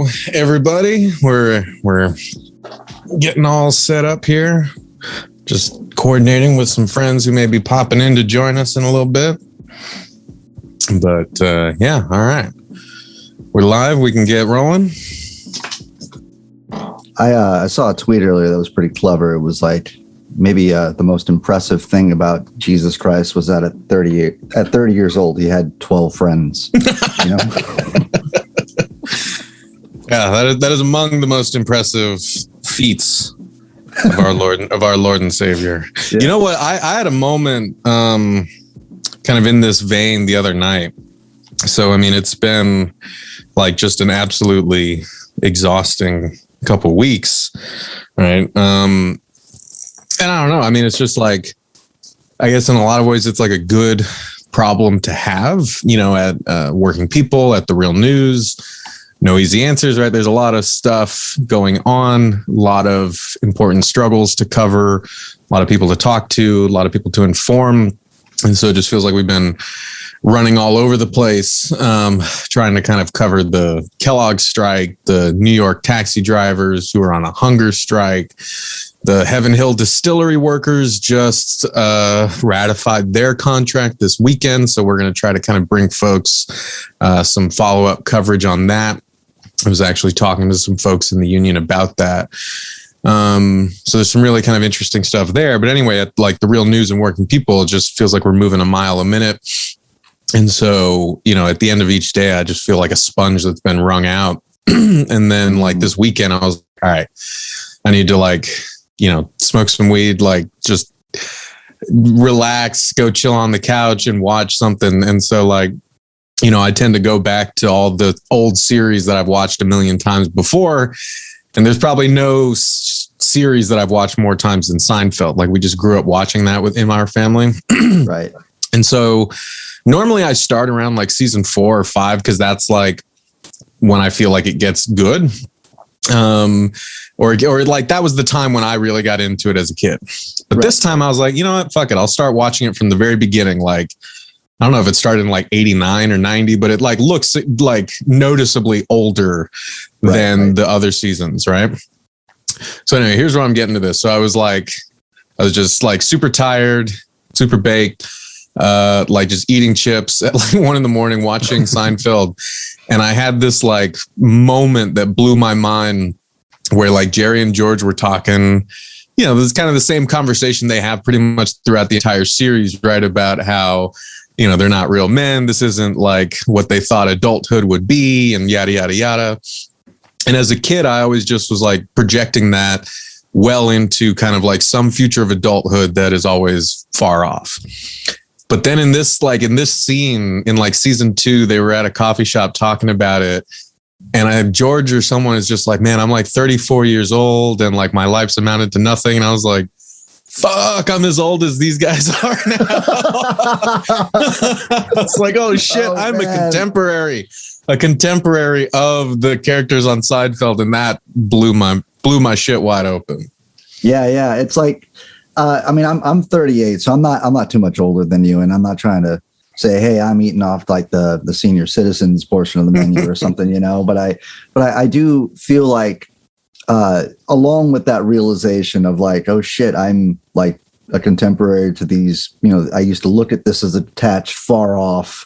Hello, everybody. We're getting all set up here. Just coordinating with some friends who may be popping in to join us in a little bit. But yeah, all right. We're live. We can get rolling. I saw a tweet earlier that was pretty clever. It was like maybe the most impressive thing about Jesus Christ was that at 30 years old, he had 12 friends. You know? Yeah, that is among the most impressive feats of our Lord and Savior. Yeah. You know what? I had a moment kind of in this vein the other night. So, I mean, it's been like just an absolutely exhausting couple weeks, right? And I don't know. I mean, it's just like, I guess in a lot of ways, it's like a good problem to have, you know, at working people, at the real news. No easy answers, right? There's a lot of stuff going on, a lot of important struggles to cover, a lot of people to talk to, a lot of people to inform. And so it just feels like we've been running all over the place, trying to kind of cover the Kellogg strike, the New York taxi drivers who are on a hunger strike. The Heaven Hill distillery workers just ratified their contract this weekend. So we're going to try to kind of bring folks some follow-up coverage on that. I was actually talking to some folks in the union about that. So there's some really kind of interesting stuff there. But anyway, at like the real news and working people, it just feels like we're moving a mile a minute. And so, you know, at the end of each day, I just feel like a sponge that's been wrung out. And then like this weekend, I was all right, I need to like, you know, smoke some weed, like just relax, go chill on the couch and watch something. And so like, you know, I tend to go back to all the old series that I've watched a million times before. And there's probably no series that I've watched more times than Seinfeld. Like we just grew up watching that within our family. Right. And so normally I start around like season 4 or 5, because that's like when I feel like it gets good. Or like that was the time when I really got into it as a kid. But This time I was like, you know what, fuck it. I'll start watching it from the very beginning. Like, I don't know if it started in like 89 or 90, but it like looks like noticeably older than the other seasons. Right. So anyway, here's where I'm getting to this. So I was just like super tired, super baked, like just eating chips at like 1 a.m, watching Seinfeld. And I had this like moment that blew my mind where like Jerry and George were talking, you know, this is kind of the same conversation they have pretty much throughout the entire series, right? About how, you know, they're not real men. This isn't like what they thought adulthood would be and yada, yada, yada. And as a kid, I always just was like projecting that well into kind of like some future of adulthood that is always far off. But then in this scene in like season 2, they were at a coffee shop talking about it. And George or someone is just like, man, I'm like 34 years old and like my life's amounted to nothing. And I was like, fuck, I'm as old as these guys are now. It's like, oh shit, I'm a contemporary of the characters on Seinfeld. And that blew my shit wide open. Yeah. It's like, I mean, I'm 38, so I'm not too much older than you, and I'm not trying to say, hey, I'm eating off like the senior citizens portion of the menu or something, you know. But I do feel like, along with that realization of like, oh shit, I'm like a contemporary to these, you know, I used to look at this as a detached, far off,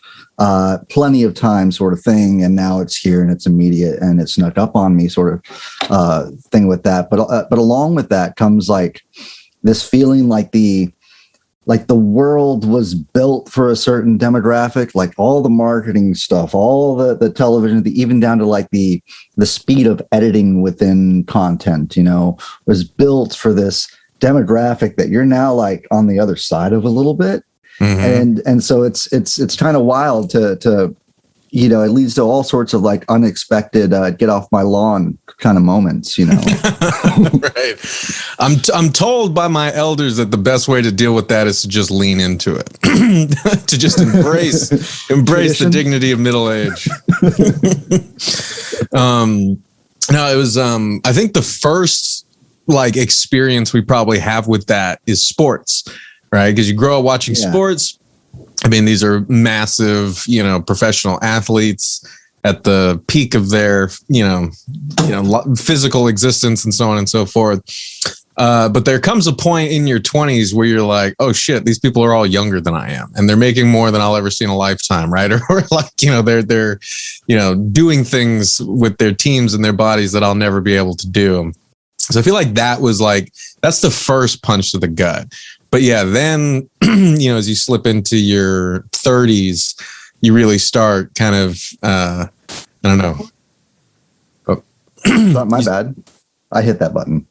plenty of time sort of thing, and now it's here and it's immediate and it snuck up on me sort of thing with that. But along with that comes like this feeling like the world was built for a certain demographic, like all the marketing stuff, all the television, even down to like the speed of editing within content, you know, was built for this demographic that you're now like on the other side of a little bit. Mm-hmm. And so it's kind of wild to, you know, it leads to all sorts of like unexpected get off my lawn kind of moments, you know. Right. I'm told by my elders that the best way to deal with that is to just lean into it, to just embrace the dignity of middle age. No, it was I think the first like experience we probably have with that is sports, right? Because you grow up watching sports. I mean, these are massive, you know, professional athletes. at the peak of their, physical existence and so on and so forth. But there comes a point in your 20s where you're like, oh shit, these people are all younger than I am, and they're making more than I'll ever see in a lifetime, right? Or like, they're doing things with their teams and their bodies that I'll never be able to do. So I feel like that's the first punch to the gut. But yeah, then, as you slip into your 30s, you really start kind of, I don't know. Oh. My bad. I hit that button.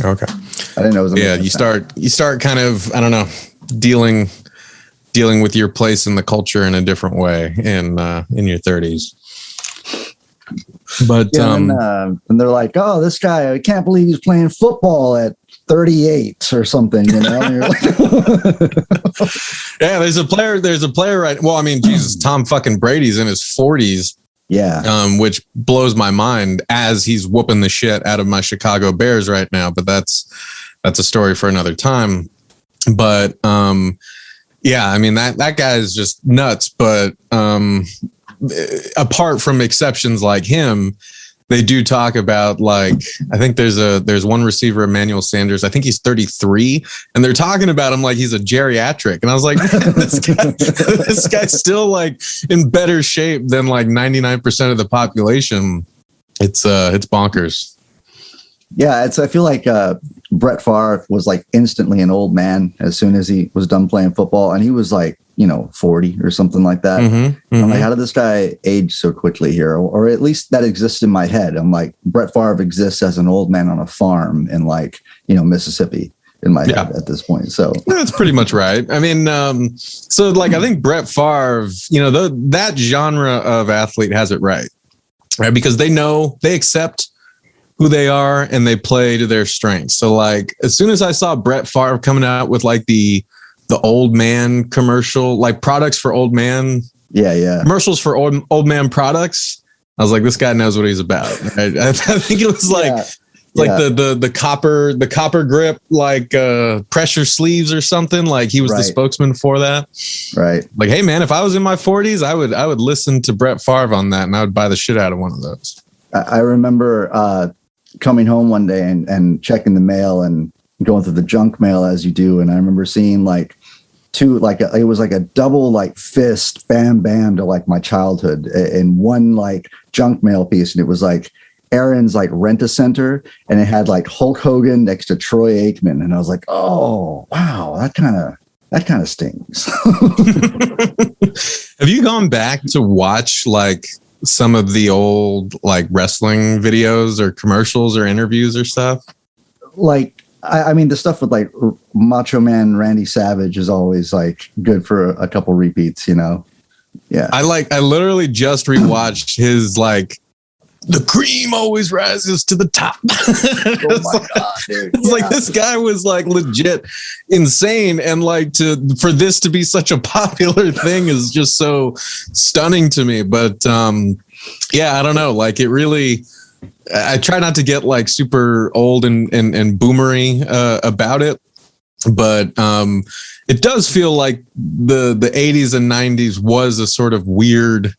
Okay. I didn't know it was. Yeah, you start kind of, I don't know, dealing with your place in the culture in a different way in your 30s. But and they're like, oh, this guy, I can't believe he's playing football at 38 or something, And you're like, yeah, there's a player right. Well, I mean, Jesus, Tom fucking Brady's in his 40s. Yeah. Which blows my mind as he's whooping the shit out of my Chicago Bears right now. But that's a story for another time. But yeah, I mean, that guy is just nuts. But apart from exceptions like him, they do talk about, like, I think there's one receiver, Emmanuel Sanders. I think he's 33, and they're talking about him like he's a geriatric. And I was like, this guy's still like in better shape than like 99% of the population. It's bonkers. Yeah, I feel like Brett Favre was like instantly an old man as soon as he was done playing football, and he was like, 40 or something like that. I'm like, how did this guy age so quickly here? Or at least that exists in my head. I'm like, Brett Favre exists as an old man on a farm in like, Mississippi in my head at this point. So that's pretty much right. I mean, so like, I think Brett Favre, that genre of athlete has it right? Because they accept who they are and they play to their strengths. So like, as soon as I saw Brett Favre coming out with like the old man commercial, like products for old man. Yeah. Commercials for old man products. I was like, this guy knows what he's about. Right? I think it was like the copper grip, like pressure sleeves or something. Like he was the spokesman for that. Right. Like, hey man, if I was in my 40s, I would listen to Brett Favre on that, and I would buy the shit out of one of those. I remember coming home one day and checking the mail and going through the junk mail as you do. And I remember seeing like it was like a double like fist bam to like my childhood in one like junk mail piece. And it was like Aaron's like Rent-A-Center, and it had like Hulk Hogan next to Troy Aikman. And I was like, oh wow, that kind of stings. Have you gone back to watch like some of the old like wrestling videos or commercials or interviews or stuff? Like, I mean, the stuff with like Macho Man Randy Savage is always like good for a couple repeats, Yeah. I literally just rewatched his like, the cream always rises to the top. Oh my God, dude. It's like, this guy was like legit insane. And like for this to be such a popular thing is just so stunning to me. But yeah, I don't know. Like it really, I try not to get like super old and boomery about it, but it does feel like the 80s and 90s was a sort of weird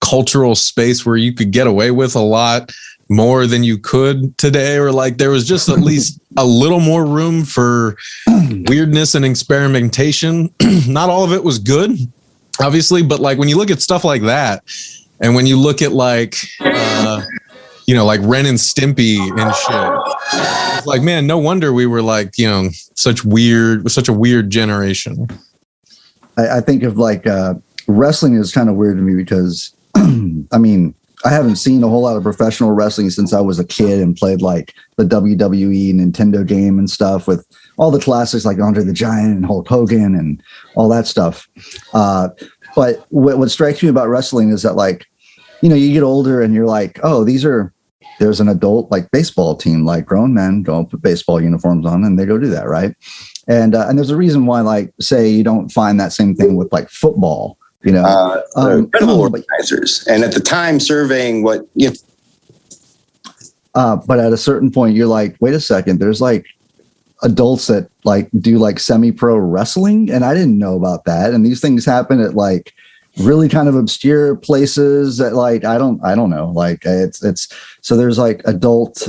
cultural space where you could get away with a lot more than you could today, or like there was just at least a little more room for weirdness and experimentation. Not all of it was good, obviously, but like when you look at stuff like that, and when you look at like like Ren and Stimpy and shit, it's like, man, no wonder we were like, such a weird generation. I think of like wrestling is kind of weird to me because I mean, I haven't seen a whole lot of professional wrestling since I was a kid and played like the WWE Nintendo game and stuff with all the classics like Andre the Giant and Hulk Hogan and all that stuff. But what strikes me about wrestling is that like, you get older and you're like, oh, there's an adult like baseball team, like grown men go put baseball uniforms on and they go do that. Right. And there's a reason why, like, say you don't find that same thing with like football, incredible organizers. And at the time surveying what, but at a certain point you're like, wait a second, there's like adults that like do like semi-pro wrestling. And I didn't know about that. And these things happen at like really kind of obscure places that like, I don't know. Like it's, so there's like adult,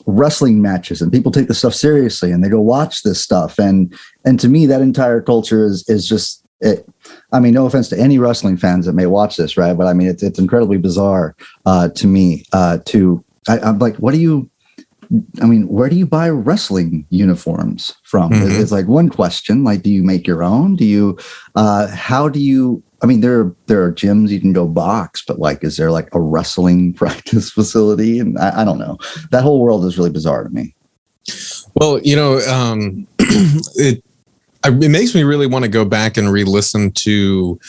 wrestling matches and people take this stuff seriously and they go watch this stuff. And to me, that entire culture is just it. I mean, no offense to any wrestling fans that may watch this, right? But I mean, it's incredibly bizarre to me. I'm like, where do you buy wrestling uniforms from? Mm-hmm. It's like one question. Like, do you make your own? Do you? How do you? I mean, there are gyms you can go box, but like, is there like a wrestling practice facility? And I don't know. That whole world is really bizarre to me. Well, it makes me really want to go back and re-listen to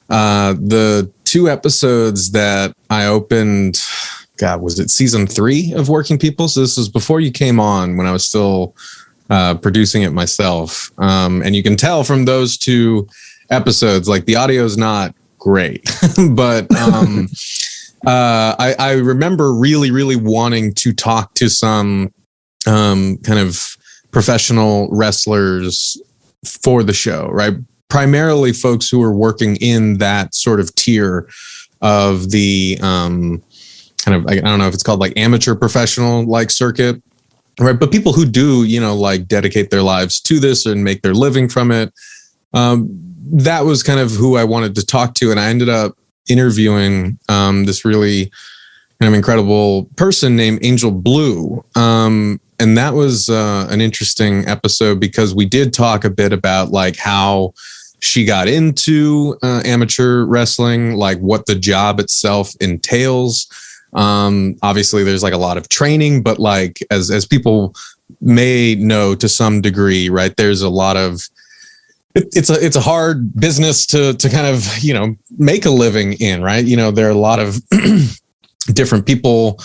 the 2 episodes that I opened. God, was it season 3 of Working People? So this was before you came on, when I was still producing it myself. And you can tell from those 2 episodes, like the audio is not great, but I remember really, really wanting to talk to some kind of professional wrestlers for the show, right? Primarily folks who are working in that sort of tier of the kind of, I don't know if it's called like amateur professional like circuit, right? But people who do, like dedicate their lives to this and make their living from it. That was kind of who I wanted to talk to. And I ended up interviewing this really kind of incredible person named Angel Blue. And that was an interesting episode because we did talk a bit about like how she got into amateur wrestling, like what the job itself entails. Obviously there's like a lot of training, but like as people may know to some degree, right, there's a lot of it's a hard business to kind of, make a living in, right? There are a lot of different people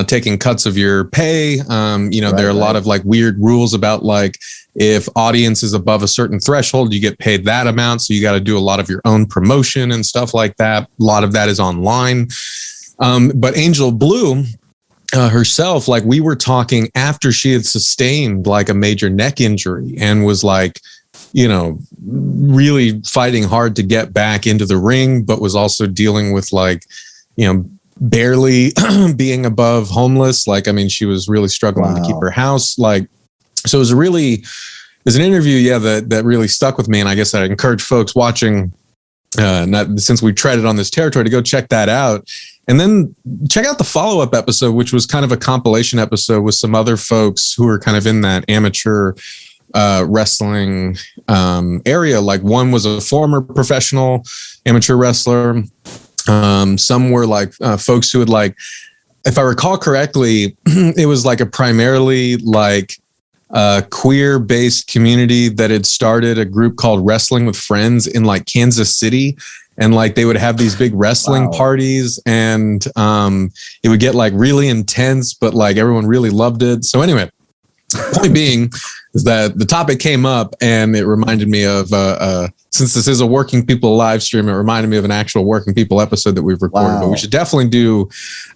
taking cuts of your pay. There are a lot of like weird rules about like if audience is above a certain threshold, you get paid that amount. So you got to do a lot of your own promotion and stuff like that. A lot of that is online. But Angel Blue herself, like we were talking after she had sustained like a major neck injury and was like, really fighting hard to get back into the ring, but was also dealing with like, barely being above homeless. Like, I mean, she was really struggling to keep her house. Like, so it was an interview, that really stuck with me. And I guess I encourage folks watching, since we treaded on this territory, to go check that out. And then check out the follow-up episode, which was kind of a compilation episode with some other folks who are kind of in that amateur wrestling area. Like one was a former professional amateur wrestler. Some were like folks who had like, if I recall correctly, it was like a primarily like queer-based community that had started a group called Wrestling with Friends in like Kansas City. And like they would have these big wrestling parties and it would get like really intense, but like everyone really loved it. So anyway, point being is that the topic came up and it reminded me of, since this is a Working People live stream, it reminded me of an actual Working People episode that we've recorded, but we should definitely do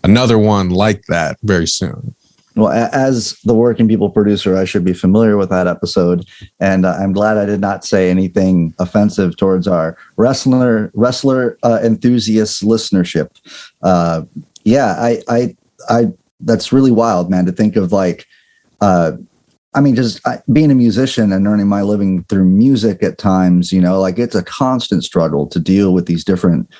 another one like that very soon. Well, as the Working People producer, I should be familiar with that episode. And I'm glad I did not say anything offensive towards our wrestler enthusiast listenership. I that's really wild, man, to think of like, just being a musician and earning my living through music at times, like it's a constant struggle to deal with these different,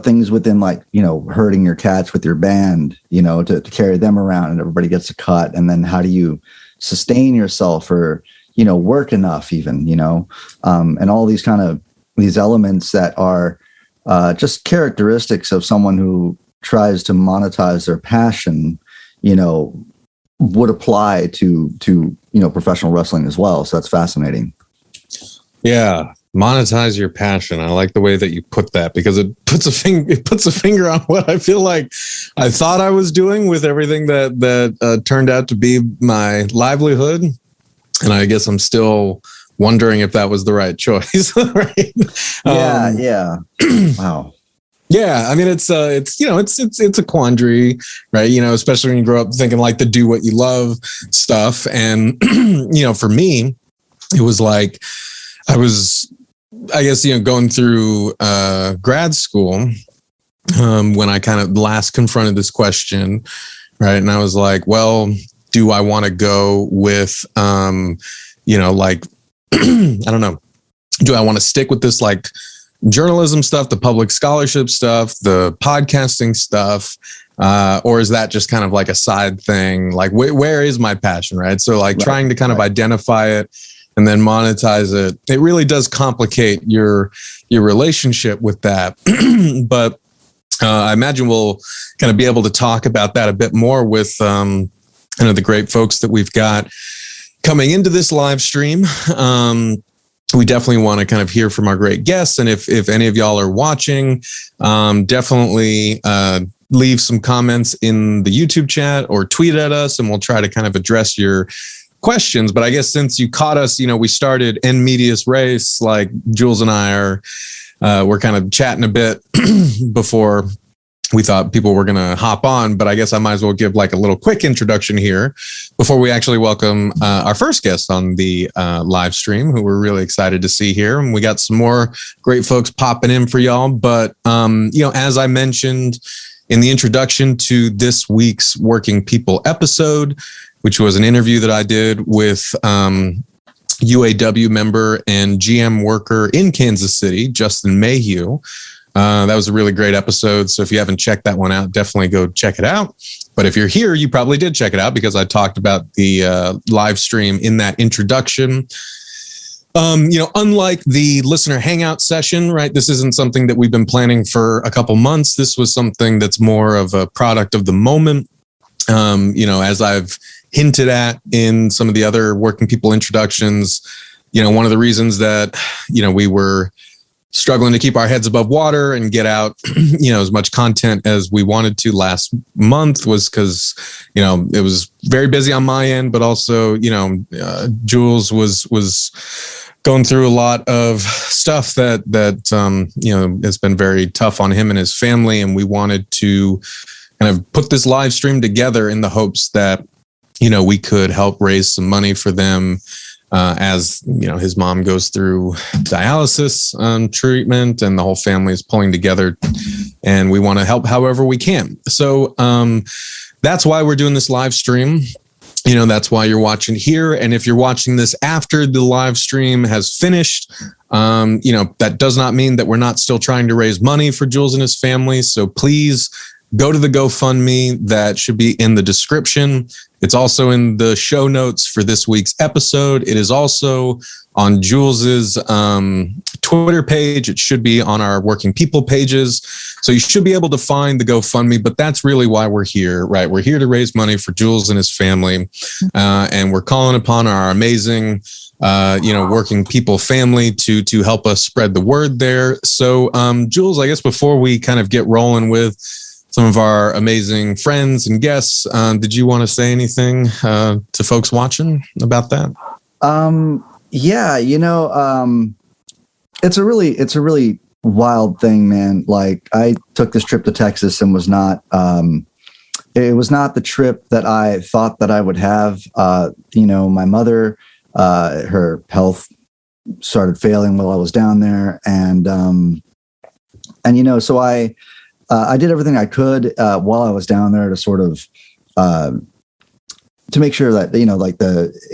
things within like, herding your cats with your band, to carry them around and everybody gets a cut. And then how do you sustain yourself or, work enough even, and all these kind of these elements that are just characteristics of someone who tries to monetize their passion, would apply to professional wrestling as well. So that's fascinating. Yeah. Monetize your passion. I like the way that you put that because it puts a finger on what I feel like I thought I was doing with everything that turned out to be my livelihood. And I guess I'm still wondering if that was the right choice. Right? Yeah. Wow. Yeah, I mean it's a quandary, right? Especially when you grow up thinking like the do what you love stuff, and for me, it was like I was I guess, going through grad school, when I kind of last confronted this question, right? And I was like, well, do I want to go with, like, I don't know, do I want to stick with this like journalism stuff, the public scholarship stuff, the podcasting stuff? Or is that just kind of like a side thing? Like, where is my passion, right? So like trying to kind of identify it and then monetize it, it really does complicate your relationship with that. But I imagine we'll kind of be able to talk about that a bit more with the great folks that we've got coming into this live stream. We definitely want to kind of hear from our great guests. And if any of y'all are watching, definitely leave some comments in the YouTube chat or tweet at us, and we'll try to kind of address your questions. But I guess since you caught us, we started in medias res, like Jules and I we're kind of chatting a bit before we thought people were going to hop on, but I guess I might as well give like a little quick introduction here before we actually welcome our first guest on the live stream, who we're really excited to see here. And we got some more great folks popping in for y'all. But, as I mentioned in the introduction to this week's Working People episode, which was an interview that I did with UAW member and GM worker in Kansas City, Justin Mayhew. That was a really great episode. So if you haven't checked that one out, definitely go check it out. But if you're here, you probably did check it out because I talked about the live stream in that introduction. Unlike the listener hangout session, right? This isn't something that we've been planning for a couple months. This was something that's more of a product of the moment. As I've hinted at in some of the other Working People introductions, one of the reasons that, we were struggling to keep our heads above water and get out, as much content as we wanted to last month was because, it was very busy on my end, but also, Jules was going through a lot of stuff that has been very tough on him and his family. And we wanted to kind of put this live stream together in the hopes that, we could help raise some money for them as his mom goes through dialysis treatment, and the whole family is pulling together, and we want to help however we can. So that's why we're doing this live stream. That's why you're watching here. And if you're watching this after the live stream has finished, that does not mean that we're not still trying to raise money for Jules and his family. So please go to the GoFundMe that should be in the description. It's also in the show notes for this week's episode. It is also on Jules's Twitter page. It should be on our Working People pages. So you should be able to find the GoFundMe, but that's really why we're here, right? We're here to raise money for Jules and his family. And we're calling upon our amazing, Working People family to help us spread the word there. So Jules, I guess before we kind of get rolling with some of our amazing friends and guests, did you want to say anything to folks watching about that? It's a really wild thing, man. Like, I took this trip to Texas and was not the trip that I thought that I would have. My mother, her health started failing while I was down there. So I did everything I could while I was down there to sort of to make sure that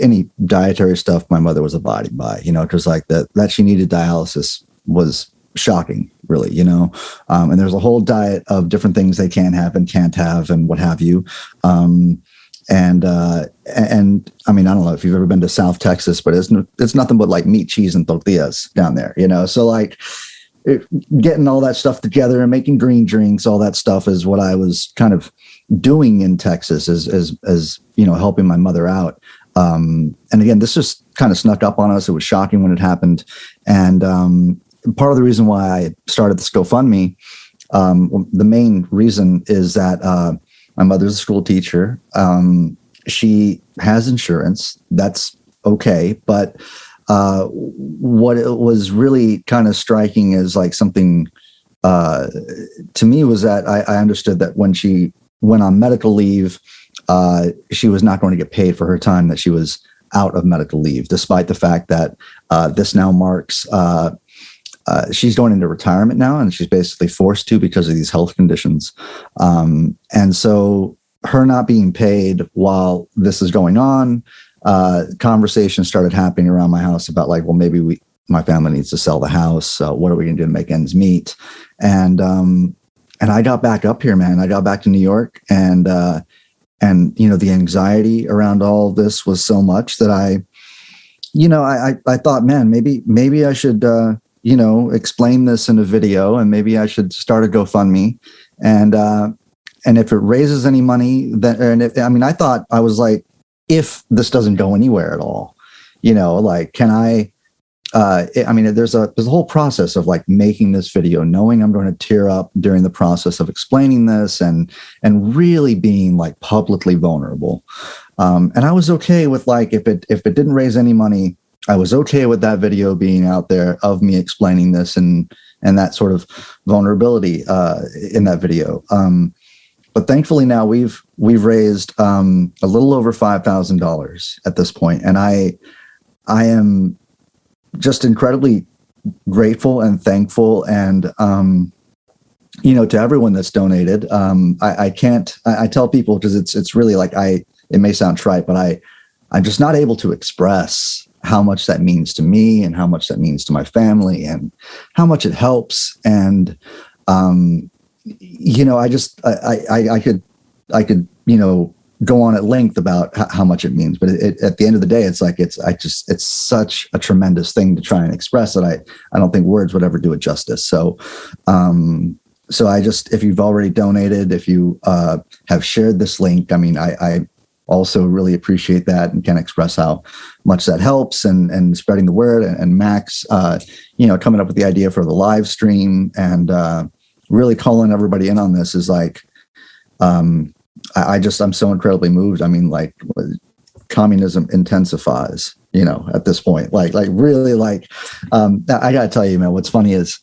any dietary stuff my mother was abiding by, because like that she needed dialysis was shocking, really, and there's a whole diet of different things they can have and can't have and what have you. And I mean, I don't know if you've ever been to South Texas, but it's nothing but like meat, cheese, and tortillas down there, so like getting all that stuff together and making green drinks, all that stuff is what I was kind of doing in Texas as helping my mother out. And again, this just kind of snuck up on us. It was shocking when it happened. And part of the reason why I started this GoFundMe, the main reason is that my mother's a school teacher. She has insurance. That's okay. But what it was really kind of striking is like something to me was that I understood that when she went on medical leave, she was not going to get paid for her time that she was out of medical leave, despite the fact that this now marks she's going into retirement now, and she's basically forced to because of these health conditions. And so her not being paid while this is going on, conversations started happening around my house about like, well, maybe my family needs to sell the house. What are we going to do to make ends meet? And I got back up here, man. I got back to New York, and you know, the anxiety around all of this was so much that I thought, man, maybe I should, you know, explain this in a video, and maybe I should start a GoFundMe. And if it raises any money, then, I thought, I was like, if this doesn't go anywhere at all, you know, like, can I, there's a whole process of like making this video, knowing I'm going to tear up during the process of explaining this, and really being like publicly vulnerable. And I was okay with like, if it didn't raise any money, I was okay with that video being out there of me explaining this and that sort of vulnerability in that video. But thankfully now we've raised a little over $5,000 at this point, and I am just incredibly grateful and thankful, and you know, to everyone that's donated. I tell people, because it's really like, it may sound trite, but I'm just not able to express how much that means to me, and how much that means to my family, and how much it helps. And you know, I could, you know, go on at length about how much it means, but at the end of the day, it's like, it's such a tremendous thing to try and express that I don't think words would ever do it justice. So, if you've already donated, if you have shared this link, I mean, I also really appreciate that, and can express how much that helps, and spreading the word, and Max, you know, coming up with the idea for the live stream, and really calling everybody in on this is like, I'm so incredibly moved. I mean, like, communism intensifies, you know, at this point, like really, like, I gotta tell you, man, what's funny is,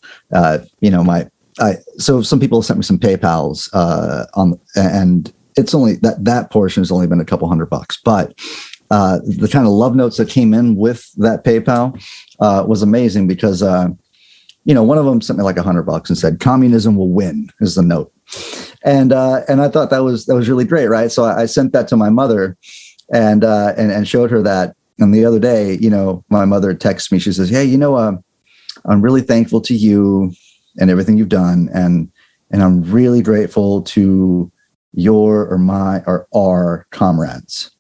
you know, so some people sent me some PayPals, and it's only that portion has only been a couple $100, but the kind of love notes that came in with that PayPal was amazing, because you know, one of them sent me like $100 and said, "Communism will win," is the note. And I thought that was really great, right? So I sent that to my mother, and showed her that. And the other day, you know, my mother texts me. She says, "Hey, you know, I'm really thankful to you and everything you've done, and I'm really grateful to your or our comrades."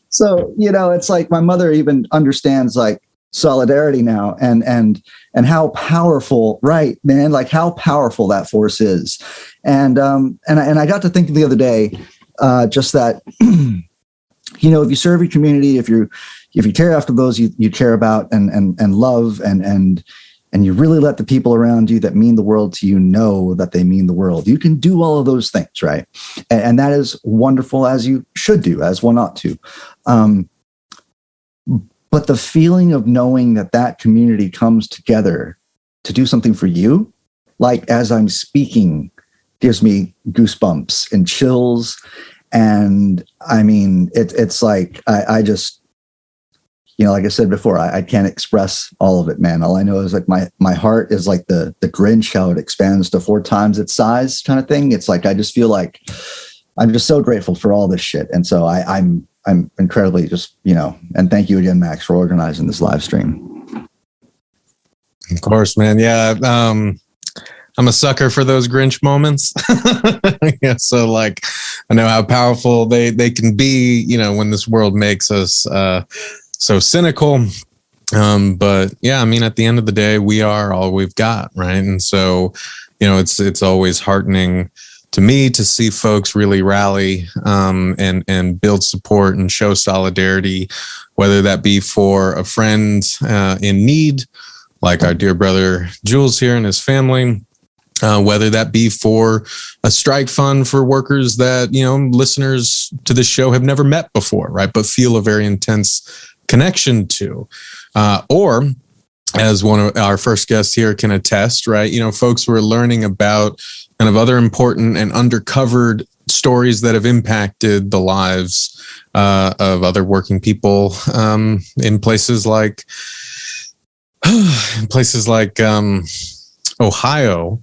So, you know, it's like my mother even understands like solidarity now, and how powerful, right, man, like how powerful that force is. And I got to thinking the other day, just that, you know, if you serve your community, if you care after those you care about and love, and you really let the people around you that mean the world to you know that they mean the world, you can do all of those things, right? And that is wonderful, as you should do, as one ought to. But the feeling of knowing that community comes together to do something for you, like as I'm speaking, gives me goosebumps and chills. And I mean, it's like, I just, you know, like I said before, I can't express all of it, man. All I know is like my heart is like the Grinch, how it expands to 4 times its size kind of thing. It's like, I just feel like I'm just so grateful for all this shit. And so I'm incredibly just, you know, and thank you again, Max, for organizing this live stream. Of course, man. Yeah. I'm a sucker for those Grinch moments. Yeah. So like, I know how powerful they can be, you know, when this world makes us so cynical. But yeah, I mean, at the end of the day, we are all we've got. Right. And so, you know, it's always heartening to me to see folks really rally and build support and show solidarity, whether that be for a friend in need, like our dear brother Jules here and his family, whether that be for a strike fund for workers that, you know, listeners to this show have never met before, right, but feel a very intense connection to, or as one of our first guests here can attest, right, you know, folks who are learning about kind of other important and undercovered stories that have impacted the lives of other working people in places like in places like Ohio,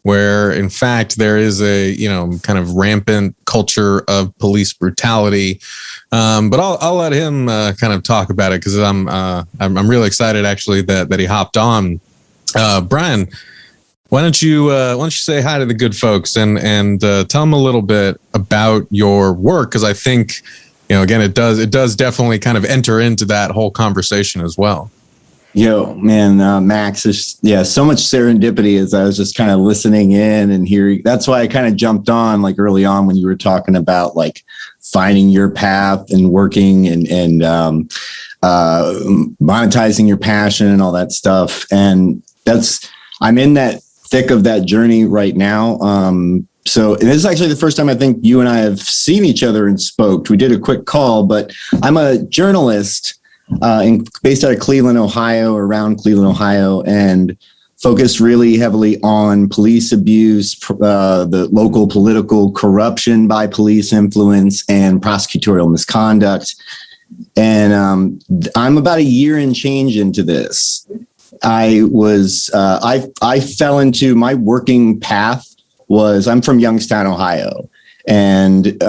where in fact there is a kind of rampant culture of police brutality. But I'll let him kind of talk about it, because I'm really excited actually that he hopped on. Brian, why don't you say hi to the good folks and tell them a little bit about your work, because I think again it does definitely kind of enter into that whole conversation as well. Yo, man, Max, so much serendipity as I was just kind of listening in and hearing. That's why I kind of jumped on like early on when you were talking about like finding your path and working and monetizing your passion and all that stuff. And I'm in that thick of that journey right now. So this is actually the first time I think you and I have seen each other and spoke. We did a quick call, but I'm a journalist based out of Cleveland, Ohio, around Cleveland, Ohio, and focused really heavily on police abuse, the local political corruption by police influence, and prosecutorial misconduct. And I'm about a year and change into this. I fell into my working path I'm from Youngstown, Ohio, and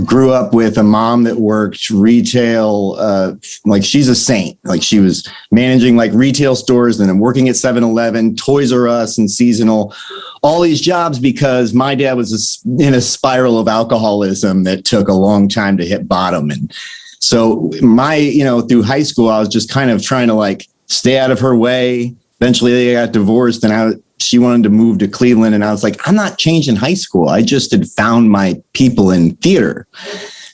grew up with a mom that worked retail, like she's a saint. Like she was managing like retail stores and then working at 7-Eleven, Toys R Us, and seasonal, all these jobs because my dad was in a spiral of alcoholism that took a long time to hit bottom. And so through high school, I was just kind of trying to like stay out of her way. Eventually they got divorced and she wanted to move to Cleveland. And I was like, I'm not changing high school. I just had found my people in theater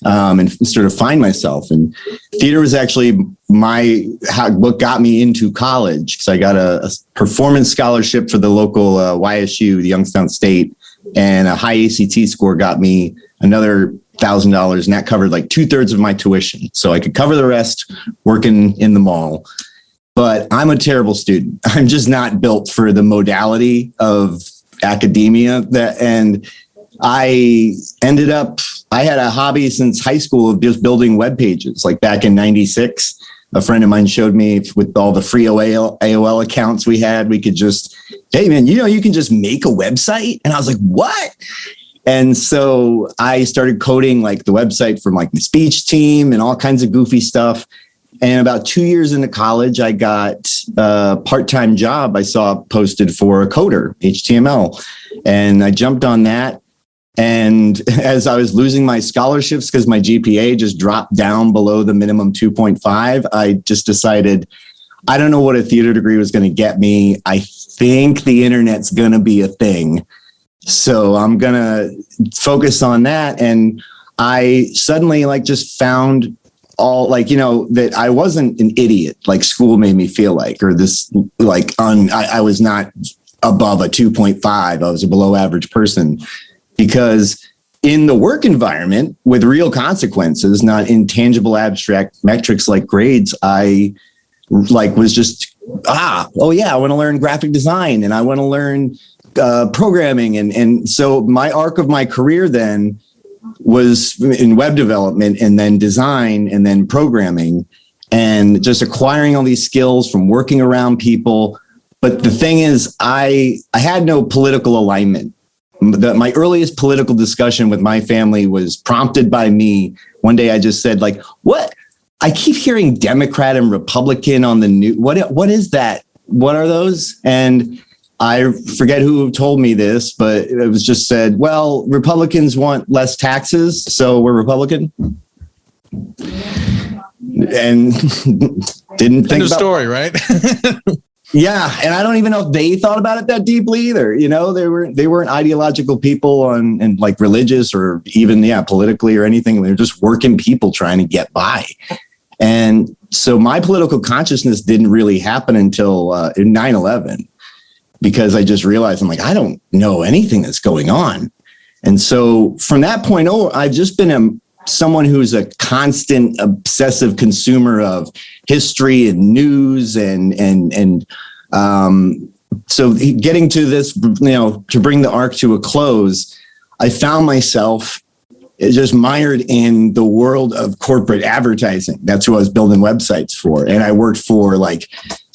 and sort of find myself. And theater was actually what got me into college, because I got a performance scholarship for the local YSU, the Youngstown State, and a high ACT score got me another $1,000. And that covered like 2/3 of my tuition. So I could cover the rest working in the mall. But I'm a terrible student. I'm just not built for the modality of academia and I had a hobby since high school of just building web pages. Like back in 96, a friend of mine showed me with all the free AOL accounts we had, we could just, hey man, you can just make a website. And I was like, what? And so I started coding like the website from like the speech team and all kinds of goofy stuff. And about 2 years into college, I got a part-time job I saw posted for a coder, HTML. And I jumped on that. And as I was losing my scholarships because my GPA just dropped down below the minimum 2.5, I just decided, I don't know what a theater degree was going to get me. I think the internet's going to be a thing. So I'm going to focus on that. And I suddenly just found that I wasn't an idiot like school made me feel like, or this I was not above a 2.5. I was a below average person, because in the work environment with real consequences, not intangible abstract metrics like grades, I was just, I want to learn graphic design and I want to learn programming. And so my arc of my career then was in web development and then design and then programming and just acquiring all these skills from working around people. But the thing is, I had no political alignment. My earliest political discussion with my family was prompted by me. One day I just said, what? I keep hearing Democrat and Republican on the news. What is that? What are those? And I forget who told me this, but it was just said, well, Republicans want less taxes, so we're Republican. And didn't think about story, right? Yeah, and I don't even know if they thought about it that deeply either. They weren't ideological people and religious or even politically or anything. They were just working people trying to get by. And so my political consciousness didn't really happen until 9/11. Because I just realized I don't know anything that's going on. And so from that point on, I've just been someone who's a constant obsessive consumer of history and news and so getting to this, to bring the arc to a close, I found myself just mired in the world of corporate advertising. That's who I was building websites for. And I worked for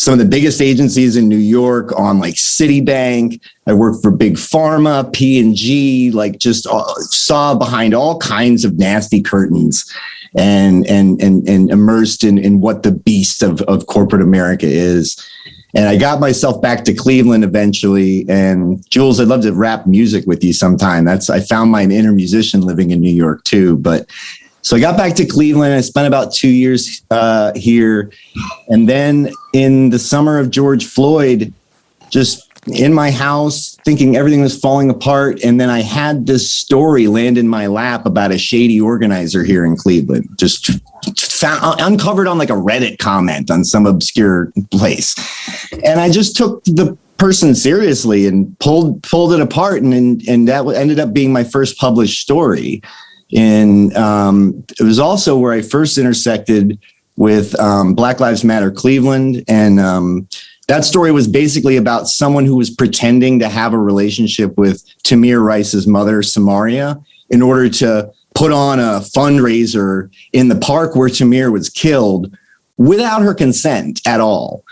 some of the biggest agencies in New York, on like Citibank. I worked for Big Pharma, P&G, like just saw behind all kinds of nasty curtains and immersed in what the beast of corporate America is. And I got myself back to Cleveland eventually. And Jules, I'd love to rap music with you sometime. I found my inner musician living in New York too. But so I got back to Cleveland. I spent about 2 years here. And then in the summer of George Floyd, just in my house, thinking everything was falling apart. And then I had this story land in my lap about a shady organizer here in Cleveland, just uncovered on like a Reddit comment on some obscure place. And I just took the person seriously and pulled it apart. And that ended up being my first published story. And it was also where I first intersected with Black Lives Matter Cleveland. And that story was basically about someone who was pretending to have a relationship with Tamir Rice's mother, Samaria, in order to put on a fundraiser in the park where Tamir was killed without her consent at all.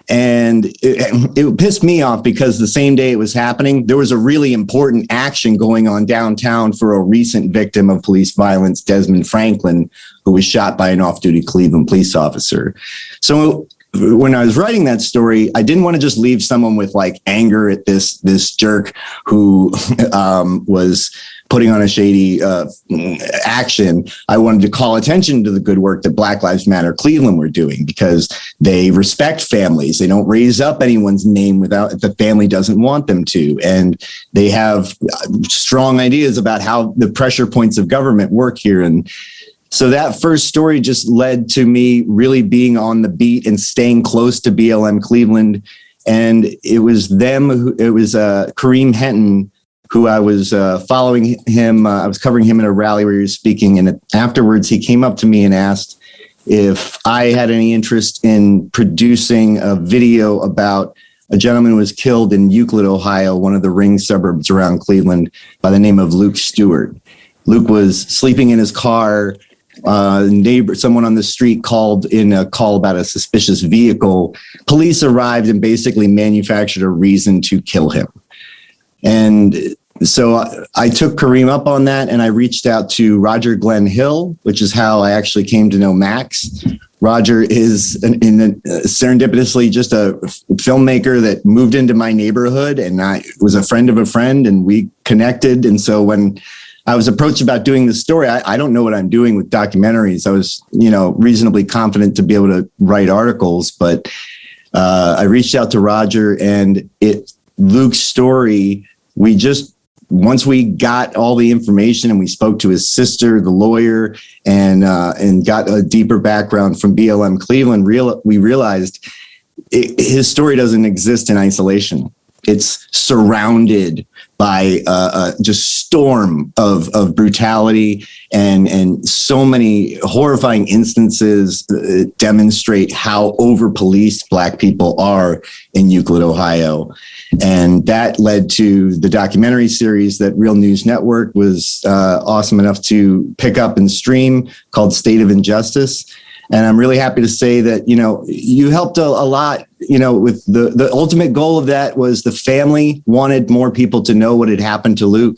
And it pissed me off because the same day it was happening, there was a really important action going on downtown for a recent victim of police violence, Desmond Franklin, who was shot by an off-duty Cleveland police officer. So when I was writing that story, I didn't want to just leave someone with like anger at this jerk who was putting on a shady action. I wanted to call attention to the good work that Black Lives Matter Cleveland were doing, because they respect families. They don't raise up anyone's name without if the family doesn't want them to. And they have strong ideas about how the pressure points of government work here. And so that first story just led to me really being on the beat and staying close to BLM Cleveland. And it was Kareem Henton, who I was following him. I was covering him at a rally where he was speaking. And afterwards, he came up to me and asked if I had any interest in producing a video about a gentleman who was killed in Euclid, Ohio, one of the ring suburbs around Cleveland, by the name of Luke Stewart. Luke was sleeping in his car. Someone on the street called in a call about a suspicious vehicle. Police arrived and basically manufactured a reason to kill him. And so I took Kareem up on that, and I reached out to Roger Glenn Hill, which is how I actually came to know Max. Roger is serendipitously just a filmmaker that moved into my neighborhood, and I was a friend of a friend, and we connected. And so when I was approached about doing this story, I don't know what I'm doing with documentaries. I was, reasonably confident to be able to write articles, but I reached out to Roger, and Luke's story, once we got all the information and we spoke to his sister, the lawyer, and got a deeper background from BLM Cleveland, we realized his story doesn't exist in isolation. It's surrounded by just storm of brutality and so many horrifying instances that demonstrate how over-policed Black people are in Euclid, Ohio. And that led to the documentary series that Real News Network was awesome enough to pick up and stream, called State of Injustice. And I'm really happy to say that, you helped a lot, with the ultimate goal of that was the family wanted more people to know what had happened to Luke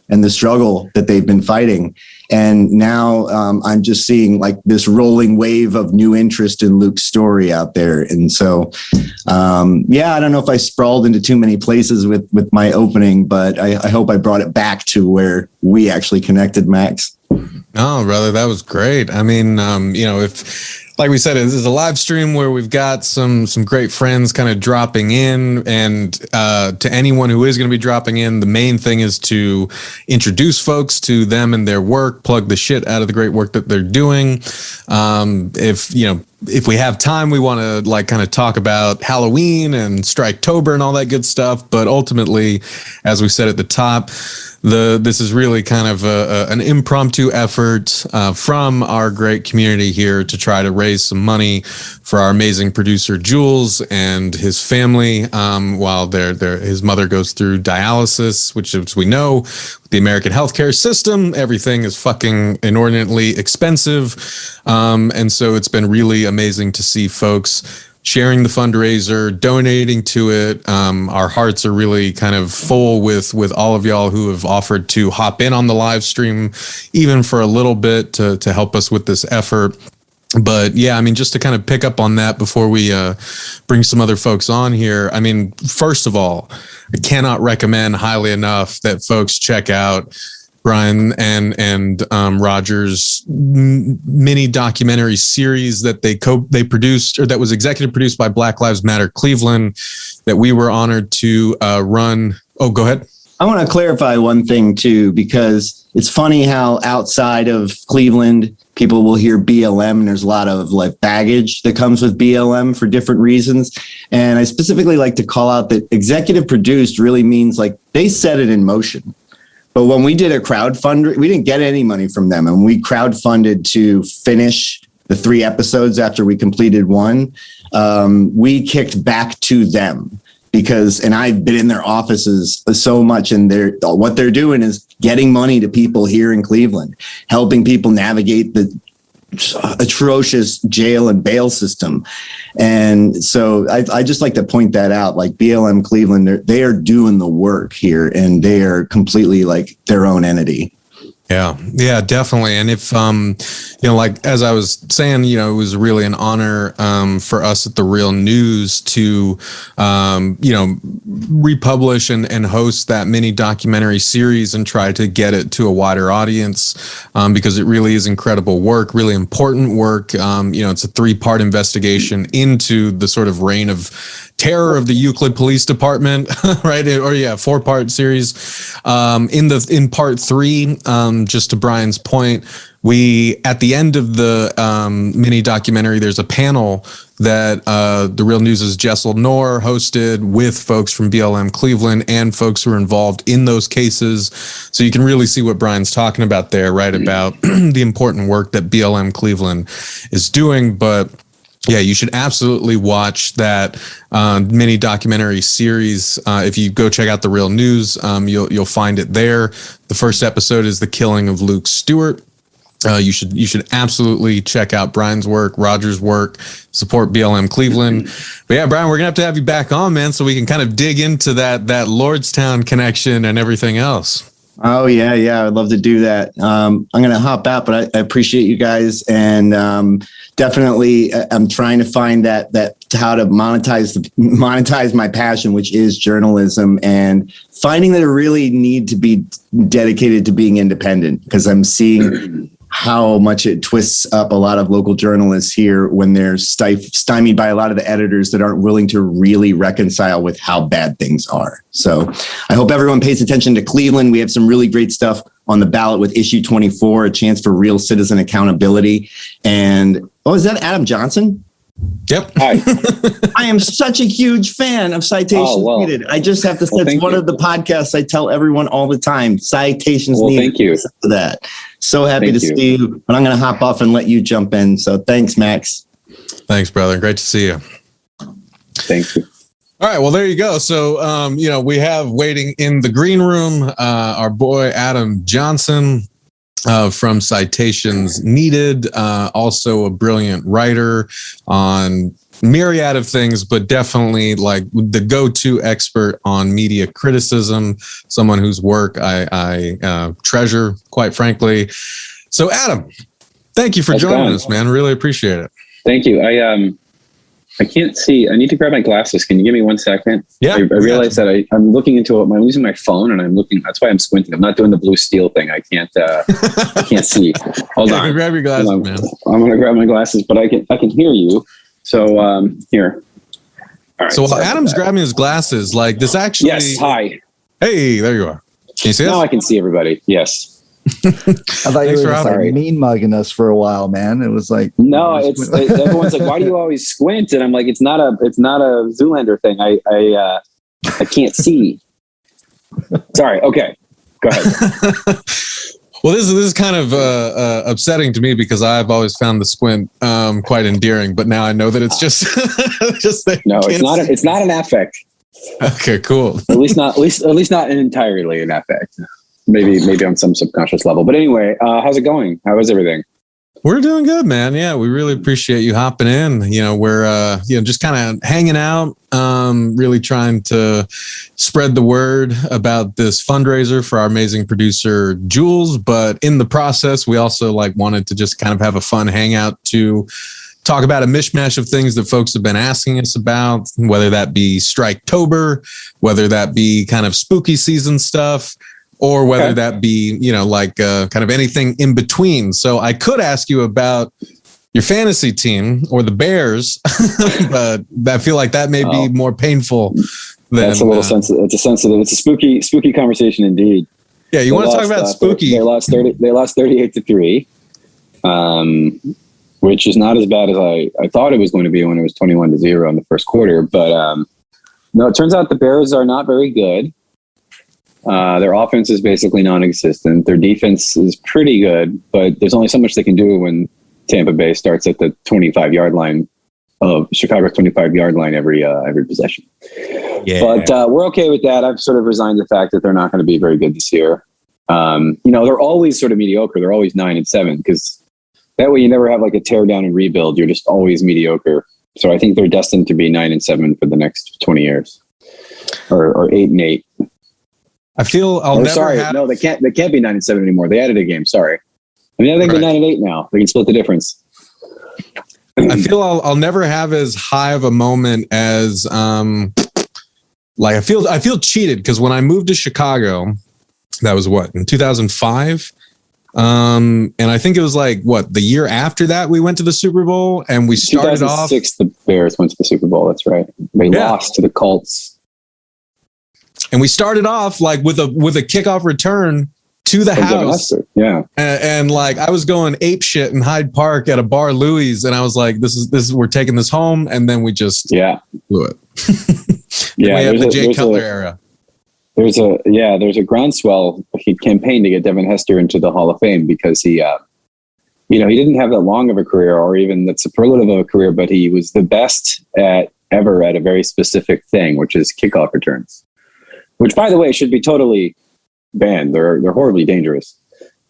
and the struggle that they've been fighting. And now I'm just seeing like this rolling wave of new interest in Luke's story out there. And so, I don't know if I sprawled into too many places with my opening, but I hope I brought it back to where we actually connected, Max. No, brother, that was great. I mean, if, like we said, this is a live stream where we've got some great friends kind of dropping in, and to anyone who is going to be dropping in, the main thing is to introduce folks to them and their work, plug the shit out of the great work that they're doing. If we have time, we want to like kind of talk about Halloween and Striketober and all that good stuff. But ultimately, as we said at the top, this is really kind of an impromptu effort from our great community here to try to raise some money for our amazing producer Jules and his family while his mother goes through dialysis, which, as we know, the American healthcare system, everything is fucking inordinately expensive. And so it's been really amazing to see folks sharing the fundraiser, donating to it. Our hearts are really kind of full with all of y'all who have offered to hop in on the live stream, even for a little bit to help us with this effort. But yeah, I mean, just to kind of pick up on that before we bring some other folks on here. I mean, first of all, I cannot recommend highly enough that folks check out Brian and Roger's mini documentary series that they produced, or that was executive produced by Black Lives Matter Cleveland, that we were honored to run. Oh, go ahead. I want to clarify one thing too, because it's funny how outside of Cleveland, people will hear BLM, and there's a lot of like baggage that comes with BLM for different reasons. And I specifically like to call out that executive produced really means like they set it in motion. But when we did a crowdfund, we didn't get any money from them. And we crowdfunded to finish the 3 episodes after we completed one. We kicked back to them. And I've been in their offices so much, and what they're doing is getting money to people here in Cleveland, helping people navigate the atrocious jail and bail system. And so I just like to point that out, like BLM Cleveland, they are doing the work here, and they are completely like their own entity. Yeah, definitely. And if, like, as I was saying, it was really an honor for us at The Real News to, republish and host that mini documentary series and try to get it to a wider audience, because it really is incredible work, really important work. It's a 3-part investigation into the sort of reign of terror of the Euclid Police Department, right? 4-part series. In part 3, just to Brian's point, we, at the end of the mini documentary, there's a panel that The Real News' Jessel Noor hosted with folks from BLM Cleveland and folks who are involved in those cases. So you can really see what Brian's talking about there, right? About the important work that BLM Cleveland is doing. But yeah, you should absolutely watch that mini documentary series. If you go check out The Real News, you'll find it there. The first episode is the killing of Luke Stewart. You should absolutely check out Brian's work, Roger's work, support BLM Cleveland. But yeah, Brian, we're gonna have you back on, man, so we can kind of dig into that Lordstown connection and everything else. Oh yeah, I'd love to do that. I'm gonna hop out, but I appreciate you guys, and definitely I'm trying to find that how to monetize my passion, which is journalism, and finding that I really need to be dedicated to being independent, because I'm seeing how much it twists up a lot of local journalists here when they're stymied by a lot of the editors that aren't willing to really reconcile with how bad things are. So I hope everyone pays attention to Cleveland. We have some really great stuff on the ballot with issue 24, a chance for real citizen accountability. And, is that Adam Johnson? Yep. Hi. I am such a huge fan of Citations Needed. I just have to say, it's one of the podcasts I tell everyone all the time. Citations Needed. Thank you for that. So happy to see you. But I'm going to hop off and let you jump in. So thanks, Max. Thanks, brother. Great to see you. Thank you. All right. Well, there you go. So, we have waiting in the green room our boy Adam Johnson. From Citations Needed, also a brilliant writer on myriad of things, but definitely like the go-to expert on media criticism, someone whose work I treasure, quite frankly. So, Adam, thank you for joining us, man. Really appreciate it. Thank you. I can't see. I need to grab my glasses. Can you give me 1 second? Yeah. I realized that I'm looking into it. I'm using my phone, and I'm looking. That's why I'm squinting. I'm not doing the blue steel thing. I can't. I can't see. Hold on. Grab your glasses, man. I'm gonna grab my glasses, but I can hear you. So here. All right. So while Adam's grabbing his glasses, like this actually. Yes. Hi. Hey, there you are. Can you see us? Now I can see everybody. Yes. I thought you were just like mean mugging us for a while, man. It was like no, everyone's like, why do you always squint? And I'm like, it's not a Zoolander thing. I can't see. Sorry. Okay, go ahead. Well, this is kind of upsetting to me because I've always found the squint quite endearing, but now I know that it's just that no, it's not an affect. Okay, cool. At least not entirely an affect. Maybe on some subconscious level. But anyway, how's it going? How is everything? We're doing good, man. Yeah, we really appreciate you hopping in. We're just kind of hanging out, really trying to spread the word about this fundraiser for our amazing producer Jules. But in the process, we also wanted to just kind of have a fun hangout to talk about a mishmash of things that folks have been asking us about, whether that be Striketober, whether that be kind of spooky season stuff, or whether that be, kind of anything in between. So I could ask you about your fantasy team or the Bears, but I feel like that may be more painful than... That's a little sensitive. It's a spooky conversation indeed. Yeah, you want to talk about spooky. They lost 38-3, which is not as bad as I thought it was going to be when it was 21-0 in the first quarter. But no, it turns out the Bears are not very good. Their offense is basically non-existent. Their defense is pretty good, but there's only so much they can do when Tampa Bay starts at the 25-yard line of Chicago's 25-yard line every possession. Yeah. But we're okay with that. I've sort of resigned to the fact that they're not going to be very good this year. They're always sort of mediocre. They're always 9-7 because that way you never have a tear down and rebuild. You're just always mediocre. So I think they're destined to be 9-7 for the next 20 years, or 8-8. I feel No, they can't be 9-7 anymore. They added a game. Sorry. I think they're 9-8 now. They can split the difference. I feel I'll never have as high of a moment as I feel cheated because when I moved to Chicago, that was in 2005. And I think it was the year after that we went to the Super Bowl and we started off. 2006, the Bears went to the Super Bowl. That's right. They lost to the Colts. And we started off with a kickoff return to the house. Yeah. And I was going ape shit in Hyde Park at a bar Louis. And I was like, this is we're taking this home. And then we just blew it. We have the Jay Cutler era. There's a groundswell campaign to get Devin Hester into the Hall of Fame because he didn't have that long of a career or even that superlative of a career, but he was the best ever at a very specific thing, which is kickoff returns. Which, by the way, should be totally banned. They're horribly dangerous.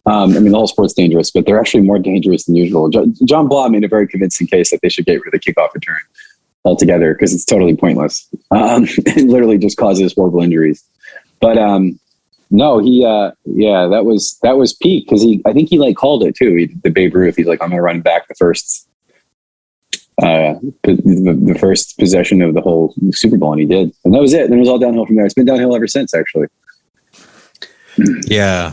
The whole sport's dangerous, but they're actually more dangerous than usual. John Blah made a very convincing case that they should get rid of the kickoff return altogether because it's totally pointless. It literally just causes horrible injuries. But no, that was peak because I think he called it too. The Babe Ruth. He's I'm going to run back the first possession of the whole Super Bowl, and he did, and that was it. Then it was all downhill from there. It's been downhill ever since, actually. Yeah,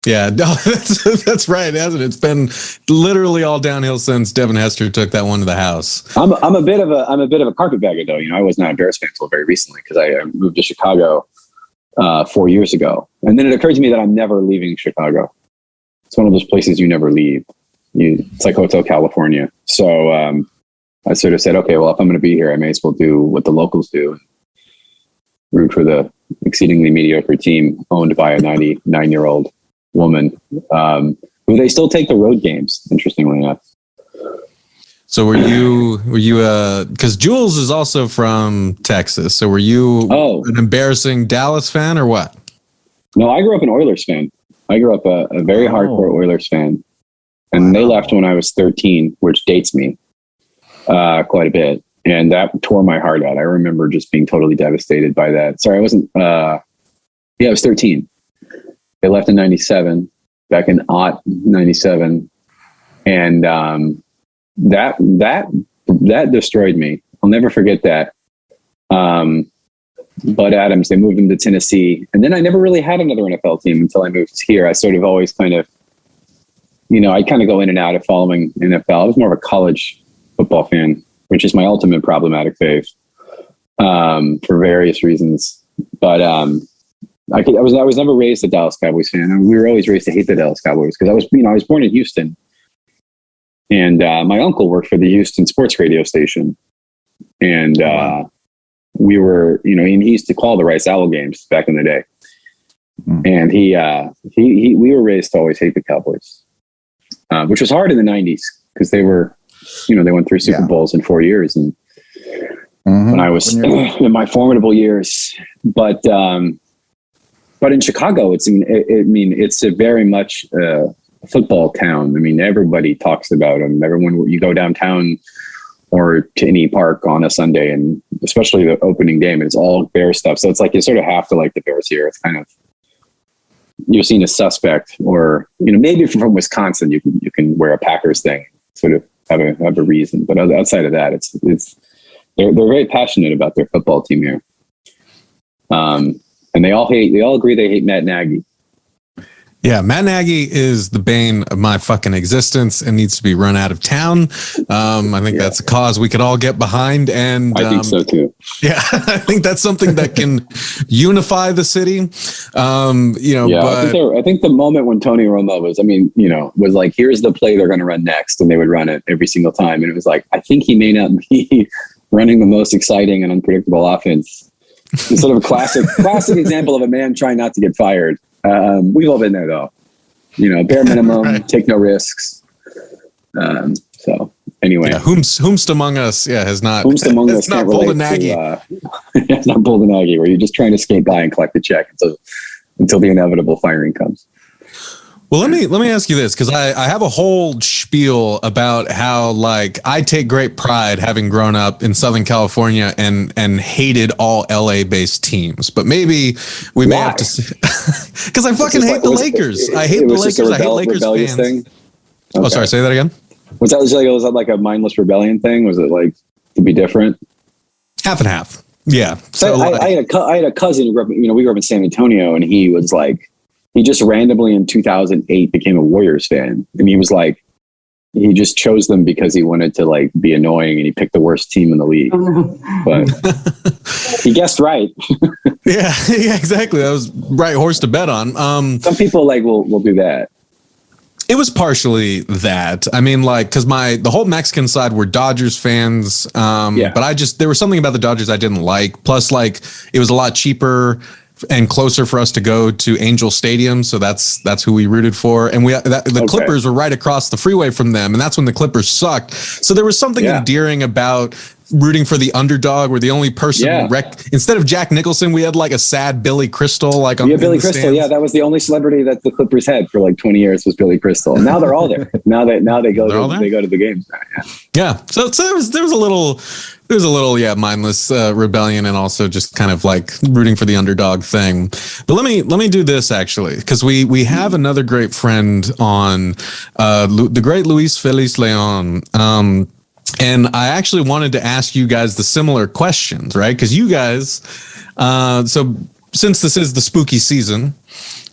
no, that's right, hasn't it? It's been literally all downhill since Devin Hester took that one to the house. I'm a bit of a carpetbagger though. I was not a Bears fan until very recently because I moved to Chicago 4 years ago, and then it occurred to me that I'm never leaving Chicago. It's one of those places you never leave. It's like Hotel California. So I sort of said, okay, well, if I'm going to be here, I may as well do what the locals do. Root for the exceedingly mediocre team owned by a 99-year-old woman, who they still take the road games, interestingly enough. So were you, because Jules is also from Texas. So were you an embarrassing Dallas fan or what? No, I grew up an Oilers fan. I grew up a very hardcore Oilers fan. And they left when I was 13, which dates me quite a bit. And that tore my heart out. I remember just being totally devastated by that. Sorry, I wasn't, I was 13. They left in 97, back in 97. And that destroyed me. I'll never forget that. Bud Adams, they moved him to Tennessee. And then I never really had another NFL team until I moved here. I sort of always kind of, I kind of go in and out of following NFL. I was more of a college football fan, which is my ultimate problematic phase for various reasons. But I was never raised a Dallas Cowboys fan. I mean, we were always raised to hate the Dallas Cowboys because I was born in Houston, and my uncle worked for the Houston sports radio station, and we were, he used to call the Rice Owl games back in the day, and we were raised to always hate the Cowboys, which was hard in the 90s because they were. They went through Super Bowls in 4 years, and when I was in my formidable years. But in Chicago, it's a very much football town. I mean, everybody talks about them. Everyone, you go downtown or to any park on a Sunday, and especially the opening game, it's all Bear stuff. So it's like you sort of have to like the Bears here. It's kind of, you're seen as suspect, or maybe if you're from Wisconsin, you can wear a Packers thing, sort of have a reason. But outside of that, it's they're very passionate about their football team here, and they all agree they hate Matt Nagy. Yeah, Matt Nagy is the bane of my fucking existence and needs to be run out of town. I think that's a cause we could all get behind. And I think so too. Yeah, I think that's something that can unify the city. But I think the moment when Tony Romo was like, here's the play they're going to run next, and they would run it every single time. And it was like, I think he may not be running the most exciting and unpredictable offense. It's sort of a classic example of a man trying not to get fired. We've all been there though, bare minimum, right. Take no risks. So anyway, whomst among us, has not pulled a Nagy. It's not pulled a Nagy where you're just trying to skate by and collect the check until the inevitable firing comes. Well, let me ask you this, because I have a whole spiel about how I take great pride having grown up in Southern California and hated all LA based teams, but maybe we may have to, because I fucking hate the Lakers. I hate the Lakers. I hate Lakers fans. Thing? Okay. Oh, sorry. Say that again. Was that like a mindless rebellion thing? Was it like to be different? Half and half. Yeah. So I had a cousin who grew up. We grew up in San Antonio, and he was like. He just randomly in 2008 became a Warriors fan. And he was like, he just chose them because he wanted to be annoying, and he picked the worst team in the league. But he guessed right. yeah, exactly. That was right horse to bet on. Some people will do that. It was partially that. I mean, because the whole Mexican side were Dodgers fans. But there was something about the Dodgers I didn't like. Plus, it was a lot cheaper and closer for us to go to Angel Stadium, so that's who we rooted for. And the Clippers were right across the freeway from them, and that's when the Clippers sucked. So there was something endearing about rooting for the underdog. We're the only person instead of Jack Nicholson, we had a sad Billy Crystal. Billy Crystal. Stands. Yeah, that was the only celebrity that the Clippers had for 20 years was Billy Crystal. And now they're all there. Now they go to the games. Yeah. So there was a little mindless rebellion, and also just kind of rooting for the underdog thing. But let me do this actually, because we have another great friend on, the great Luis Feliz Leon. And I actually wanted to ask you guys the similar questions, right? Because you guys, so since this is the spooky season,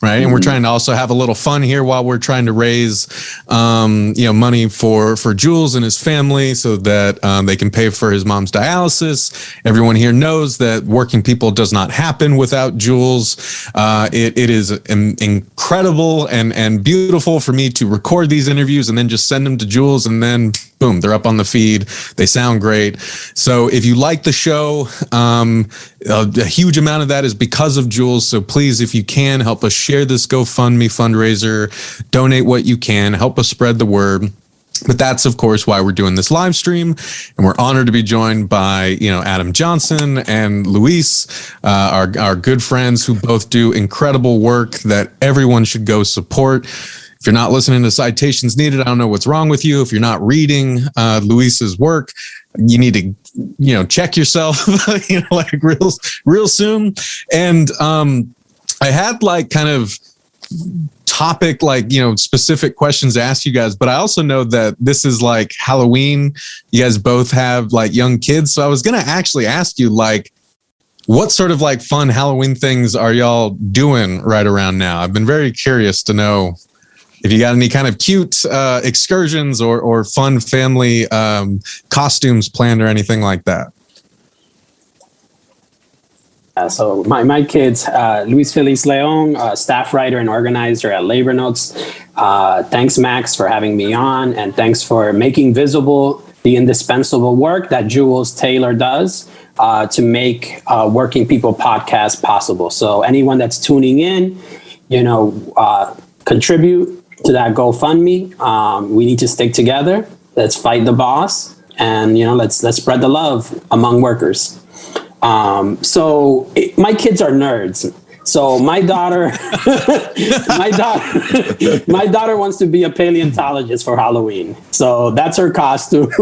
right, and we're trying to also have a little fun here while we're trying to raise, money for Jules and his family so that they can pay for his mom's dialysis. Everyone here knows that working people does not happen without Jules. It is incredible and beautiful for me to record these interviews and then just send them to Jules, and then boom, they're up on the feed. They sound great. So if you like the show, a huge amount of that is because of Jules. So please, if you can, help us share this GoFundMe fundraiser, donate what you can, help us spread the word. But that's, of course, why we're doing this live stream. And we're honored to be joined by, Adam Johnson and Luis, our good friends who both do incredible work that everyone should go support. If you're not listening to Citations Needed, I don't know what's wrong with you. If you're not reading Luis's work, you need to, check yourself, real soon. And I had kind of topic, specific questions to ask you guys, but I also know that this is Halloween. You guys both have young kids. So I was going to actually ask you, what sort of fun Halloween things are y'all doing right around now? I've been very curious to know if you got any kind of cute excursions or fun family costumes planned or anything like that. So my kids, Luis Feliz Leon, staff writer and organizer at Labor Notes. Thanks, Max, for having me on, and thanks for making visible the indispensable work that Jules Taylor does to make Working People podcast possible. So anyone that's tuning in, contribute to that GoFundMe. We need to stick together. Let's fight the boss, and let's spread the love among workers. My kids are nerds. So my daughter, my daughter wants to be a paleontologist for Halloween. So that's her costume.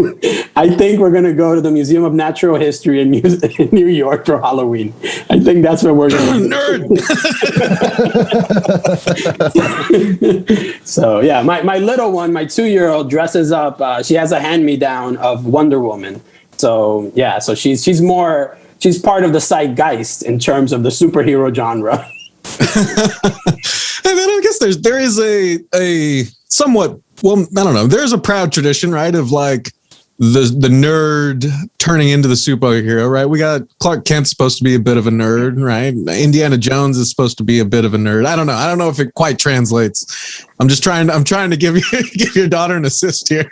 I think we're gonna go to the Museum of Natural History in New York for Halloween. I think that's where we're gonna nerd. So yeah, my little one, my 2-year-old, dresses up. She has a hand-me-down of Wonder Woman. So yeah, so she's part of the zeitgeist in terms of the superhero genre. And then I guess there is a somewhat, well, I don't know. There's a proud tradition, right, of like the nerd turning into the superhero, right? We got Clark Kent's supposed to be a bit of a nerd, right? Indiana Jones is supposed to be a bit of a nerd. I don't know if it quite translates. I'm trying to give your daughter an assist here.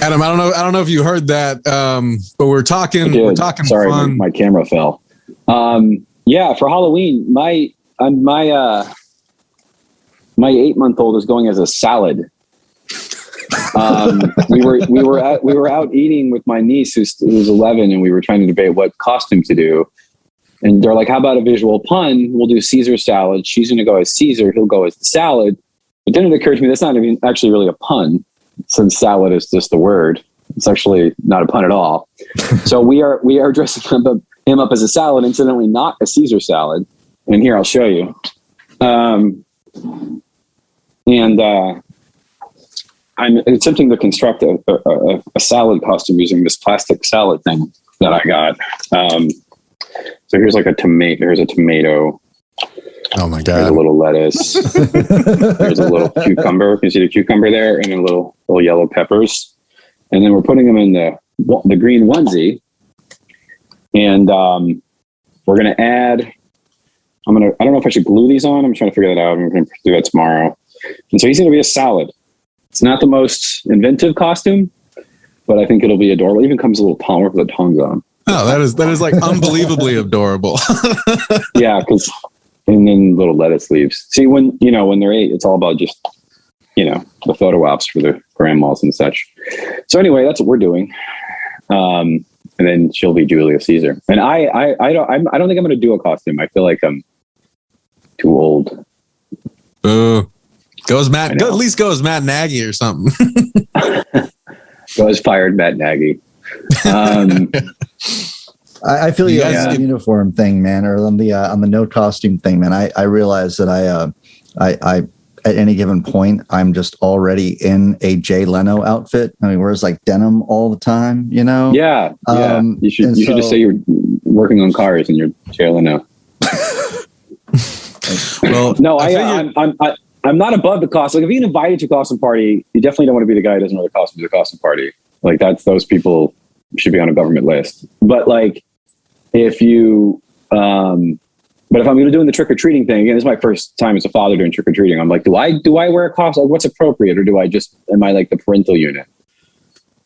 Adam, I don't know if you heard that, but we're talking Sorry, fun. my camera fell. Yeah, for Halloween, my 8-month-old is going as a salad. We were out eating with my niece who's 11, and we were trying to debate what costume to do. And they're like, "How about a visual pun? We'll do Caesar salad. She's going to go as Caesar. He'll go as the salad." But then it occurred to me that's not even actually really a pun, since salad is just the word. It's actually not a pun at all. So we are dressing him up as a salad, incidentally not a Caesar salad. And here I'll show you. I'm attempting to construct a salad costume using this plastic salad thing that I got. So here's like a tomato. Here's a tomato. Oh my God. There's a little lettuce. There's a little cucumber. You can see the cucumber there, and a little yellow peppers. And then we're putting them in the green onesie. And we're going to add, I don't know if I should glue these on. I'm trying to figure that out. I'm going to do that tomorrow. And so he's going to be a salad. It's not the most inventive costume, but I think it'll be adorable. It even comes a little palmer with the tongues on. Oh, that is like unbelievably adorable. Yeah, and then little lettuce leaves. See, when they're 8, it's all about just, the photo ops for the grandmas and such. So anyway, that's what we're doing. And then she'll be Julius Caesar. And I don't think I'm going to do a costume. I feel like I'm too old. Goes Matt. At least goes Matt Nagy or something. Goes fired Matt Nagy. I feel you on the uniform thing, man, or on the no costume thing, man. I realize that I at any given point I'm just already in a Jay Leno outfit. I mean, wears like denim all the time, Yeah. You should just say you're working on cars and you're Jay Leno. Well, no, I'm not above the costume. Like if you get invited to a costume party, you definitely don't want to be the guy who doesn't know the costume to the costume party. Like those people should be on a government list. But like if you, but if I'm going to do the trick or treating thing, again, this is my first time as a father doing trick or treating. I'm like, do I wear a costume? Like, what's appropriate, or am I like the parental unit?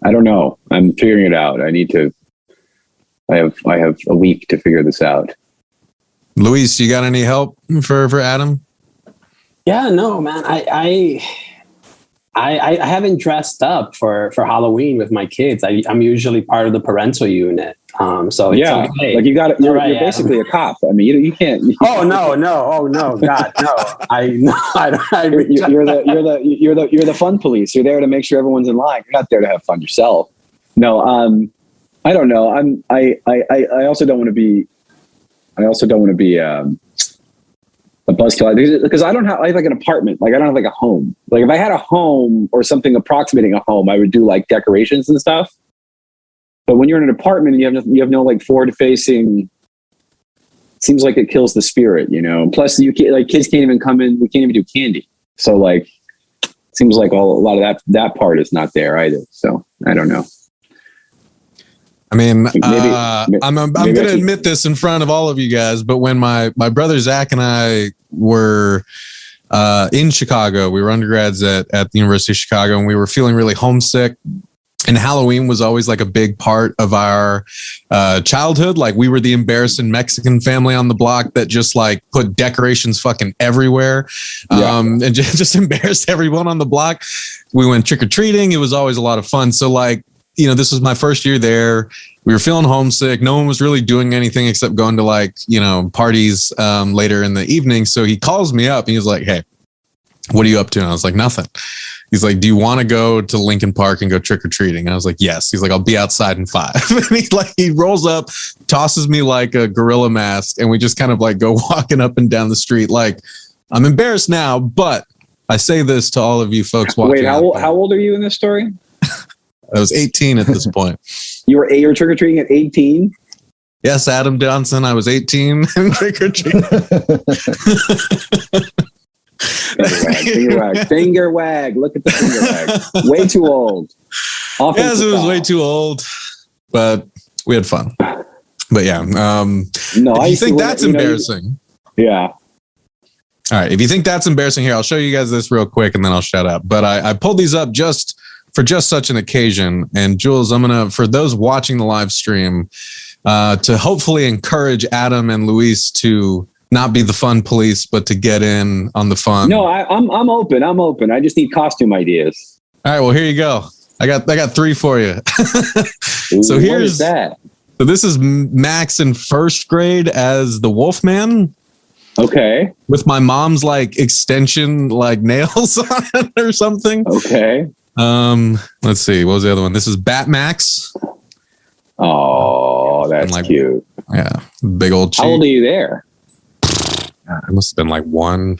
I don't know. I'm figuring it out. I have a week to figure this out. Luis, you got any help for Adam? Yeah, no, man. I haven't dressed up for Halloween with my kids. I'm usually part of the parental unit. So it's okay. Like you're basically a cop. I mean, you can't. Oh no, God, no. You're the fun police. You're there to make sure everyone's in line. You're not there to have fun yourself. No, I don't know. I also don't want to be. A buzzkill, because I have like an apartment. Like I don't have like a home. Like if I had a home or something approximating a home, I would do like decorations and stuff. But when you're in an apartment and you have no like forward facing, seems like it kills the spirit, Plus you can't, like kids can't even come in. We can't even do candy. So like, it seems like a lot of that part is not there either. So I don't know. I mean, I'm going to admit this in front of all of you guys, but when my brother Zach and I were in Chicago, we were undergrads at the University of Chicago, and we were feeling really homesick. And Halloween was always like a big part of our childhood. Like we were the embarrassing Mexican family on the block that just like put decorations fucking everywhere, and just embarrassed everyone on the block. We went trick or treating. It was always a lot of fun. So like, this was my first year there. We were feeling homesick. No one was really doing anything except going to like, parties later in the evening. So he calls me up and he's like, hey, what are you up to? And I was like, nothing. He's like, do you want to go to Lincoln Park and go trick or treating? I was like, yes. He's like, I'll be outside in 5. And he rolls up, tosses me like a gorilla mask. And we just kind of like go walking up and down the street. Like, I'm embarrassed now, but I say this to all of you folks watching. Wait, how old are you in this story? I was 18 at this point. You were trick or treating at 18? Yes, Adam Johnson. I was 18 and trick or treating. Finger wag. Look at the finger wag. Way too old. Yes, it was way too old, but we had fun. But yeah, no, if you think that's embarrassing. Yeah. All right. If you think that's embarrassing, here, I'll show you guys this real quick and then I'll shut up. But I pulled these up just for such an occasion. And Jules, I'm going to, for those watching the live stream, to hopefully encourage Adam and Luis to not be the fun police, but to get in on the fun. No, I'm open. I'm open. I just need costume ideas. All right. Well, here you go. I got 3 for you. So what is that? So this is Max in first grade as the Wolfman. Okay. With my mom's like extension, like nails on it or something. Okay. Let's see. What was the other one? This is Batmax. Oh, that's like, cute. Yeah. Big old cheek. How old are you there? It must have been like 1.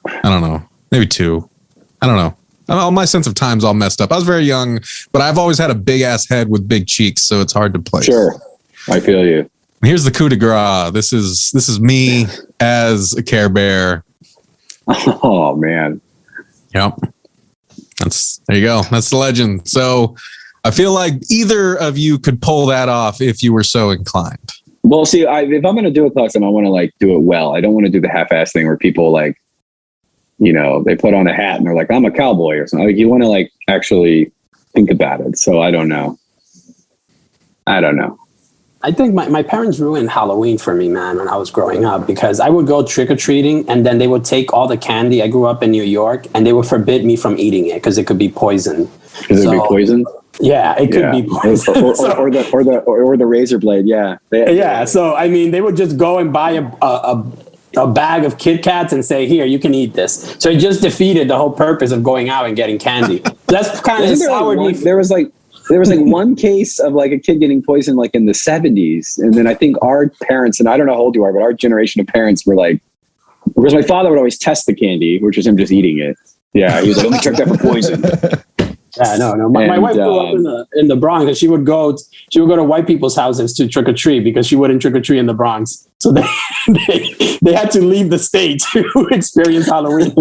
I don't know. Maybe 2. I don't know. All my sense of time's all messed up. I was very young, but I've always had a big ass head with big cheeks, so it's hard to place. Sure. I feel you. Here's the coup de grace. This is me as a Care Bear. Oh man. Yep. There you go. That's the legend. So I feel like either of you could pull that off if you were so inclined. Well, see, if I'm going to do a costume, I want to like do it well. I don't want to do the half-ass thing where people like, they put on a hat and they're like, I'm a cowboy or something. Like, you want to like actually think about it. So I don't know. I think my parents ruined Halloween for me, man, when I was growing up, because I would go trick-or-treating and then they would take all the candy. I grew up in New York and they would forbid me from eating it because it could be poison. Because it would be poison? Yeah, it could be poison. Or the razor blade, yeah. So, I mean, they would just go and buy a bag of Kit Kats and say, here, you can eat this. So it just defeated the whole purpose of going out and getting candy. That's kind of soured me. There was like one case of like a kid getting poisoned like in the 70s. And then I think our parents, and I don't know how old you are, but our generation of parents were like, because my father would always test the candy, which was him just eating it. Yeah, he was like, let me check that for poison. Yeah, no. My wife grew up in the Bronx, and she would go to white people's houses to trick or treat because she wouldn't trick or treat in the Bronx. So they had to leave the state to experience Halloween.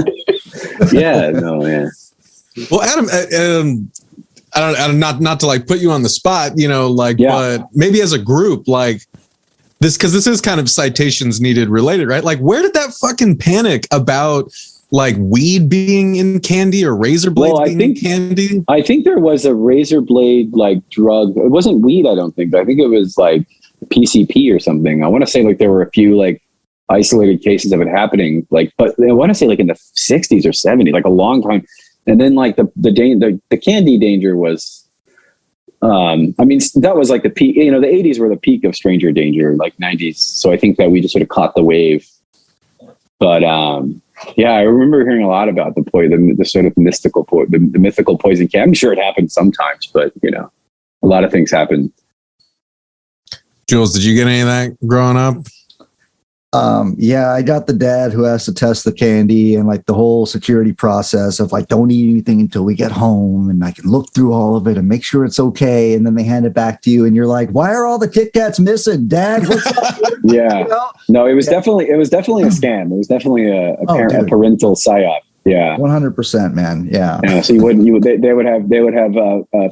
Yeah, no, yeah. Well, Adam, I don't not to like put you on the spot, but maybe as a group, like this, because this is kind of citations needed related, right? Like, where did that fucking panic about like weed being in candy or razor blades in candy? I think there was a razor blade like drug. It wasn't weed, I don't think, but I think it was like PCP or something. I want to say like there were a few like isolated cases of it happening, like, but I want to say like in the 60s or 70s, like a long time. And then like the candy danger was, that was like the peak, the 80s were the peak of stranger danger, like 90s. So I think that we just sort of caught the wave. But yeah, I remember hearing a lot about the sort of mystical, the mythical poison candy. I'm sure it happened sometimes, but a lot of things happen. Jules, did you get any of that growing up? Yeah, I got the dad who has to test the candy and like the whole security process of like, don't eat anything until we get home, and I can look through all of it and make sure it's okay. And then they hand it back to you and you're like, why are all the Kit Kats missing, Dad? What's up? Yeah. No, it was definitely a scam. It was definitely a parental psyop. Yeah. 100%, man. Yeah. Yeah. So they would have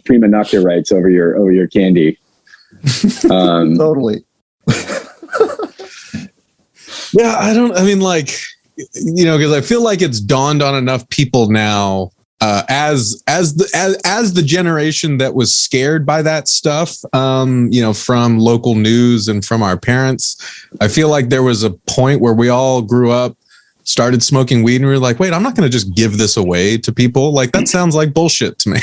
prima nocta rights over your candy. Totally. Yeah, because I feel like it's dawned on enough people now, as the generation that was scared by that stuff, from local news and from our parents. I feel like there was a point where we all grew up started smoking weed and we were like, wait, I'm not going to just give this away to people. Like that sounds like bullshit to me.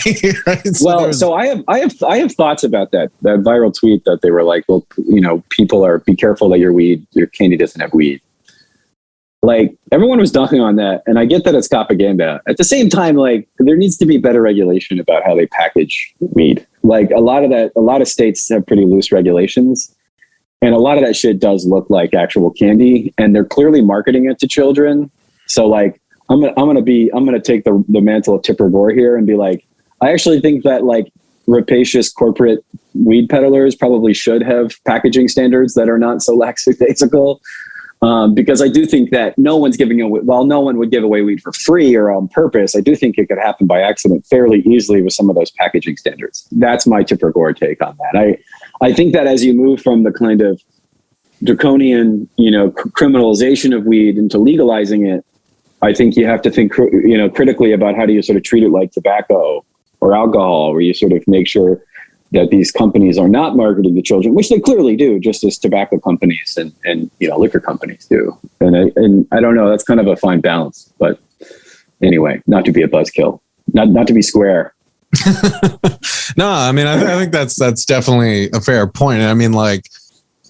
Right? So I have thoughts about that viral tweet that they were like, well, be careful that your candy doesn't have weed. Like everyone was dunking on that. And I get that it's propaganda. At the same time, like there needs to be better regulation about how they package weed. Like a lot of states have pretty loose regulations. And a lot of that shit does look like actual candy, and they're clearly marketing it to children. So like, I'm gonna take the mantle of Tipper Gore here and be like, I actually think that like rapacious corporate weed peddlers probably should have packaging standards that are not so lackadaisical. Because I do think that no one would give away weed for free or on purpose. I do think it could happen by accident fairly easily with some of those packaging standards. That's my Tipper Gore take on that. I think that as you move from the kind of draconian, criminalization of weed into legalizing it, I think you have to think, critically about how do you sort of treat it like tobacco or alcohol, where you sort of make sure that these companies are not marketing to children, which they clearly do, just as tobacco companies and liquor companies do. And I don't know, that's kind of a fine balance. But anyway, not to be a buzzkill, not to be square. No, I mean, I think that's definitely a fair point. I mean, like,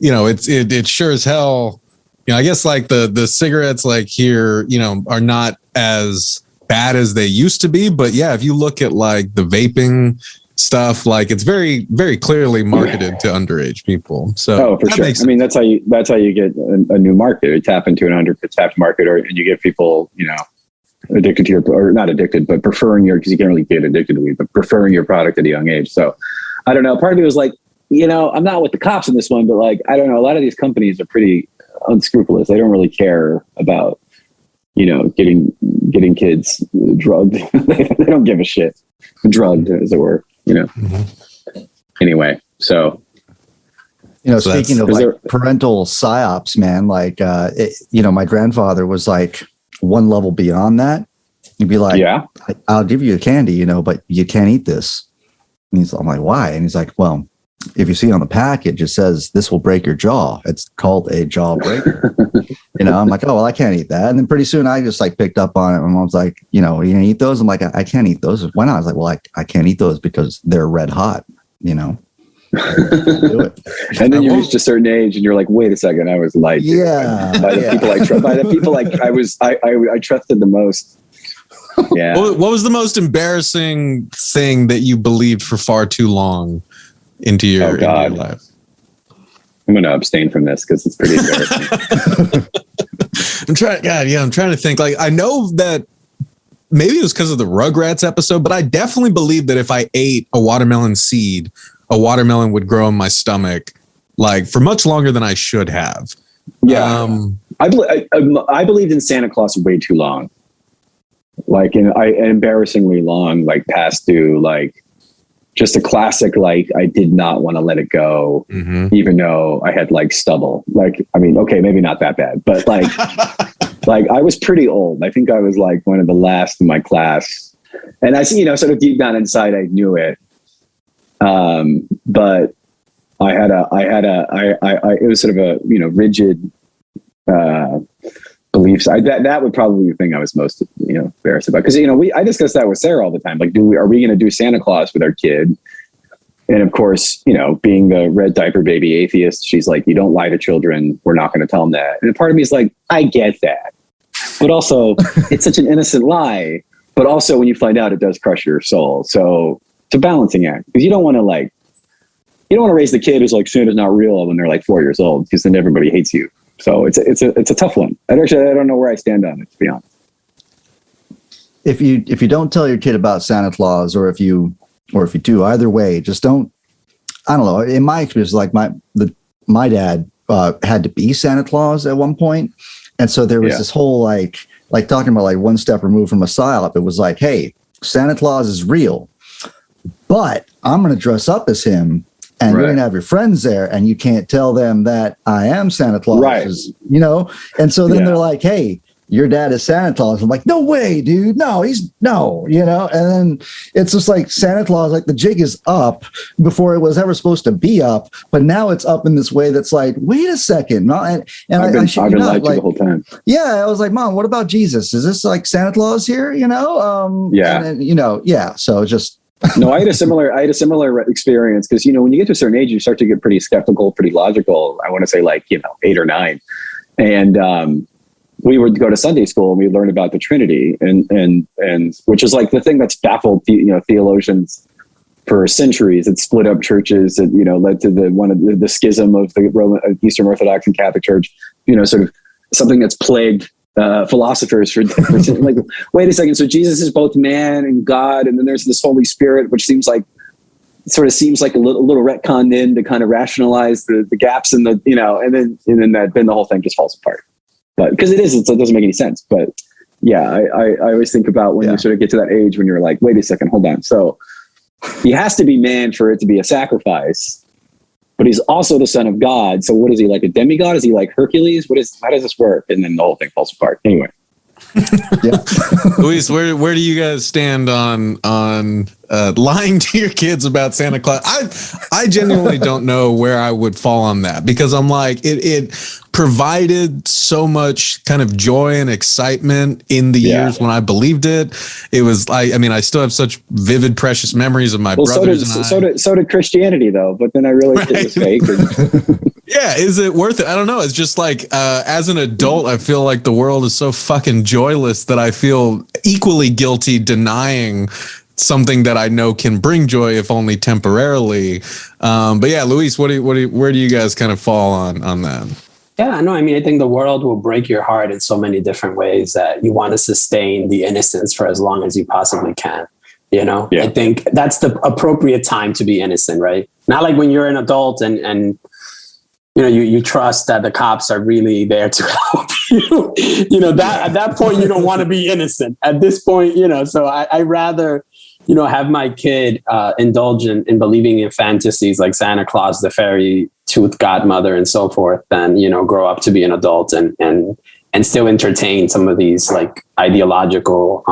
it sure as hell, I guess like the cigarettes like here, are not as bad as they used to be. But yeah, if you look at like the vaping stuff, like it's very, very clearly marketed to underage people. So for sure. I mean, that's how you get a new market. You tap into an untapped market, and you get people, addicted to or not addicted, but preferring because you can't really get addicted to weed, but preferring your product at a young age. So I don't know. Part of me was like, I'm not with the cops in this one, but like, I don't know. A lot of these companies are pretty unscrupulous. They don't really care about, getting kids drugged. They don't give a shit. Drugged, as it were, Mm-hmm. Anyway, so. Speaking of like parental psyops, man, like, my grandfather was like one level beyond that. He'd be like, yeah, I'll give you a candy, but you can't eat this. And I'm like, why? And he's like, well, if you see on the package, it says this will break your jaw. It's called a jaw breaker. I'm like, oh, well, I can't eat that. And then pretty soon I just like picked up on it. My mom's like, you gonna eat those? I'm like, I can't eat those. Why not? I was like, well, I can't eat those because they're red hot, Do it. And then you reached a certain age and you're like, wait a second, I was lied to. Yeah. By the people I trusted the most. Yeah. What was the most embarrassing thing that you believed for far too long into your life? I'm going to abstain from this because it's pretty embarrassing. I'm trying to think. Like, I know that maybe it was because of the Rugrats episode, but I definitely believe that if I ate a watermelon seed, a watermelon would grow in my stomach, like for much longer than I should have. Yeah. I believed in Santa Claus way too long. Like, embarrassingly long, like past due, like just a classic, like I did not want to let it go, even though I had like stubble. Like, I mean, okay, maybe not that bad, but like, like I was pretty old. I think I was like one of the last in my class. And I see, sort of deep down inside, I knew it. But it was sort of a, rigid, beliefs. That would probably be the thing I was most, embarrassed about. Cause, I discuss that with Sarah all the time. Like, are we going to do Santa Claus with our kid? And of course, being the red diaper baby atheist, she's like, you don't lie to children. We're not going to tell them that. And part of me is like, I get that. But also it's such an innocent lie. But also when you find out, it does crush your soul. So it's a balancing act because you don't want to raise the kid who's like, Santa's not real when they're like 4 years old, because then everybody hates you. So it's a tough one. I don't know where I stand on it, to be honest. If you don't tell your kid about Santa Claus, or if you do, either way, just don't. I don't know. In my experience, like my dad had to be Santa Claus at one point, and so there was this whole like talking about like one step removed from a psyop. It was like, hey, Santa Claus is real, but I'm going to dress up as him. And you're going to have your friends there, and you can't tell them that I am Santa Claus, And so then they're like, hey, your dad is Santa Claus. I'm like, no way, dude. No, you know, and then it's just like Santa Claus, like the jig is up before it was ever supposed to be up, but now it's up in this way that's like, wait a second. And I've been lied to the whole time. Yeah. I was like, Mom, what about Jesus? Is this like Santa Claus here? You know? Yeah. And, you know, yeah. So just. No, I had a similar experience because, you know, when you get to a certain age, you start to get pretty skeptical, pretty logical. I want to say like, you know, 8 or 9. And, we would go to Sunday school and we learn about the Trinity and which is like the thing that's baffled, you know, theologians for centuries. It split up churches. It, you know, led to the schism of the Roman, Eastern Orthodox and Catholic Church, you know, sort of something that's plagued philosophers for like, wait a second. So Jesus is both man and God. And then there's this Holy Spirit, which seems like a little retconned in to kind of rationalize the gaps in the, you know, and then the whole thing just falls apart. But because it doesn't make any sense. But yeah, I always think about when you sort of get to that age when you're like, wait a second, hold on. So he has to be man for it to be a sacrifice, but he's also the son of God. So what is he, like a demigod? Is he like Hercules? How does this work? And then the whole thing falls apart. Anyway. Luis, where do you guys stand on lying to your kids about Santa Claus? I genuinely don't know where I would fall on that, because I'm like, it provided so much kind of joy and excitement in the years when I believed it. It was like, I mean, I still have such vivid, precious memories of my brothers. So did Christianity though, but then I realized it was fake. Yeah, is it worth it? I don't know. It's just like, as an adult, I feel like the world is so fucking joyless that I feel equally guilty denying something that I know can bring joy, if only temporarily. But yeah, Luis, where do you guys kind of fall on that? Yeah, no, I mean, I think the world will break your heart in so many different ways that you want to sustain the innocence for as long as you possibly can. You know, I think that's the appropriate time to be innocent, right? Not like when you're an adult and you know, you trust that the cops are really there to help you. You know, that at that point, you don't want to be innocent. At this point, you know, so I rather, you know, have my kid indulge in believing in fantasies like Santa Claus, the fairy tooth godmother, and so forth, than, you know, grow up to be an adult and still entertain some of these like ideological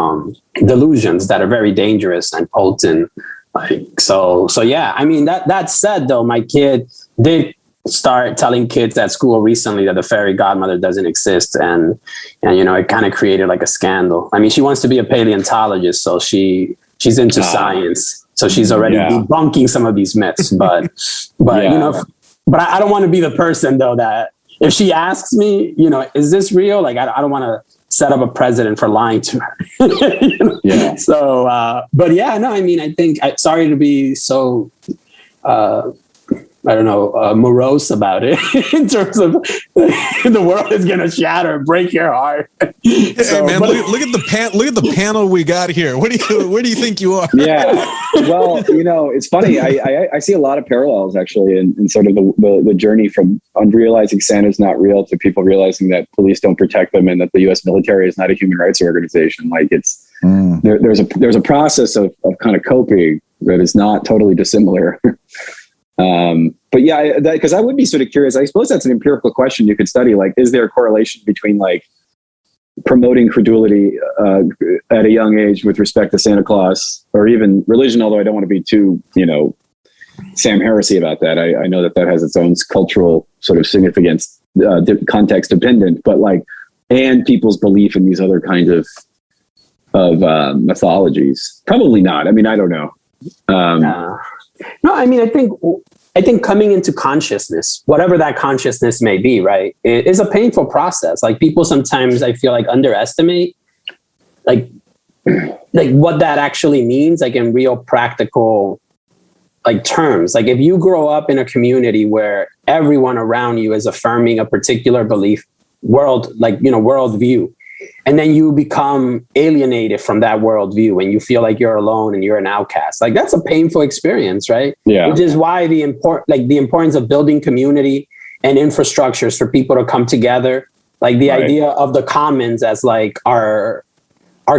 delusions that are very dangerous and potent. Like, so yeah. I mean, that said, though, my kid did start telling kids at school recently that the fairy godmother doesn't exist, and you know, it kind of created like a scandal. I mean, she wants to be a paleontologist, so she's into science, so she's already debunking some of these myths. But you know, but I don't want to be the person though that if she asks me, you know, is this real? Like, I don't want to set up a precedent for lying to her. You know? Yeah. So, but yeah, no, I mean, I think sorry to be so. I don't know, morose about it in terms of the world is going to shatter, break your heart. Hey man, look at the panel we got here. Where do you think you are? Yeah, well, you know, it's funny. I see a lot of parallels actually in sort of the journey from realizing Santa's not real to people realizing that police don't protect them and that the U.S. military is not a human rights organization. Like it's there's a process of kind of coping that is not totally dissimilar. But yeah, because I would be sort of curious. I suppose that's an empirical question you could study. Like, is there a correlation between like promoting credulity at a young age with respect to Santa Claus or even religion? Although I don't want to be too, you know, Sam Harrisy about that. I know that has its own cultural sort of significance, context dependent. But like, and people's belief in these other kinds of mythologies. Probably not. I mean, I don't know. No, I mean, I think coming into consciousness, whatever that consciousness may be, right, it is a painful process. Like people sometimes I feel like underestimate like what that actually means, like in real practical like terms. Like if you grow up in a community where everyone around you is affirming a particular belief, worldview, and then you become alienated from that worldview and you feel like you're alone and you're an outcast. Like that's a painful experience, right? Yeah. Which is why the importance of building community and infrastructures for people to come together. Like the idea of the commons as like our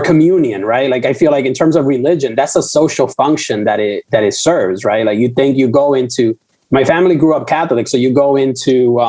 communion, right? Like I feel like in terms of religion, that's a social function that it serves, right? Like you think you go into, my family grew up Catholic, so you go into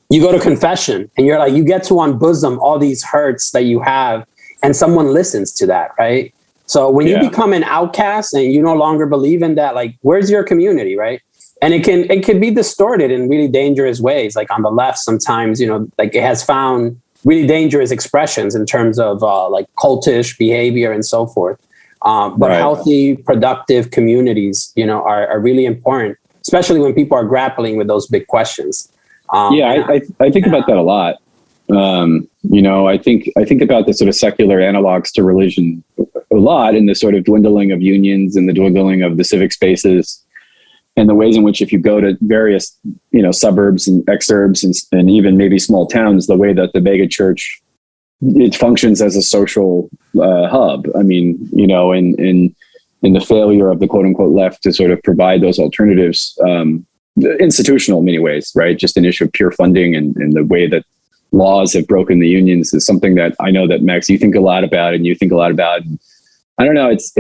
you go to confession and you're like, you get to unbosom all these hurts that you have, and someone listens to that, right? So when you become an outcast and you no longer believe in that, like, where's your community, right? And it can be distorted in really dangerous ways. Like on the left, sometimes, like it has found really dangerous expressions in terms of like cultish behavior and so forth. But healthy, productive communities, are really important, especially when people are grappling with those big questions. I think about that a lot. I think about the sort of secular analogs to religion a lot, in the sort of dwindling of unions and the dwindling of the civic spaces, and the ways in which, if you go to various, suburbs and exurbs and even maybe small towns, the way that the mega church, it functions as a social hub. I mean, in the failure of the quote unquote left to sort of provide those alternatives, institutional in many ways, right? Just an issue of pure funding and the way that laws have broken the unions is something that I know that, Max, you think a lot about, and you think a lot about. I don't know. It's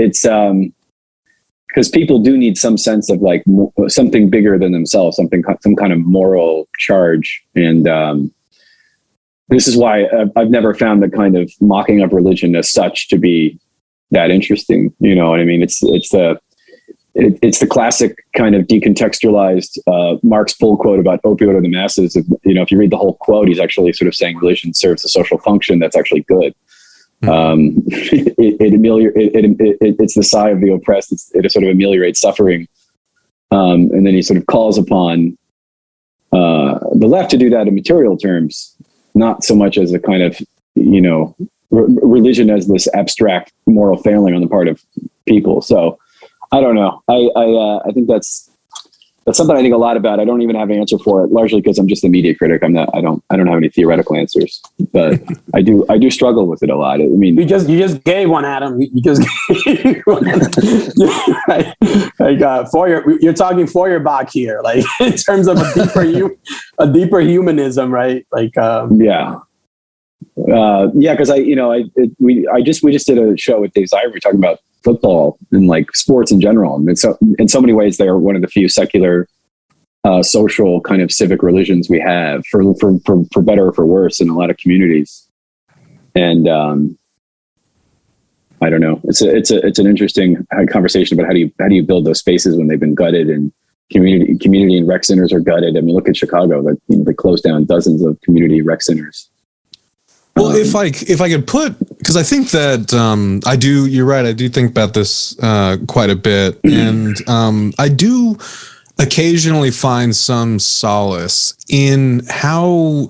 because people do need some sense of like something bigger than themselves, some kind of moral charge. And this is why I've never found the kind of mocking of religion as such to be that interesting. You know what I mean? It's the classic kind of decontextualized Marx full quote about opioid of the masses. If you read the whole quote, he's actually sort of saying religion serves a social function that's actually good. It's the sigh of the oppressed. It sort of ameliorates suffering. And then he sort of calls upon the left to do that in material terms, not so much as a kind of, religion as this abstract moral failing on the part of people. So I don't know. I think that's something I think a lot about. I don't even have an answer for it, largely because I'm just a media critic. I don't have any theoretical answers, but I do struggle with it a lot. I mean, you just gave one, Adam. You just gave one. You're talking Feuerbach here, like in terms of a deeper humanism, right? Like, because we just did a show with Dave Ziver talking about football and like sports in general. And so in so many ways, they are one of the few secular, social kind of civic religions we have, for better or for worse, in a lot of communities. And I don't know. It's an interesting conversation about how do you build those spaces when they've been gutted, and community and rec centers are gutted. I mean, look at Chicago. They closed down dozens of community rec centers. Well, if I could put, because I think that you're right. I do think about this quite a bit, and I do occasionally find some solace in how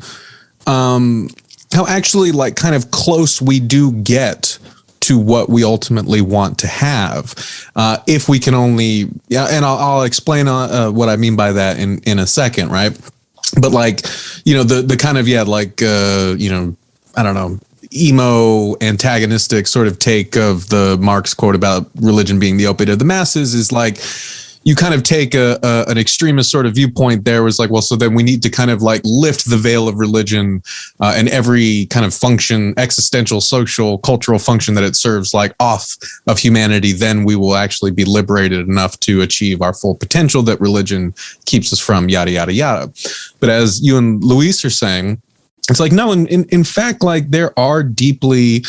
actually like kind of close we do get to what we ultimately want to have, if we can only, and I'll explain what I mean by that in a second, right? But like, the kind of, I don't know, emo antagonistic sort of take of the Marx quote about religion being the opiate of the masses is like, you kind of take an extremist sort of viewpoint there, was like, well, so then we need to kind of like lift the veil of religion and every kind of function, existential, social, cultural function that it serves, like off of humanity, then we will actually be liberated enough to achieve our full potential that religion keeps us from, yada, yada, yada. But as you and Luis are saying, it's like, no, in fact, like there are deeply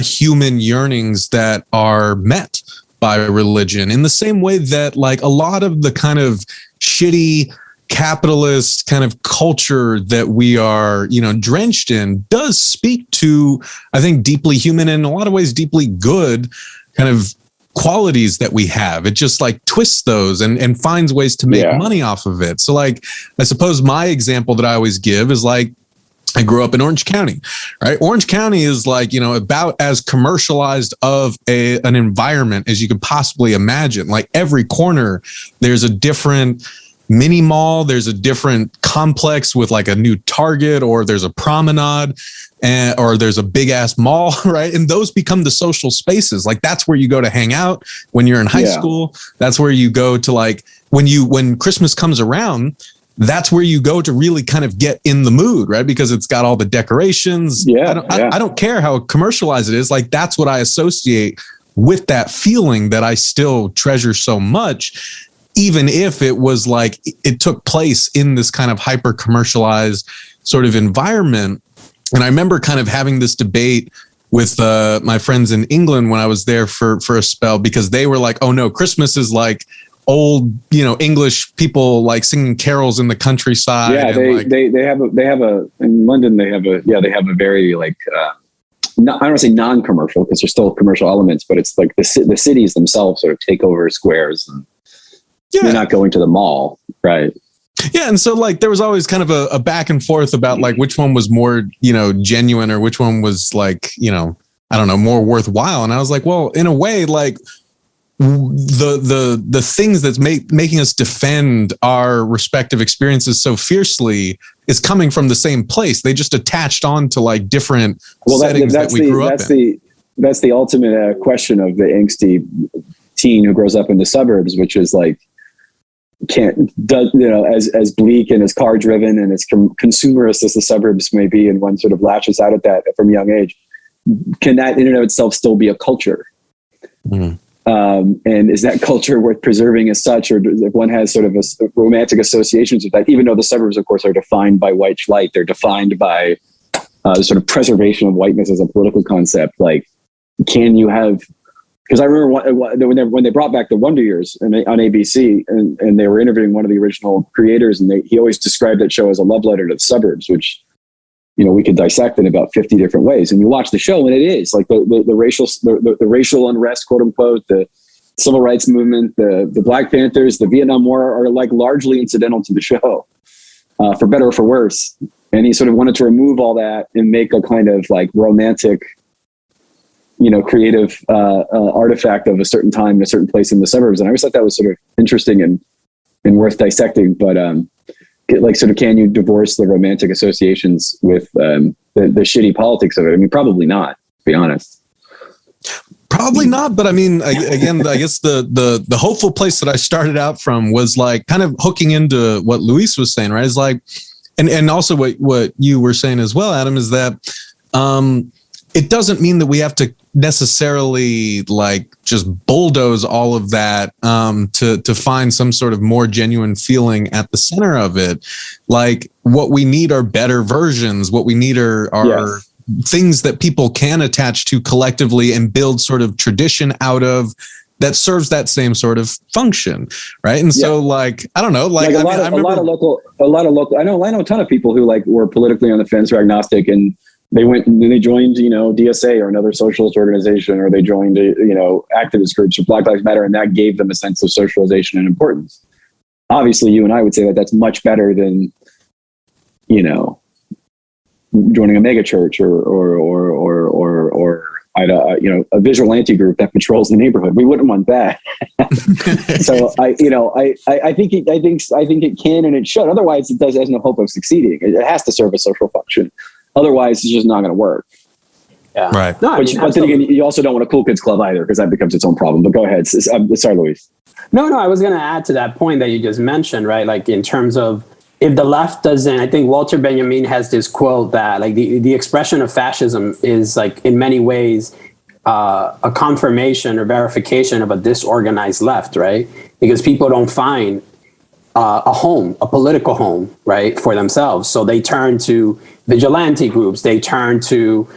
human yearnings that are met by religion, in the same way that like a lot of the kind of shitty capitalist kind of culture that we are, drenched in does speak to, I think, deeply human and in a lot of ways deeply good kind of qualities that we have. It just like twists those and finds ways to make money off of it. So like, I suppose my example that I always give is like, I grew up in Orange County, right? Orange County is like, about as commercialized of an environment as you could possibly imagine. Like every corner, there's a different mini mall, there's a different complex with like a new Target, or there's a promenade, or there's a big ass mall, right? And those become the social spaces. Like that's where you go to hang out when you're in high school. That's where you go to like when Christmas comes around. That's where you go to really kind of get in the mood, right? Because it's got all the decorations. I don't care how commercialized it is. Like that's what I associate with that feeling that I still treasure so much, even if it was like it took place in this kind of hyper commercialized, sort of environment. And I remember kind of having this debate with my friends in England when I was there for a spell, because they were like, oh no, Christmas is like old, English people like singing carols in the countryside. Yeah, they have a in London they have a very like I don't want to say non-commercial because there's still commercial elements, but it's like the cities themselves sort of take over squares and you're not going to the mall, right? Yeah, and so like there was always kind of a back and forth about like which one was more, genuine, or which one was like, I don't know, more worthwhile. And I was like, well, in a way, like the things that's making us defend our respective experiences so fiercely is coming from the same place. They just attached on to like different settings that we grew up in. That's the ultimate question of the angsty teen who grows up in the suburbs, which is like, as bleak and as car driven and as consumerist as the suburbs may be, and one sort of lashes out at that from a young age, can that in and of itself still be a culture? Mm. And is that culture worth preserving as such, or if one has sort of a romantic associations with that, even though the suburbs, of course, are defined by white flight, they're defined by the sort of preservation of whiteness as a political concept. Like, can you have? Because I remember when they brought back the Wonder Years on ABC, and they were interviewing one of the original creators, and he always described that show as a love letter to the suburbs, which we could dissect in about 50 different ways. And you watch the show, and it is like the racial unrest, quote unquote, the civil rights movement, the Black Panthers, the Vietnam War are like largely incidental to the show, for better or for worse. And he sort of wanted to remove all that and make a kind of like romantic, creative artifact of a certain time in a certain place in the suburbs. And I always thought that was sort of interesting and worth dissecting. But can you divorce the romantic associations with the shitty politics of it? I mean, probably not, to be honest. Probably not. But I mean, again, I guess the hopeful place that I started out from was like kind of hooking into what Luis was saying, right? Is like, and also what you were saying as well, Adam, is that it doesn't mean that we have to necessarily like just bulldoze all of that to find some sort of more genuine feeling at the center of it. Like what we need are better versions. What we need are things that people can attach to collectively and build sort of tradition out of that serves that same sort of function, right? And so, like, I don't know, like a lot of local. I know a ton of people who like were politically on the fence or agnostic, and they went and they joined, DSA or another socialist organization, or they joined, activist groups or Black Lives Matter, and that gave them a sense of socialization and importance. Obviously, you and I would say that that's much better than, joining a mega church or a vigilante group that patrols the neighborhood. We wouldn't want that. So I think it can and it should. Otherwise, it has no hope of succeeding. It has to serve a social function. Otherwise, it's just not going to work. Yeah. Right. No, but then again, you also don't want a cool kids club either, because that becomes its own problem. But go ahead. Sorry, Luis. No, I was going to add to that point that you just mentioned, right? Like in terms of if the left doesn't, I think Walter Benjamin has this quote that like the expression of fascism is like in many ways a confirmation or verification of a disorganized left, right? Because people don't find a political home, right, for themselves. So they turn to vigilante groups. They turn to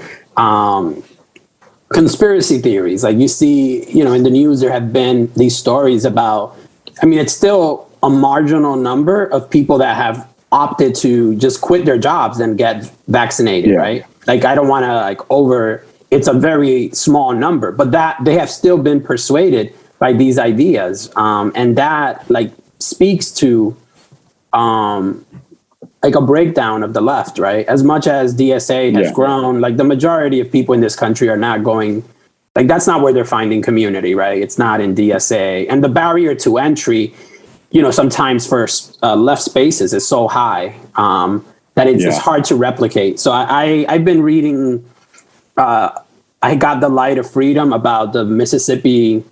conspiracy theories. Like you see, in the news, there have been these stories about, it's still a marginal number of people that have opted to just quit their jobs and get vaccinated, right? Like, I don't want to it's a very small number, but that they have still been persuaded by these ideas. And that speaks to a breakdown of the left, right? As much as DSA has grown, the majority of people in this country are not going, that's not where they're finding community, right? It's not in DSA. And the barrier to entry, sometimes for left spaces is so high that it's hard to replicate. So I've been reading, I Got the Light of Freedom about the Mississippi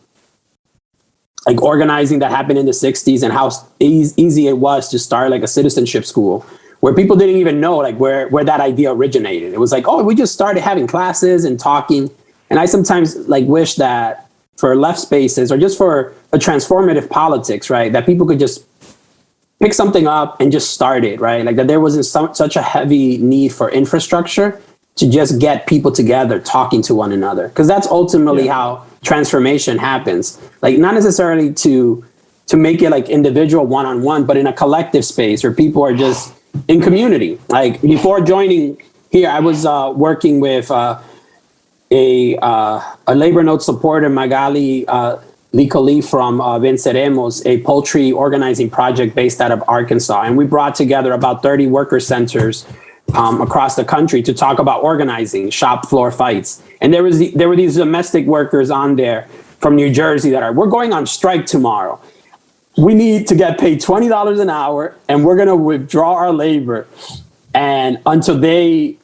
organizing that happened in the 60s and how easy it was to start a citizenship school where people didn't even know where that idea originated. It was we just started having classes and talking. And I sometimes wish that for left spaces or just for a transformative politics, right, that people could just pick something up and just start it, right? Like that there wasn't such a heavy need for infrastructure to just get people together talking to one another, because that's ultimately how transformation happens. Like not necessarily to make it like individual one-on-one, but in a collective space where people are just in community. Like before joining here, I was working with a labor note supporter, Magali Licoli from Venceremos, a poultry organizing project based out of Arkansas. And we brought together about 30 worker centers across the country to talk about organizing shop floor fights. And there were these domestic workers on there from New Jersey that we're going on strike tomorrow. We need to get paid $20 an hour, and we're going to withdraw our labor. And until they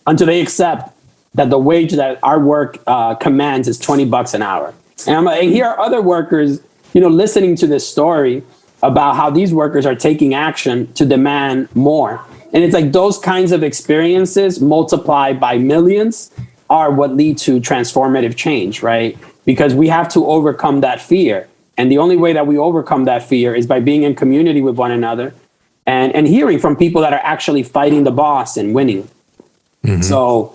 accept that the wage that our work commands is $20 an hour. And here are other workers, listening to this story about how these workers are taking action to demand more. And it's like those kinds of experiences multiplied by millions are what lead to transformative change, right? Because we have to overcome that fear. And the only way that we overcome that fear is by being in community with one another and hearing from people that are actually fighting the boss and winning. Mm-hmm. So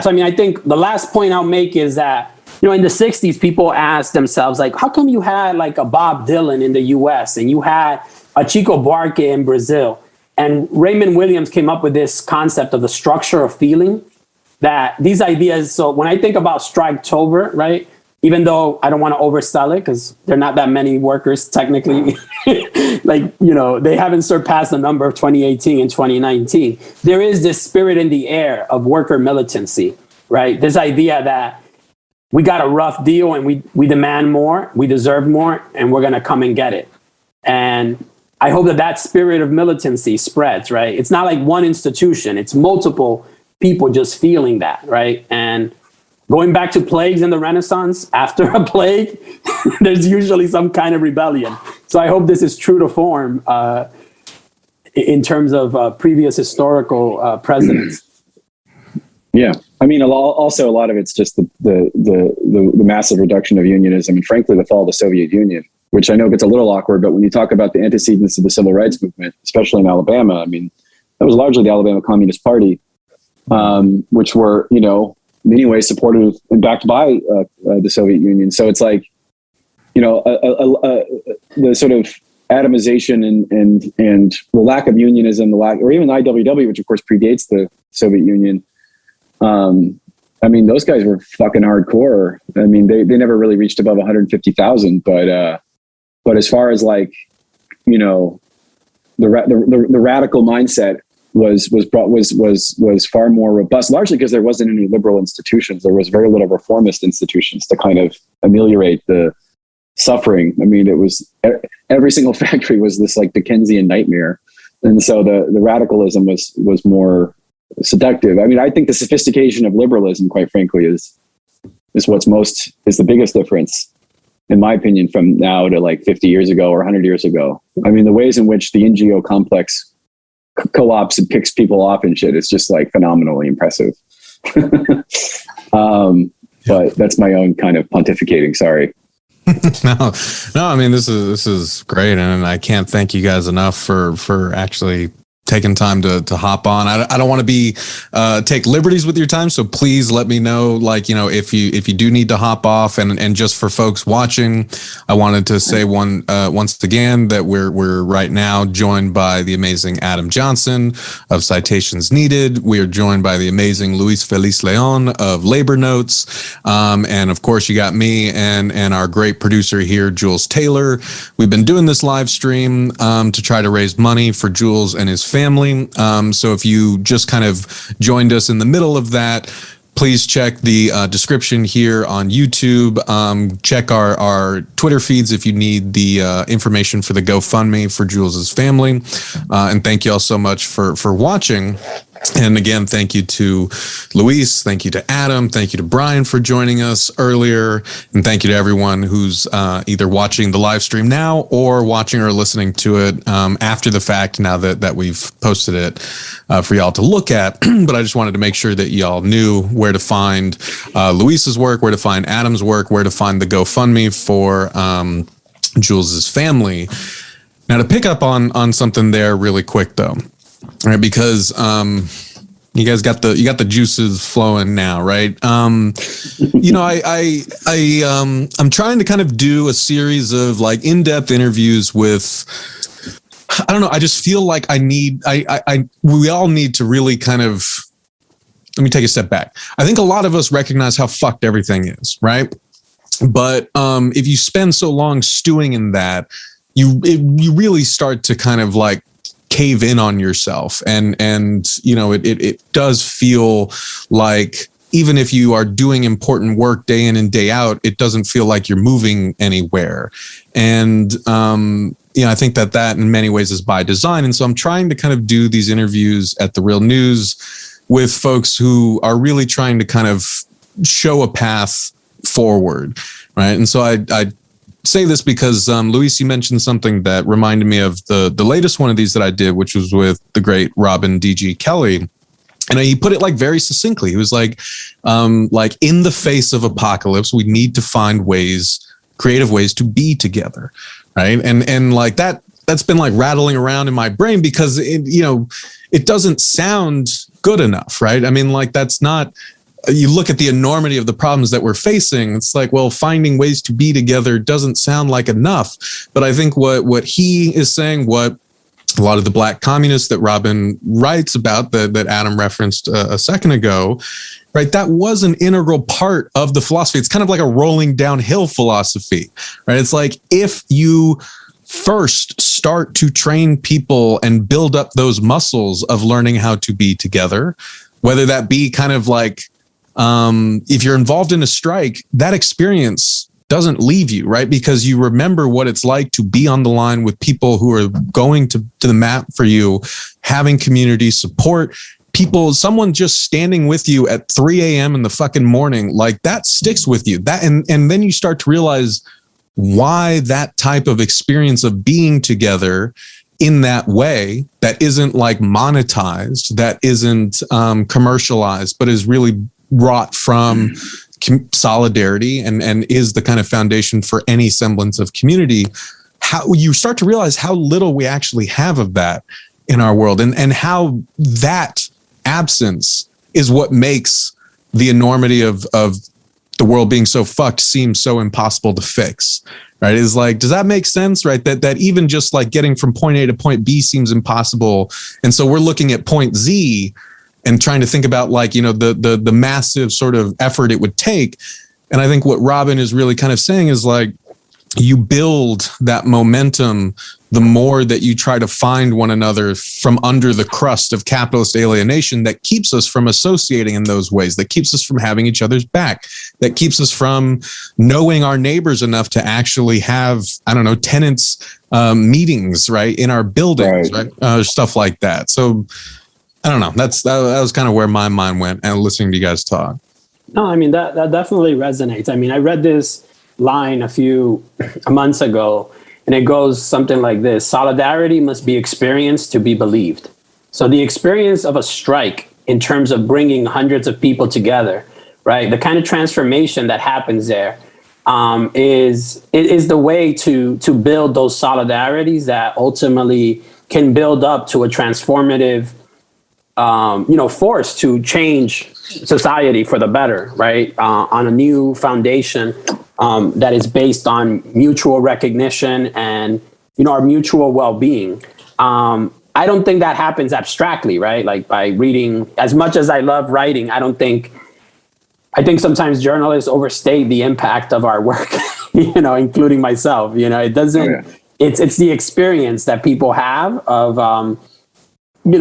I mean, I think the last point I'll make is that, in the 60s, people asked themselves, like, how come you had like a Bob Dylan in the US and you had a Chico Buarque in Brazil? And Raymond Williams came up with this concept of the structure of feeling, that these ideas. So when I think about Striketober, right, even though I don't want to oversell it because there are not that many workers technically, they haven't surpassed the number of 2018 and 2019. There is this spirit in the air of worker militancy, right? This idea that we got a rough deal and we demand more, we deserve more, and we're going to come and get it. And I hope that spirit of militancy spreads, right? It's not like one institution, it's multiple people just feeling that, right? And going back to plagues in the Renaissance, after a plague, there's usually some kind of rebellion. So I hope this is true to form in terms of previous historical precedents. Yeah, I mean, also a lot of it's just the massive reduction of unionism and, frankly, the fall of the Soviet Union, which I know gets a little awkward. But when you talk about the antecedents of the civil rights movement, especially in Alabama, I mean, that was largely the Alabama Communist Party, which were, in many ways supported and backed by the Soviet Union. So it's like, the sort of atomization and the lack of unionism, or even the IWW, which of course predates the Soviet Union. I mean, those guys were fucking hardcore. I mean, they never really reached above 150,000, but as far as like, the radical mindset was far more robust, largely because there wasn't any liberal institutions. There was very little reformist institutions to kind of ameliorate the suffering. I mean, it was every single factory was this like Dickensian nightmare. And so the radicalism was more seductive. I mean, I think the sophistication of liberalism, quite frankly, is the biggest difference, in my opinion, from now to like 50 years ago or 100 years ago. I mean, the ways in which the NGO complex co-ops and picks people off and shit, it's just like phenomenally impressive. But that's my own kind of pontificating. Sorry. No, I mean, this is great. And I can't thank you guys enough for actually taking time to hop on. I don't want to take liberties with your time, so please let me know, like, if you do need to hop off. And just for folks watching, I wanted to say once again that we're right now joined by the amazing Adam Johnson of Citations Needed. We are joined by the amazing Luis Feliz Leon of Labor Notes, and of course you got me and our great producer here, Jules Taylor. We've been doing this live stream to try to raise money for Jules and his family. So if you just kind of joined us in the middle of that, please check the description here on YouTube. Check our Twitter feeds if you need the information for the GoFundMe for Jules's family. And thank you all so much for watching. And again, thank you to Luis, thank you to Adam, thank you to Brian for joining us earlier, and thank you to everyone who's either watching the live stream now or watching or listening to it after the fact, now that we've posted it for y'all to look at. But I just wanted to make sure that y'all knew where to find Luis's work, where to find Adam's work, where to find the GoFundMe for Jules's family. Now to pick up on something there really quick though, right? Because you guys got the juices flowing now, right? I'm trying to kind of do a series of like in-depth interviews with, I don't know, I just feel like we all need to really kind of, let me take a step back. I think a lot of us recognize how fucked everything is, right? But if you spend so long stewing in that, you really start to kind of like cave in on yourself, and it does feel like even if you are doing important work day in and day out, it doesn't feel like you're moving anywhere. And I think that in many ways is by design. And so I'm trying to kind of do these interviews at The Real News with folks who are really trying to kind of show a path forward, right? And so I say this because Luis, you mentioned something that reminded me of the latest one of these that I did, which was with the great Robin D.G. Kelly. And he put it like very succinctly. He was like in the face of apocalypse, we need to find creative ways to be together, right? And like that's been like rattling around in my brain because it doesn't sound good enough, right? I mean, like that's not. You look at the enormity of the problems that we're facing. It's like, well, finding ways to be together doesn't sound like enough. But I think what he is saying, what a lot of the Black communists that Robin writes about, that Adam referenced a second ago, right? That was an integral part of the philosophy. It's kind of like a rolling downhill philosophy, right? It's like if you first start to train people and build up those muscles of learning how to be together, whether that be kind of like, if you're involved in a strike, that experience doesn't leave you, right? Because you remember what it's like to be on the line with people who are going to the mat for you, having community support, someone just standing with you at 3 a.m. in the fucking morning, like that sticks with you. That and then you start to realize why that type of experience of being together in that way, that isn't like monetized, that isn't commercialized, but is really wrought from solidarity and is the kind of foundation for any semblance of community. How you start to realize how little we actually have of that in our world, and how that absence is what makes the enormity of the world being so fucked seem so impossible to fix, right? It's like, does that make sense, right? That even just like getting from point A to point B seems impossible. And so we're looking at point Z and trying to think about like, the massive sort of effort it would take. And I think what Robin is really kind of saying is like, you build that momentum the more that you try to find one another from under the crust of capitalist alienation that keeps us from associating in those ways, that keeps us from having each other's back, that keeps us from knowing our neighbors enough to actually have, tenants meetings, right, in our buildings, right? Stuff like that. So I don't know. That was kind of where my mind went and listening to you guys talk. No, I mean, that definitely resonates. I mean, I read this line a few months ago, and it goes something like this: solidarity must be experienced to be believed. So the experience of a strike in terms of bringing hundreds of people together, right? The kind of transformation that happens there is the way to build those solidarities that ultimately can build up to a transformative force to change society for the better, right? On a new foundation that is based on mutual recognition and, our mutual well-being. I don't think that happens abstractly, right? Like by reading, as much as I love writing, I think sometimes journalists overstate the impact of our work, including myself. It doesn't, it's the experience that people have of,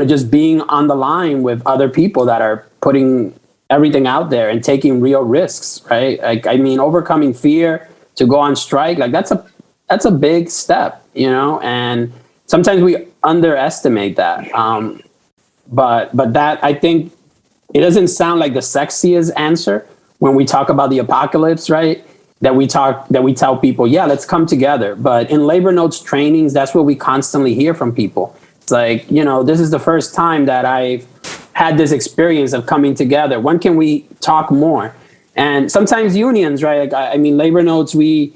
just being on the line with other people that are putting everything out there and taking real risks, right? Like, I mean, overcoming fear to go on strike, like that's a big step, and sometimes we underestimate that. But that, I think it doesn't sound like the sexiest answer when we talk about the apocalypse, right? That we tell people, yeah, let's come together. But in labor notes trainings, that's what we constantly hear from people. It's like, this is the first time that I've had this experience of coming together. When can we talk more? And sometimes unions, right? Like, I mean, labor notes, we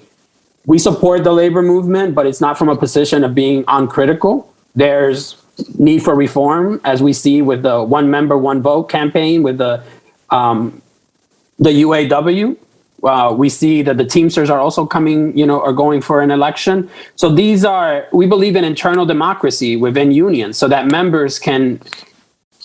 we support the labor movement, but it's not from a position of being uncritical. There's need for reform, as we see with the one member, one vote campaign with the UAW. We see that the Teamsters are also coming, are going for an election. So we believe in internal democracy within unions so that members can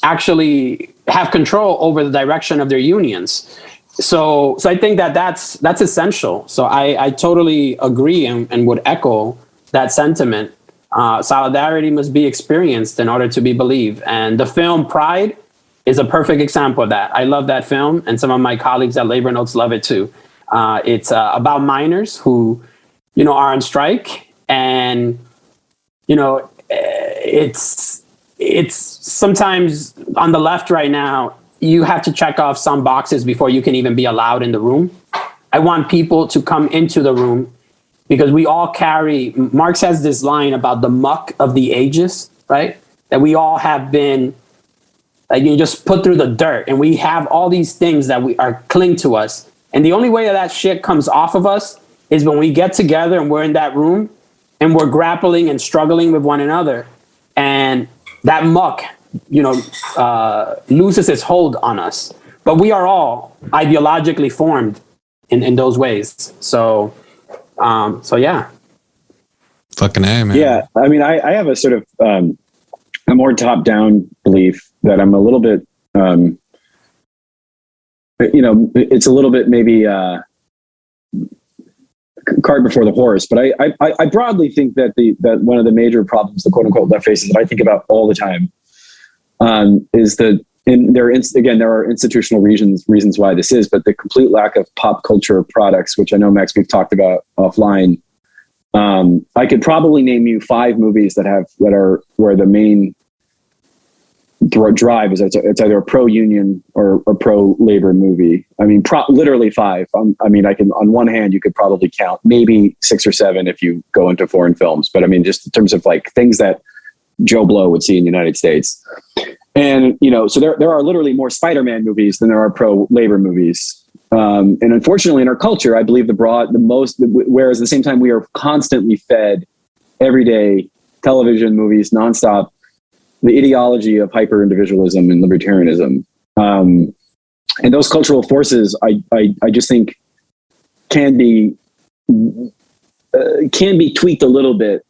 actually have control over the direction of their unions. So I think that's essential. So I totally agree and would echo that sentiment. Solidarity must be experienced in order to be believed. And the film Pride is a perfect example of that. I love that film, and some of my colleagues at Labor Notes love it too. It's about miners who, are on strike, and it's sometimes on the left right now. You have to check off some boxes before you can even be allowed in the room. I want people to come into the room because we all carry. Marx has this line about the muck of the ages, right? That we all have been. Just put through the dirt, and we have all these things that we are cling to us. And the only way that shit comes off of us is when we get together and we're in that room and we're grappling and struggling with one another. And that muck, loses its hold on us. But we are all ideologically formed in those ways. So yeah. Fucking A, man. Yeah. I mean, I have a sort of a more top-down belief that I'm a little bit, it's a little bit maybe cart before the horse, but I broadly think that that one of the major problems the quote unquote left faces that I think about all the time is that there are institutional reasons why this is, but the complete lack of pop culture products, which I know, Max, we've talked about offline. I could probably name you 5 movies that are where the main drive is it's either a pro-union or a pro-labor movie. I mean, literally 5. I mean, on one hand, you could probably count maybe 6 or 7 if you go into foreign films. But I mean, just in terms of like things that Joe Blow would see in the United States. And, so there are literally more Spider-Man movies than there are pro-labor movies. And unfortunately in our culture, I believe whereas at the same time we are constantly fed every day television, movies, nonstop, the ideology of hyper-individualism and libertarianism. And those cultural forces, I just think can be tweaked a little bit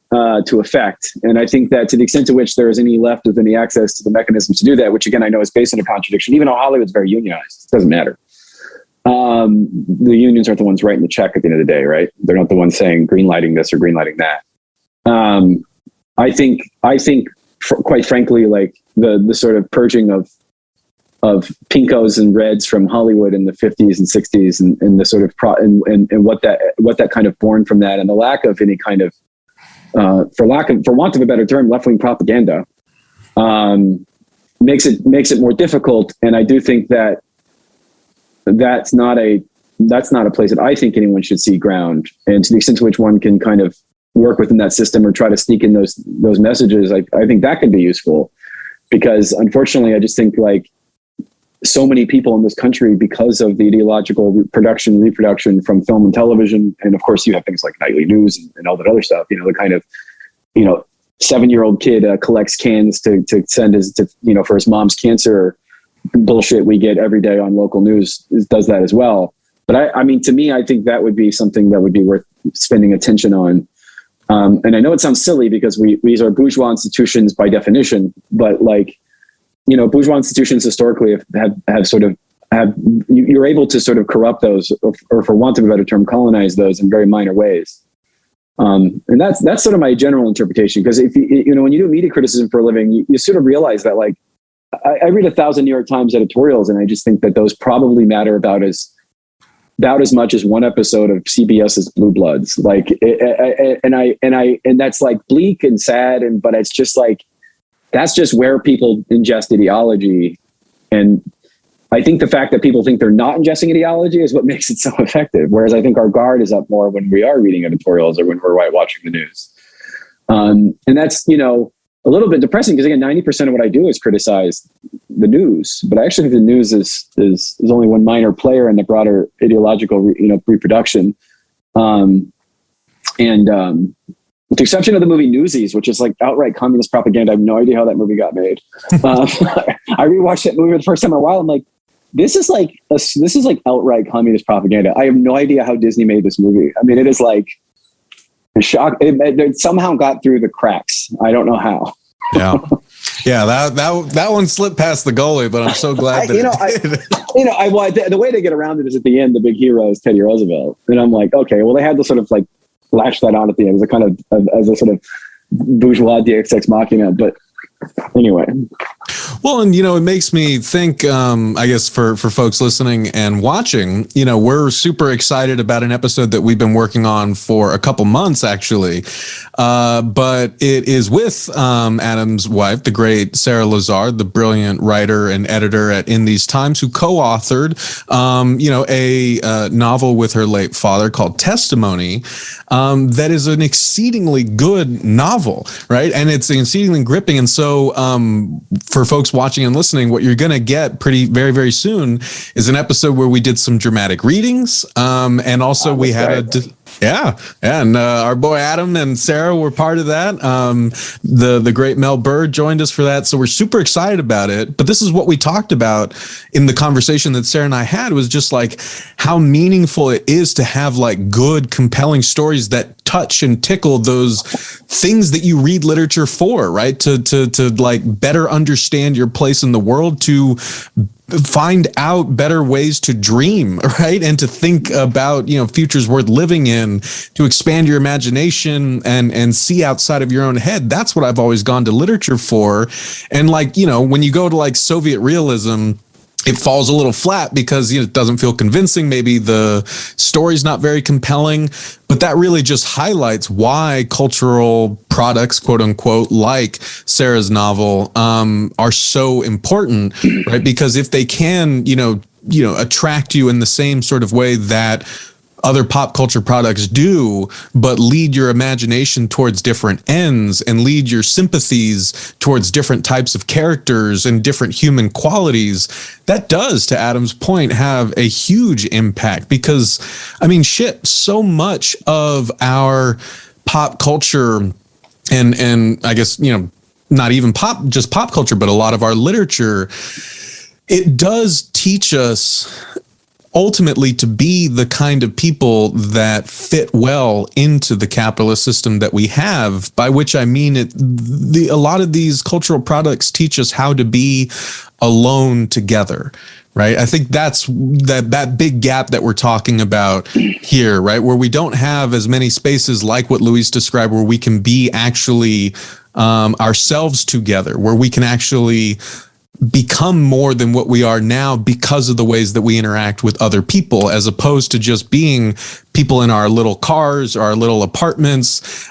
to effect. And I think that to the extent to which there is any left with any access to the mechanisms to do that, which again, I know is based on a contradiction, even though Hollywood's very unionized, it doesn't matter. The unions aren't the ones writing the check at the end of the day, right? They're not the ones saying greenlighting this or greenlighting that. I think quite frankly, like the sort of purging of pinkos and reds from Hollywood in the 50s and 60s and the sort of and what that kind of born from that, and the lack of any kind of for want of a better term, left-wing propaganda makes it more difficult. And I do think that's not a place that I think anyone should see ground. And to the extent to which one can kind of work within that system or try to sneak in those messages, I think that can be useful, because unfortunately I just think like so many people in this country, because of the ideological reproduction from film and television, and of course you have things like nightly news and all that other stuff, the kind of 7-year-old kid collects cans to send for his mom's cancer bullshit we get every day on local news, does that as well. But I mean, to me, I think that would be something that would be worth spending attention on. And I know it sounds silly because these are bourgeois institutions by definition, but bourgeois institutions historically you're able to sort of corrupt those, or for want of a better term, colonize those in very minor ways. And that's sort of my general interpretation. Because if when you do media criticism for a living, you sort of realize that I read 1,000 New York Times editorials, and I just think that those probably matter about as much as one episode of CBS's Blue Bloods. And that's like bleak and sad, but it's just like, that's just where people ingest ideology. And I think the fact that people think they're not ingesting ideology is what makes it so effective. Whereas I think our guard is up more when we are reading editorials or when we're watching the news. And that's, a little bit depressing, because again, 90% of what I do is criticize the news, but I actually think the news is only one minor player in the broader ideological, reproduction. And with the exception of the movie Newsies, which is like outright communist propaganda, I have no idea how that movie got made. I rewatched that movie for the first time in a while. I'm like, this is like outright communist propaganda. I have no idea how Disney made this movie. I mean, it is like a shock. It somehow got through the cracks. I don't know how. Yeah, that one slipped past the goalie, but I'm so glad that the way they get around it is at the end, the big hero is Teddy Roosevelt, and I'm like, okay, well, they had to sort of like lash that on at the end as a kind of as a sort of bourgeois Deus Ex Machina, but anyway. Well, and it makes me think, I guess for folks listening and watching, we're super excited about an episode that we've been working on for a couple months, actually. But it is with Adam's wife, the great Sarah Lazard, the brilliant writer and editor at In These Times, who co-authored, a novel with her late father called Testimony, that is an exceedingly good novel, right? And it's exceedingly gripping. And so for folks watching and listening, what you're going to get very, very soon is an episode where we did some dramatic readings. And also we had and our boy Adam and Sarah were part of that. The great Mel Bird joined us for that. So we're super excited about it. But this is what we talked about in the conversation that Sarah and I had, was just like how meaningful it is to have like good, compelling stories that touch and tickle those things that you read literature for, right? To like better understand your place in the world, to find out better ways to dream, right? And to think about, futures worth living in, to expand your imagination and see outside of your own head. That's what I've always gone to literature for. And like, when you go to like Soviet realism, it falls a little flat because it doesn't feel convincing. Maybe the story's not very compelling, but that really just highlights why cultural products, quote unquote, like Sarah's novel, are so important, right? Because if they can, attract you in the same sort of way that other pop culture products do, but lead your imagination towards different ends and lead your sympathies towards different types of characters and different human qualities, that does, to Adam's point, have a huge impact. Because, so much of our pop culture and I guess, not even just pop culture, but a lot of our literature, it does teach us ultimately to be the kind of people that fit well into the capitalist system that we have, by which I mean a lot of these cultural products teach us how to be alone together, right? I think that's that big gap that we're talking about here, right? Where we don't have as many spaces like what Luis described, where we can be actually ourselves together, where we can actually become more than what we are now because of the ways that we interact with other people, as opposed to just being people in our little cars or our little apartments,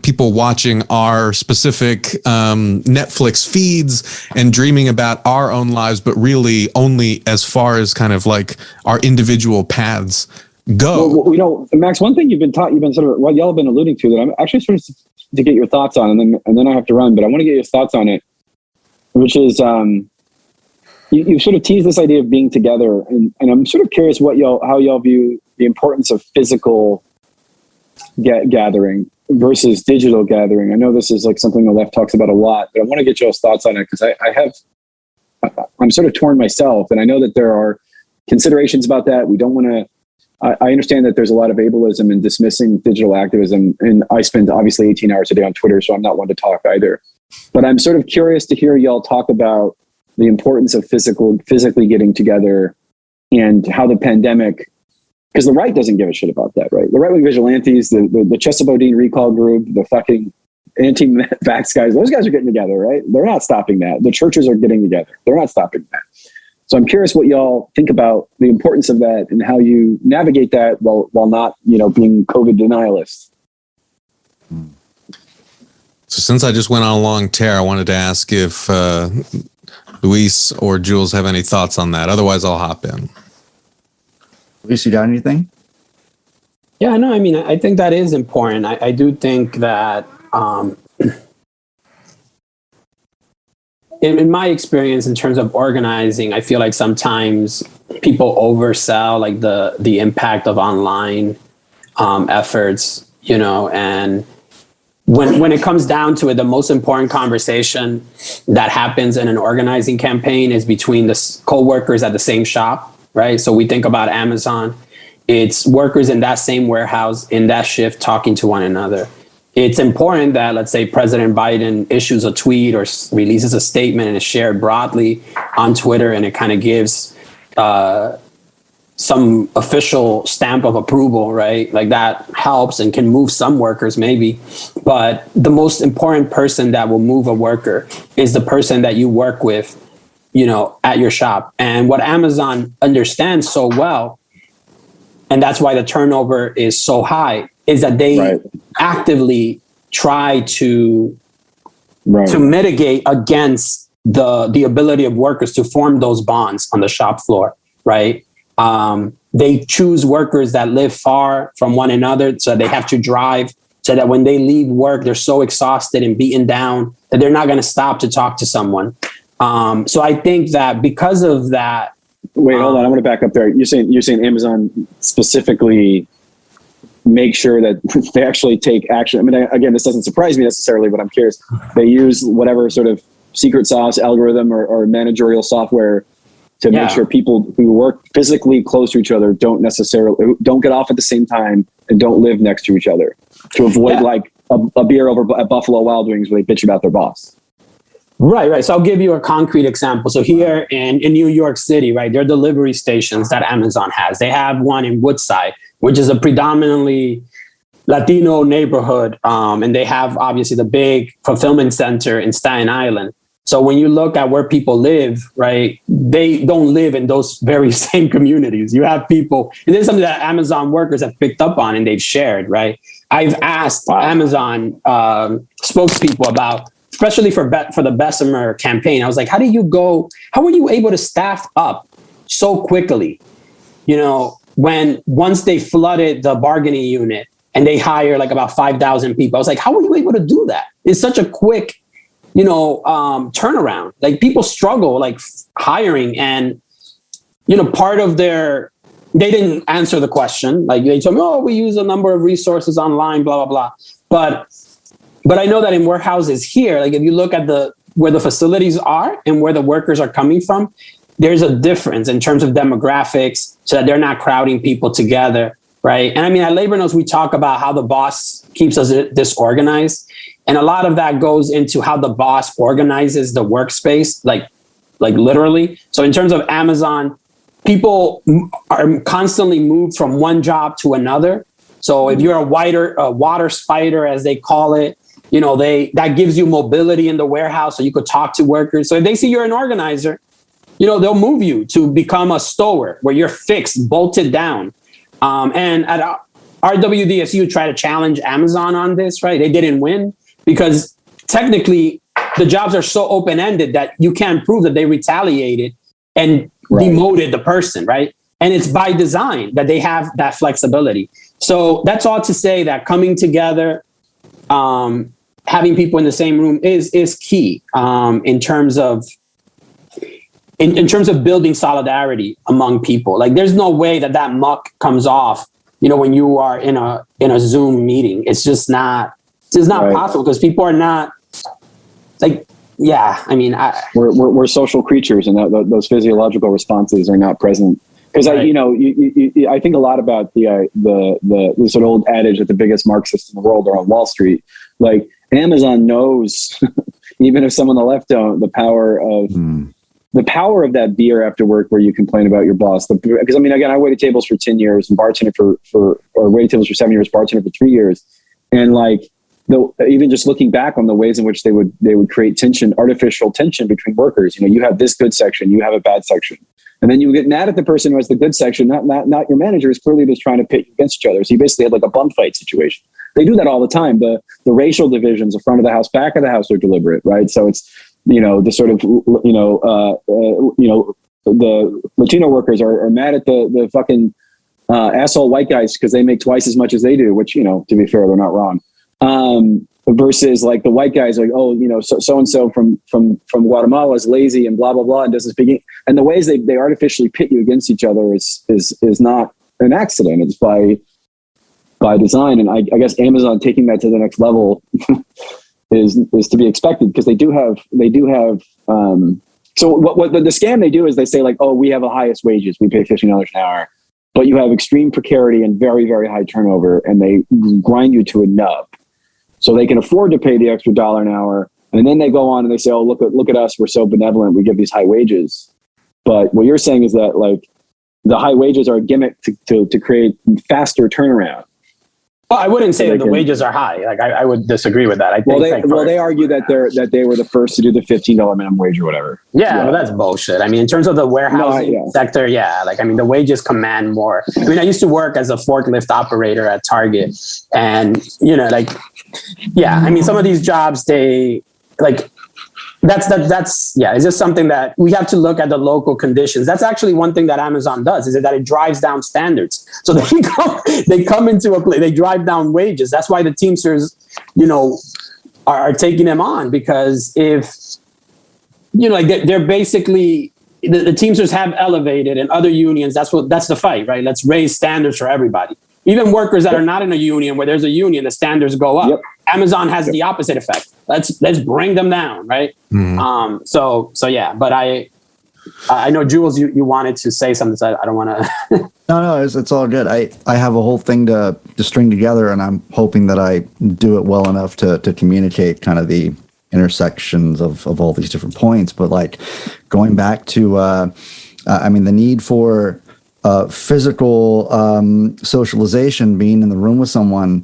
people watching our specific Netflix feeds and dreaming about our own lives, but really only as far as kind of like our individual paths go. Well, Max, one thing you've been sort of, what y'all have been alluding to that I'm actually sort of to get your thoughts on, and then I have to run, but I want to get your thoughts on it, which is you sort of teased this idea of being together, and I'm sort of curious how y'all view the importance of physical gathering versus digital gathering. I know this is like something the left talks about a lot, but I want to get y'all's thoughts on it, because I'm sort of torn myself, and I know that there are considerations about that. We don't want to. I understand that there's a lot of ableism in dismissing digital activism, and I spend obviously 18 hours a day on Twitter, so I'm not one to talk either. But I'm sort of curious to hear y'all talk about the importance of physically getting together, and how the pandemic, because the right doesn't give a shit about that, right? The right-wing vigilantes, the Chesa Bodine recall group, the fucking anti-vax guys, those guys are getting together, right? They're not stopping that. The churches are getting together. They're not stopping that. So I'm curious what y'all think about the importance of that and how you navigate that while not, being COVID denialists. So since I just went on a long tear, I wanted to ask if Luis or Jules have any thoughts on that. Otherwise, I'll hop in. Luis, you got anything? Yeah, no, I think that is important. I do think that in my experience, in terms of organizing, I feel like sometimes people oversell like the impact of online efforts. you know, and when it comes down to it, the most important conversation that happens in an organizing campaign is between the co-workers at the same shop, right? So we think about Amazon. It's workers in that same warehouse, in that shift, talking to one another. It's important that, let's say, President Biden issues a tweet or releases a statement and is shared broadly on Twitter, and it kind of gives some official stamp of approval, right? Like that helps and can move some workers maybe. But the most important person that will move a worker is the person that you work with, you know, at your shop. And what Amazon understands so well, and that's why the turnover is so high, is that they actively try to mitigate against the ability of workers to form those bonds on the shop floor, right? They choose workers that live far from one another, so they have to drive, so that when they leave work, they're so exhausted and beaten down that they're not going to stop to talk to someone. So I think that because of that. Wait, hold on. I'm going to back up there. You're saying Amazon specifically make sure that they actually take action. I mean, again, this doesn't surprise me necessarily, but I'm curious. They use whatever sort of secret sauce algorithm or managerial software to make sure people who work physically close to each other don't get off at the same time and don't live next to each other, to avoid like a beer over at Buffalo Wild Wings where they bitch about their boss. Right. So I'll give you a concrete example. So here in New York City, right, there are delivery stations that Amazon has. They have one in Woodside, which is a predominantly Latino neighborhood. And they have obviously the big fulfillment center in Staten Island. So when you look at where people live, right, they don't live in those very same communities. You have people, and this is something that Amazon workers have picked up on and they've shared, right? I've asked Amazon spokespeople about, especially for the Bessemer campaign, I was like, how were you able to staff up so quickly? You know, once they flooded the bargaining unit and they hire like about 5,000 people, I was like, how were you able to do that? It's such a quick, turnaround. Like people struggle like hiring, and, part of they didn't answer the question. Like they told me, we use a number of resources online, blah, blah, blah. But I know that in warehouses here, like if you look at where the facilities are and where the workers are coming from, there's a difference in terms of demographics, so that they're not crowding people together, right? And I mean, at Labor Notes, we talk about how the boss keeps us disorganized. And a lot of that goes into how the boss organizes the workspace, like literally. So in terms of Amazon, people are constantly moved from one job to another. So if you're a water spider, as they call it, that gives you mobility in the warehouse, so you could talk to workers. So if they see you're an organizer, they'll move you to become a stower where you're fixed, bolted down. And at RWDSU tried to challenge Amazon on this, right? They didn't win because technically the jobs are so open-ended that you can't prove that they retaliated and demoted the person, right? And it's by design that they have that flexibility. So that's all to say that coming together, having people in the same room is key in terms of building solidarity among people. Like there's no way that muck comes off, when you are in a Zoom meeting. It's just not possible because people are not like, we're social creatures, and those physiological responses are not present. Because I think a lot about the sort of old adage that the biggest Marxists in the world are on Wall Street. Like Amazon knows, even if some on the left don't, the power of that beer after work where you complain about your boss. Because again, I waited tables for 10 years and bartended or waited tables for 7 years, bartended for 3 years, and even just looking back on the ways in which they would create artificial tension between workers. You have this good section, you have a bad section. And then you get mad at the person who has the good section, not your manager, is clearly just trying to pit you against each other. So you basically had like a bum fight situation. They do that all the time. The racial divisions, the front of the house, back of the house, are deliberate, right? So it's, the sort of, the Latino workers are mad at the fucking asshole white guys because they make twice as much as they do, which, to be fair, they're not wrong. Versus like the white guys are like, so-and-so from Guatemala is lazy and blah, blah, blah, and doesn't speak. And the ways they artificially pit you against each other is not an accident. It's by by design. And I guess Amazon taking that to the next level is to be expected, because they do have so what the scam they do is they say like, oh, we have the highest wages, we pay $15 an hour, but you have extreme precarity and very, very high turnover, and they grind you to a nub. So they can afford to pay the extra $1 an hour. And then they go on and they say, oh, look at us, we're so benevolent, we give these high wages. But what you're saying is that like the high wages are a gimmick to create faster turnaround. Well, I wouldn't say that the wages are high. Like I would disagree with that. I think they argue that they were the first to do the $15 minimum wage or whatever. Yeah, well, that's bullshit. I mean, in terms of the warehousing sector, like, I mean, the wages command more. I mean, I used to work as a forklift operator at Target, and like, I mean, some of these jobs, they like. That's it's just something that we have to look at the local conditions. That's actually one thing that Amazon does, is that it drives down standards. So they come into a place, they drive down wages. That's why the Teamsters, are taking them on, because if, like they're basically, the Teamsters have elevated, and other unions, that's the fight, right? Let's raise standards for everybody. Even workers that are not in a union, where there's a union, the standards go up. Yep. Amazon has the opposite effect. Let's bring them down, right? Mm-hmm. So yeah. But I know, Jules, you wanted to say something, so I don't want to. No, it's all good. I have a whole thing to string together, and I'm hoping that I do it well enough to communicate kind of the intersections of all these different points. But like going back to, I mean, the need for physical socialization, being in the room with someone.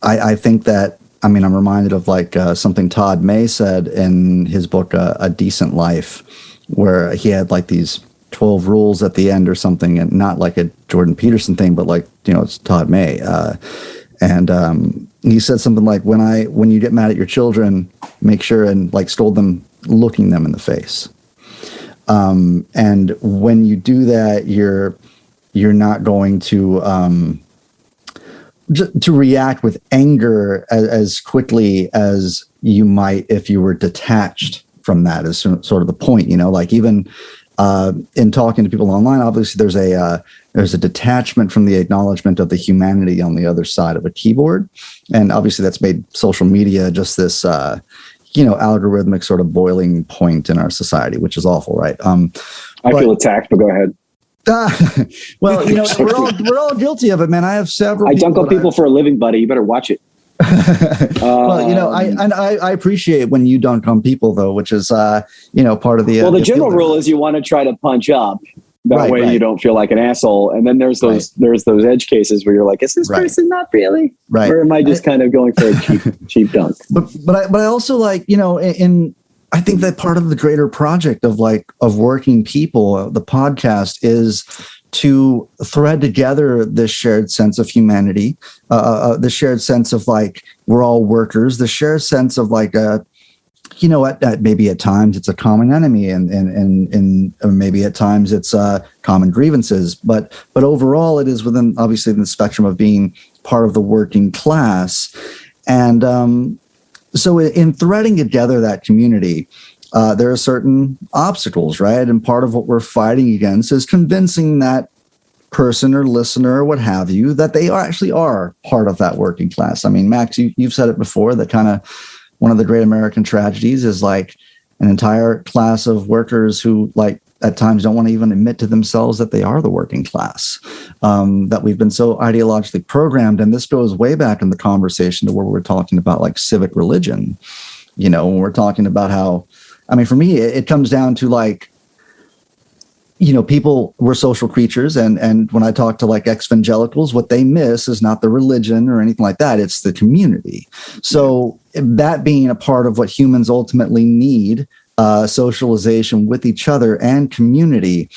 I think that, I mean, I'm reminded of like something Todd May said in his book, A Decent Life, where he had like these 12 rules at the end or something, and not like a Jordan Peterson thing, but like, it's Todd May. And he said something like, when you get mad at your children, make sure and like scold them, looking them in the face. And when you do that, you're not going to react with anger as quickly as you might if you were detached from that, is sort of the point, like even in talking to people online, obviously there's a detachment from the acknowledgement of the humanity on the other side of a keyboard. And obviously that's made social media just this, algorithmic sort of boiling point in our society, which is awful, right? I feel attacked, but go ahead. Well, we're all guilty of it, man. I have several. I dunk on people for a living, buddy. You better watch it. Well, I appreciate when you dunk on people, though, which is part of the. Well, the general rule is you want to try to punch up. That way you don't feel like an asshole. And then there's those edge cases where you're like, is this person not really? Right. Or am I just kind of going for a cheap dunk? But I also like, I think that part of the greater project of working people, the podcast, is to thread together this shared sense of humanity, the shared sense of like, we're all workers, the shared sense of like, maybe at times it's a common enemy, and maybe at times it's common grievances, but overall it is within, obviously, the spectrum of being part of the working class. And so in threading together that community, there are certain obstacles, right? And part of what we're fighting against is convincing that person or listener or what have you that they actually are part of that working class. I mean, Max, you've said it before, that kind of one of the great American tragedies is like an entire class of workers who like at times don't want to even admit to themselves that they are the working class, that we've been so ideologically programmed. And this goes way back in the conversation to where we're talking about like civic religion, when we're talking about how, I mean, for me, it comes down to like, people, we're social creatures. And when I talk to like ex-evangelicals, what they miss is not the religion or anything like that. It's the community. So that being a part of what humans ultimately need, socialization with each other and community.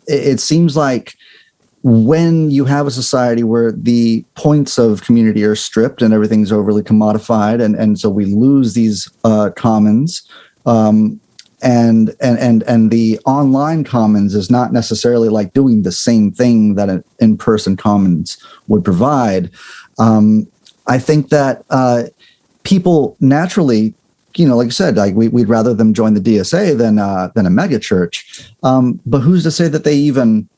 It seems like when you have a society where the points of community are stripped and everything's overly commodified, and so we lose these commons, and the online commons is not necessarily like doing the same thing that an in-person commons would provide. I think that people naturally, like I said, like we'd rather them join the DSA than a mega church. But who's to say that they even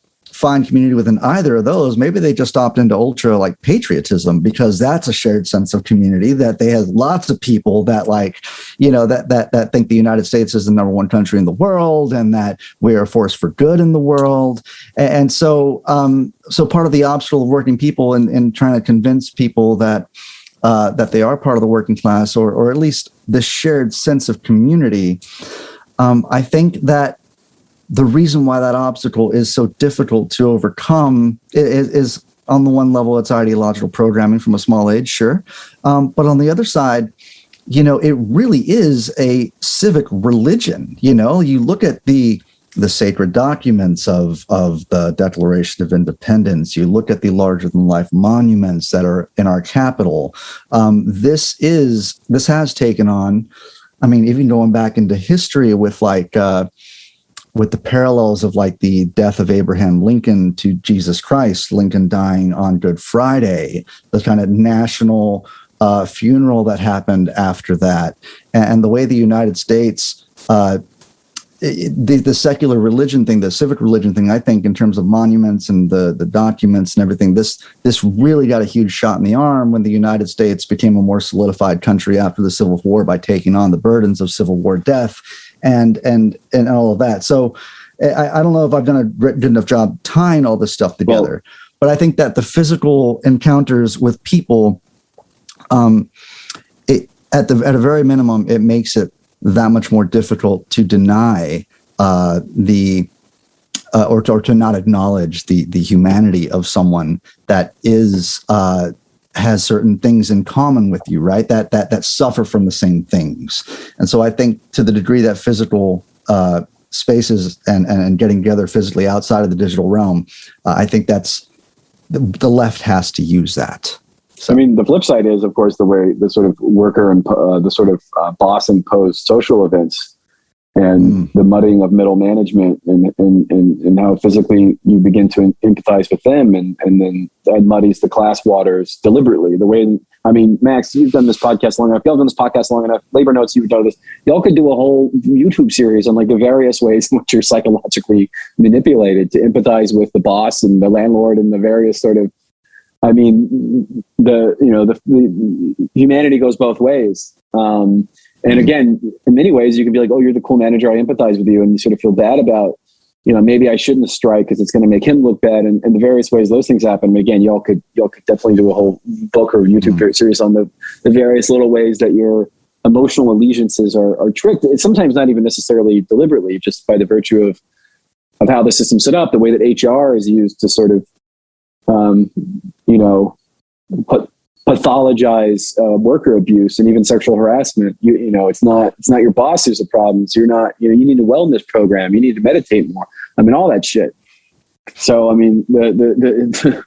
find community within either of those, maybe they just opt into ultra like patriotism, because that's a shared sense of community, that they have lots of people that like, that think the United States is the number one country in the world and that we are a force for good in the world. And so part of the obstacle of working people in trying to convince people that they are part of the working class, or at least the shared sense of community, I think that the reason why that obstacle is so difficult to overcome is on the one level, it's ideological programming from a small age, sure. But on the other side, it really is a civic religion. You look at the sacred documents of the Declaration of Independence. You look at the larger than life monuments that are in our capital. This has taken on, I mean, even going back into history with with the parallels of like the death of Abraham Lincoln to Jesus Christ, Lincoln dying on Good Friday, the kind of national funeral that happened after that, and the way the United States, the secular religion thing, the civic religion thing, I think in terms of monuments and the documents and everything, this really got a huge shot in the arm when the United States became a more solidified country after the Civil War by taking on the burdens of Civil War death and all of that. So I don't know if I've done a good enough job tying all this stuff together, but I think that the physical encounters with people, at a very minimum, it makes it that much more difficult to deny or to not acknowledge the humanity of someone that has certain things in common with you, right? That suffer from the same things. And so I think to the degree that physical spaces and getting together physically outside of the digital realm, I think that's the left has to use that. So, I mean, the flip side is, of course, the way the sort of worker and the sort of boss imposed social events and the mudding of middle management and how physically you begin to empathize with them. And then that muddies the class waters deliberately. The way, I mean, Max, you've done this podcast long enough. Y'all done this podcast long enough. Labor Notes, you've done this. Y'all could do a whole YouTube series on like the various ways in which you're psychologically manipulated to empathize with the boss and the landlord and the various sort of, I mean, the humanity goes both ways. And again, in many ways, you can be like, oh, you're the cool manager. I empathize with you. And you sort of feel bad about, maybe I shouldn't have strike because it's going to make him look bad. And the various ways those things happen. Again, y'all could definitely do a whole book or YouTube series on the various little ways that your emotional allegiances are tricked. It's sometimes not even necessarily deliberately, just by the virtue of how the system's set up, the way that HR is used to sort of, pathologize worker abuse and even sexual harassment. It's not your boss who's the problem. So you're not, you need a wellness program. You need to meditate more. I mean, all that shit. So, I mean, the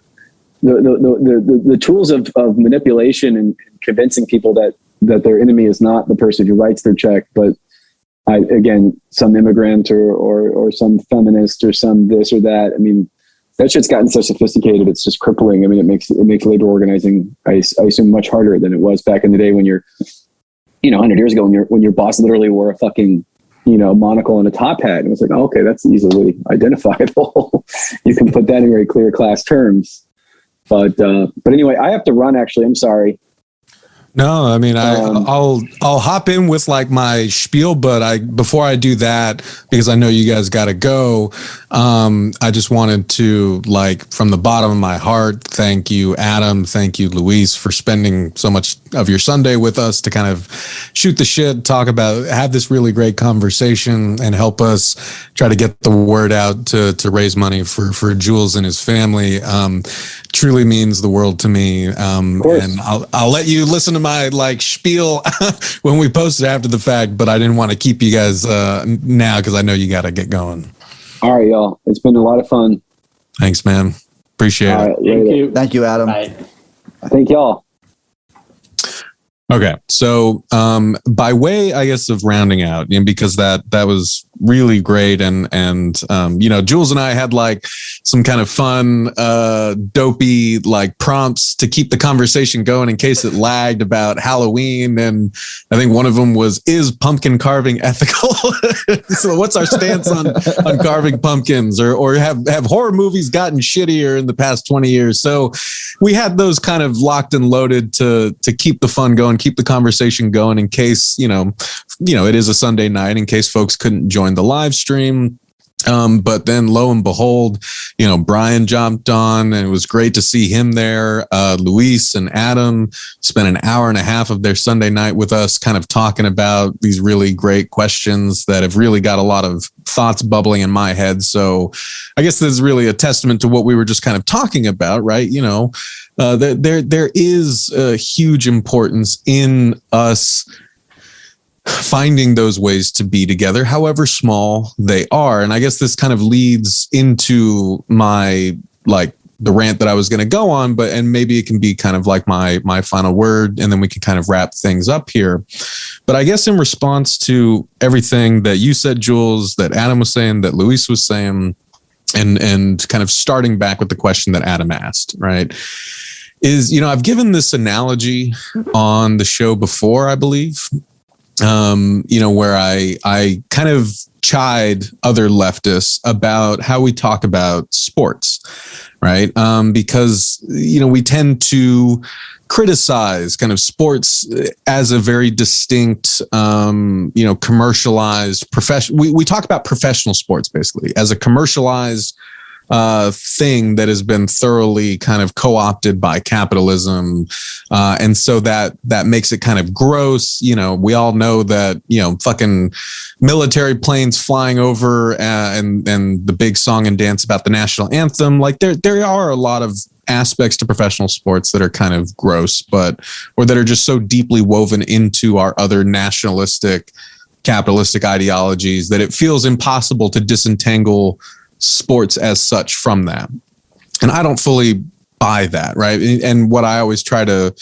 tools of manipulation and convincing people that their enemy is not the person who writes their check, but some immigrant or some feminist or some this or that. I mean, that shit's gotten so sophisticated, it's just crippling. I mean, it makes labor organizing, I assume, much harder than it was back in the day when you're, 100 years ago when your boss literally wore a fucking, monocle and a top hat. And it was like, oh, okay, that's easily identifiable. You can put that in very clear class terms. But anyway, I have to run, actually. I'm sorry. No, I mean, I'll hop in with like my spiel, but before I do that, because I know you guys got to go, I just wanted to, like, from the bottom of my heart, thank you, Adam, thank you, Luis, for spending so much of your Sunday with us to kind of shoot the shit, have this really great conversation, and help us try to get the word out to raise money for Jules and his family. Truly means the world to me. And I'll let you listen to my like spiel when we post it after the fact, but I didn't want to keep you guys now because I know you got to get going. All right, y'all. It's been a lot of fun. Thanks, man. Appreciate it. Thank you. Thank you, Adam. Bye. Thank y'all. Okay. So by way, I guess, of rounding out, because that was really great. And Jules and I had like some kind of fun, dopey like prompts to keep the conversation going in case it lagged about Halloween. And I think one of them was, is pumpkin carving ethical? So what's our stance on carving pumpkins, or have horror movies gotten shittier in the past 20 years? So we had those kind of locked and loaded to keep the fun going, keep the conversation going in case, it is a Sunday night, in case folks couldn't join the live stream. But then lo and behold, Brian jumped on, and it was great to see him there. Luis and Adam spent an hour and a half of their Sunday night with us, kind of talking about these really great questions that have really got a lot of thoughts bubbling in my head. So I guess this is really a testament to what we were just kind of talking about, right? There is a huge importance in us finding those ways to be together, however small they are. And I guess this kind of leads into my, like, the rant that I was going to go on, and maybe it can be kind of like my final word, and then we can kind of wrap things up here. But I guess in response to everything that you said, Jules, that Adam was saying, that Luis was saying, and kind of starting back with the question that Adam asked, right, is, I've given this analogy on the show before, I believe, where I kind of chide other leftists about how we talk about sports, right? Because, we tend to criticize kind of sports as a very distinct, commercialized profession. We talk about professional sports basically as a commercialized thing that has been thoroughly kind of co-opted by capitalism. And so that makes it kind of gross. We all know that, fucking military planes flying over and the big song and dance about the national anthem. Like there are a lot of aspects to professional sports that are kind of gross, or that are just so deeply woven into our other nationalistic, capitalistic ideologies that it feels impossible to disentangle sports as such from that. And I don't fully buy that, right? And what I always try to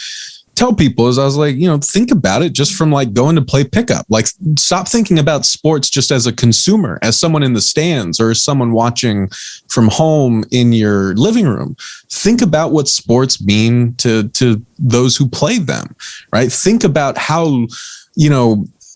tell people is, I was like, think about it just from like going to play pickup. Like, stop thinking about sports just as a consumer, as someone in the stands, or as someone watching from home in your living room. Think about what sports mean to those who play them, right? Think about how,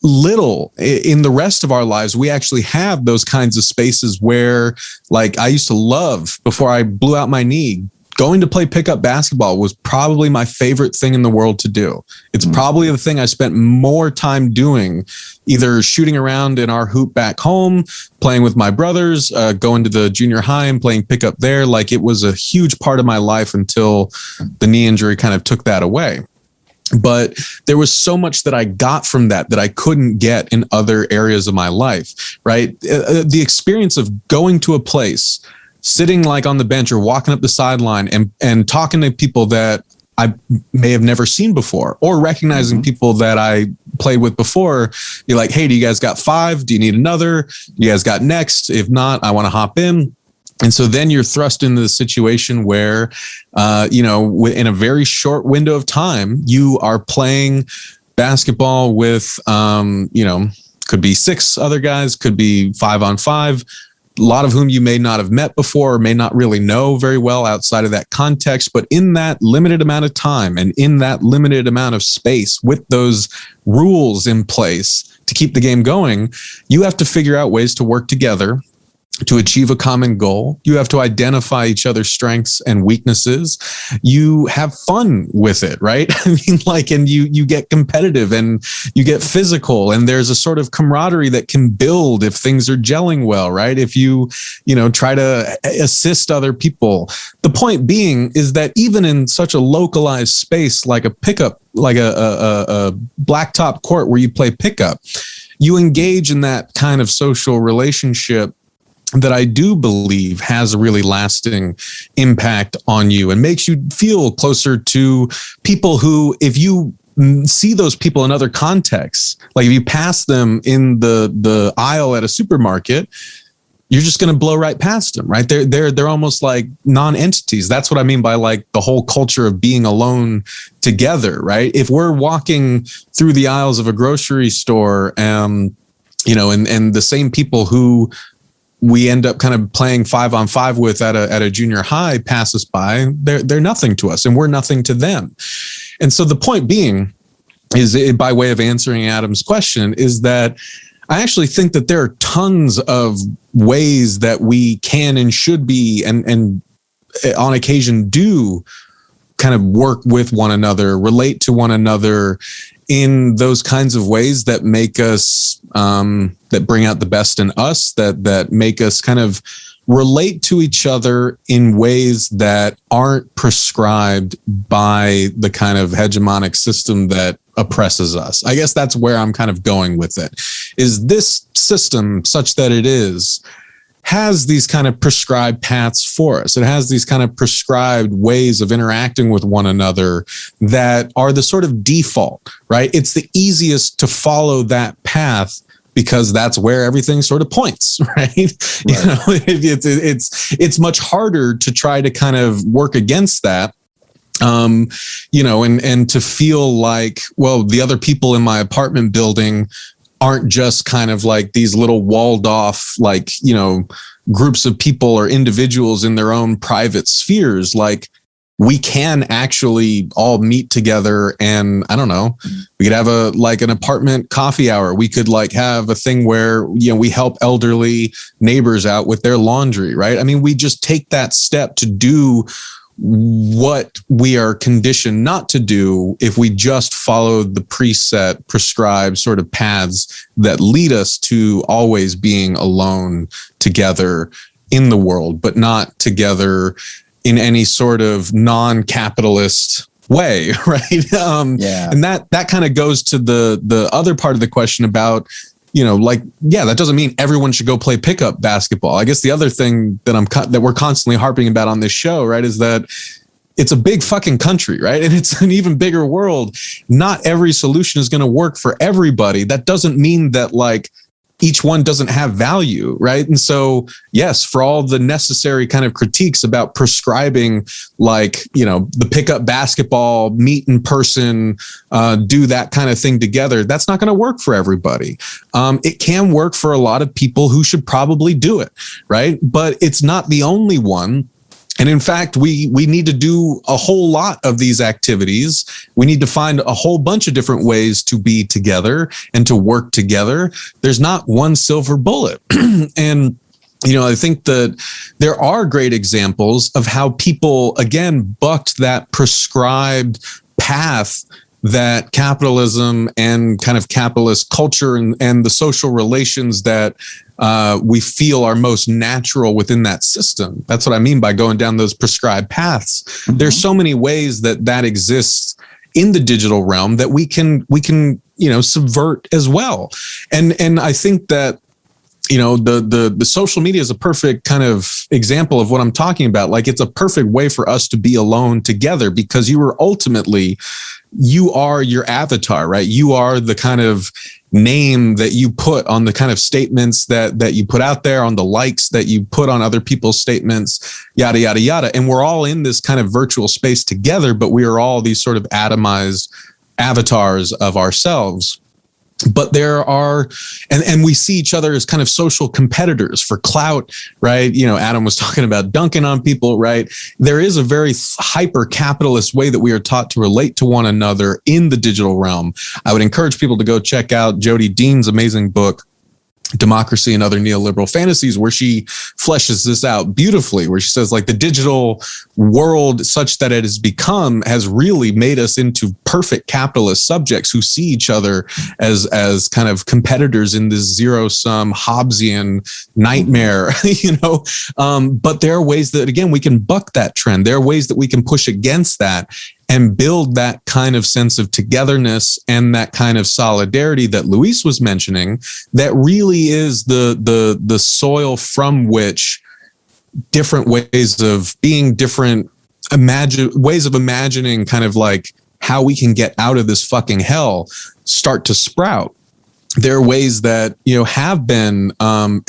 little in the rest of our lives we actually have those kinds of spaces where, like, I used to love, before I blew out my knee, going to play pickup basketball was probably my favorite thing in the world to do. It's probably the thing I spent more time doing, either shooting around in our hoop back home, playing with my brothers, going to the junior high and playing pickup there. Like, it was a huge part of my life until the knee injury kind of took that away. But there was so much that I got from that I couldn't get in other areas of my life, right? The experience of going to a place, sitting like on the bench or walking up the sideline and talking to people that I may have never seen before, or recognizing people that I played with before. You're like, hey, do you guys got 5? Do you need another? You guys got next? If not, I want to hop in. And so then you're thrust into the situation where, in a very short window of time, you are playing basketball with, could be 6 other guys, could be 5-on-5, a lot of whom you may not have met before or may not really know very well outside of that context. But in that limited amount of time and in that limited amount of space, with those rules in place to keep the game going, you have to figure out ways to work together to achieve a common goal. You have to identify each other's strengths and weaknesses. You have fun with it, right? I mean, like, and you get competitive and you get physical, and there's a sort of camaraderie that can build if things are gelling well, right? If you try to assist other people. The point being is that even in such a localized space like a pickup, like a blacktop court where you play pickup, you engage in that kind of social relationship that I do believe has a really lasting impact on you and makes you feel closer to people who, if you see those people in other contexts, like if you pass them in the aisle at a supermarket, you're just going to blow right past them, right? They're almost like non-entities. That's what I mean by like the whole culture of being alone together, right? If we're walking through the aisles of a grocery store, you know, and the same people who we end up kind of playing 5-on-5 with at a junior high pass us by, they're nothing to us and we're nothing to them. And so the point being is, by way of answering Adam's question, is that I actually think that there are tons of ways that we can and should be and on occasion do kind of work with one another, relate to one another in those kinds of ways that make us, that bring out the best in us, that make us kind of relate to each other in ways that aren't prescribed by the kind of hegemonic system that oppresses us. I guess that's where I'm kind of going with it. Is this system, such that it is, has these kind of prescribed paths for us. It has these kind of prescribed ways of interacting with one another that are the sort of default, right? It's the easiest to follow that path because that's where everything sort of points, right? You know, it's much harder to try to kind of work against that. You know, and to feel like, well, the other people in my apartment building aren't just kind of like these little walled off, like, you know, groups of people or individuals in their own private spheres. Like, we can actually all meet together and I don't know, we could have an apartment coffee hour. We could like have a thing where, you know, we help elderly neighbors out with their laundry, right? I mean, we just take that step to do what we are conditioned not to do if we just follow the preset, prescribed sort of paths that lead us to always being alone together in the world, but not together in any sort of non-capitalist way, right? And that kind of goes to the other part of the question about, you know, like, yeah, that doesn't mean everyone should go play pickup basketball. I guess the other thing that we're constantly harping about on this show, right, is that it's a big fucking country, right? And it's an even bigger world. Not every solution is going to work for everybody. That doesn't mean that like each one doesn't have value, right? And so, yes, for all the necessary kind of critiques about prescribing, like, you know, the pickup basketball, meet in person, do that kind of thing together, that's not going to work for everybody. It can work for a lot of people who should probably do it, right? But it's not the only one. And in fact, we need to do a whole lot of these activities. We need to find a whole bunch of different ways to be together and to work together. There's not one silver bullet. And, you know, I think that there are great examples of how people, again, bucked that prescribed path that capitalism and kind of capitalist culture and the social relations that we feel are most natural within that system. That's what I mean by going down those prescribed paths. Mm-hmm. There's so many ways that exists in the digital realm that we can, you know, subvert as well. And I think that, you know, the social media is a perfect kind of example of what I'm talking about. Like, it's a perfect way for us to be alone together because you are your avatar, right? You are the kind of name that you put on the kind of statements that you put out there, on the likes that you put on other people's statements, yada, yada, yada. And we're all in this kind of virtual space together, but we are all these sort of atomized avatars of ourselves. But there are, and we see each other as kind of social competitors for clout, right? You know, Adam was talking about dunking on people, right? There is a very hyper capitalist way that we are taught to relate to one another in the digital realm. I would encourage people to go check out Jody Dean's amazing book, Democracy and Other Neoliberal Fantasies, where she fleshes this out beautifully, where she says, like, the digital world such that it has become has really made us into perfect capitalist subjects who see each other as kind of competitors in this zero-sum Hobbesian nightmare, you know. But there are ways that, again, we can buck that trend. There are ways that we can push against that and build that kind of sense of togetherness and that kind of solidarity that Luis was mentioning, that really is the soil from which different ways of being, different ways of imagining kind of like how we can get out of this fucking hell start to sprout. there are ways that, have been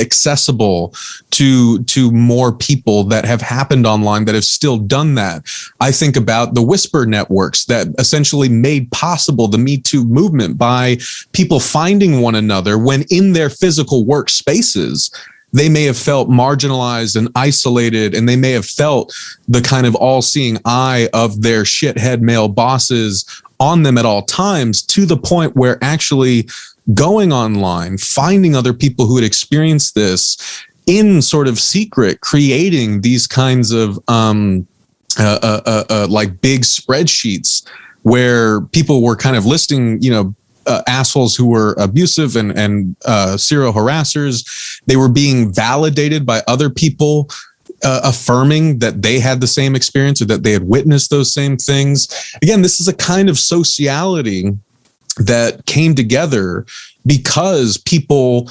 accessible to more people that have happened online that have still done that. I think about the whisper networks that essentially made possible the Me Too movement by people finding one another when in their physical workspaces, they may have felt marginalized and isolated, and they may have felt the kind of all-seeing eye of their shithead male bosses on them at all times, to the point where actually going online, finding other people who had experienced this in sort of secret, creating these kinds of like big spreadsheets where people were kind of listing, assholes who were abusive and serial harassers. They were being validated by other people, affirming that they had the same experience or that they had witnessed those same things. Again, this is a kind of sociality that came together because people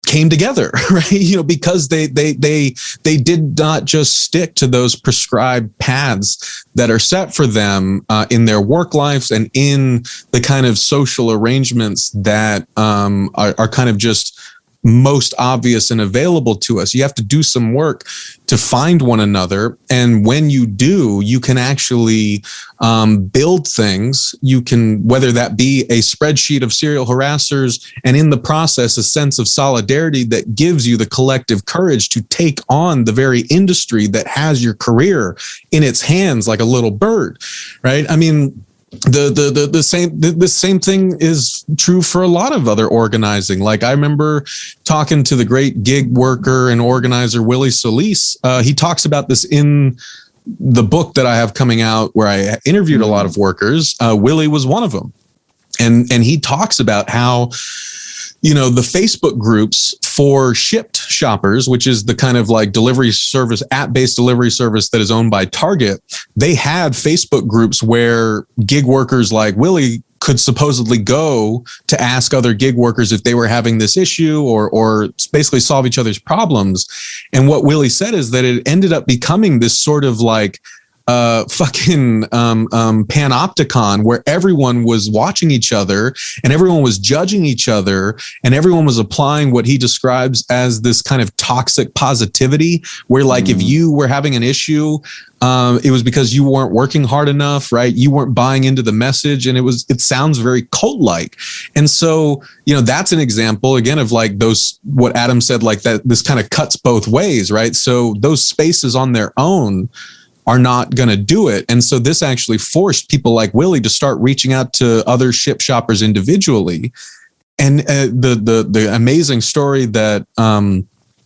came together, right? Because they did not just stick to those prescribed paths that are set for them in their work lives and in the kind of social arrangements that are kind of just most obvious and available to us. You have to do some work to find one another. And when you do, you can actually build things. You can, whether that be a spreadsheet of serial harassers, and in the process, a sense of solidarity that gives you the collective courage to take on the very industry that has your career in its hands like a little bird, right? I mean, the same thing is true for a lot of other organizing. Like, I remember talking to the great gig worker and organizer Willie Solis. He talks about this in the book that I have coming out, where I interviewed a lot of workers. Willie was one of them, and he talks about how, the Facebook groups for Shipped shoppers, which is the kind of like delivery service, app-based delivery service that is owned by Target, they had Facebook groups where gig workers like Willie could supposedly go to ask other gig workers if they were having this issue or basically solve each other's problems. And what Willie said is that it ended up becoming this sort of like panopticon where everyone was watching each other and everyone was judging each other and everyone was applying what he describes as this kind of toxic positivity, where like if you were having an issue, it was because you weren't working hard enough, right? You weren't buying into the message, and it sounds very cult-like. And so, that's an example again of like those, what Adam said, like that this kind of cuts both ways, right? So those spaces on their own are not going to do it. And so this actually forced people like Willie to start reaching out to other ship shoppers individually. And the amazing story that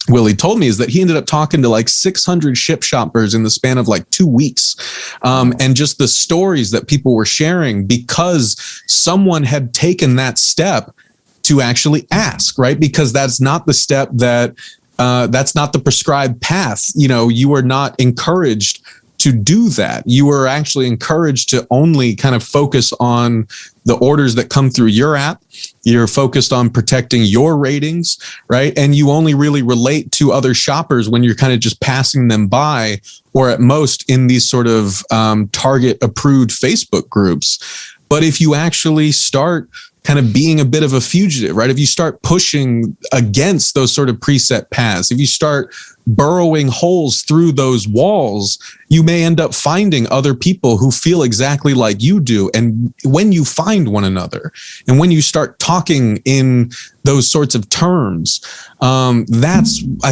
Willie told me is that he ended up talking to like 600 ship shoppers in the span of like 2 weeks. And just the stories that people were sharing because someone had taken that step to actually ask, right? Because that's not the step that's not the prescribed path. You are not encouraged to do that. You were actually encouraged to only kind of focus on the orders that come through your app. You're focused on protecting your ratings, right? And you only really relate to other shoppers when you're kind of just passing them by, or at most in these sort of Target approved Facebook groups. But if you actually start kind of being a bit of a fugitive, right? If you start pushing against those sort of preset paths, if you start burrowing holes through those walls, you may end up finding other people who feel exactly like you do. And when you find one another and when you start talking in those sorts of terms, I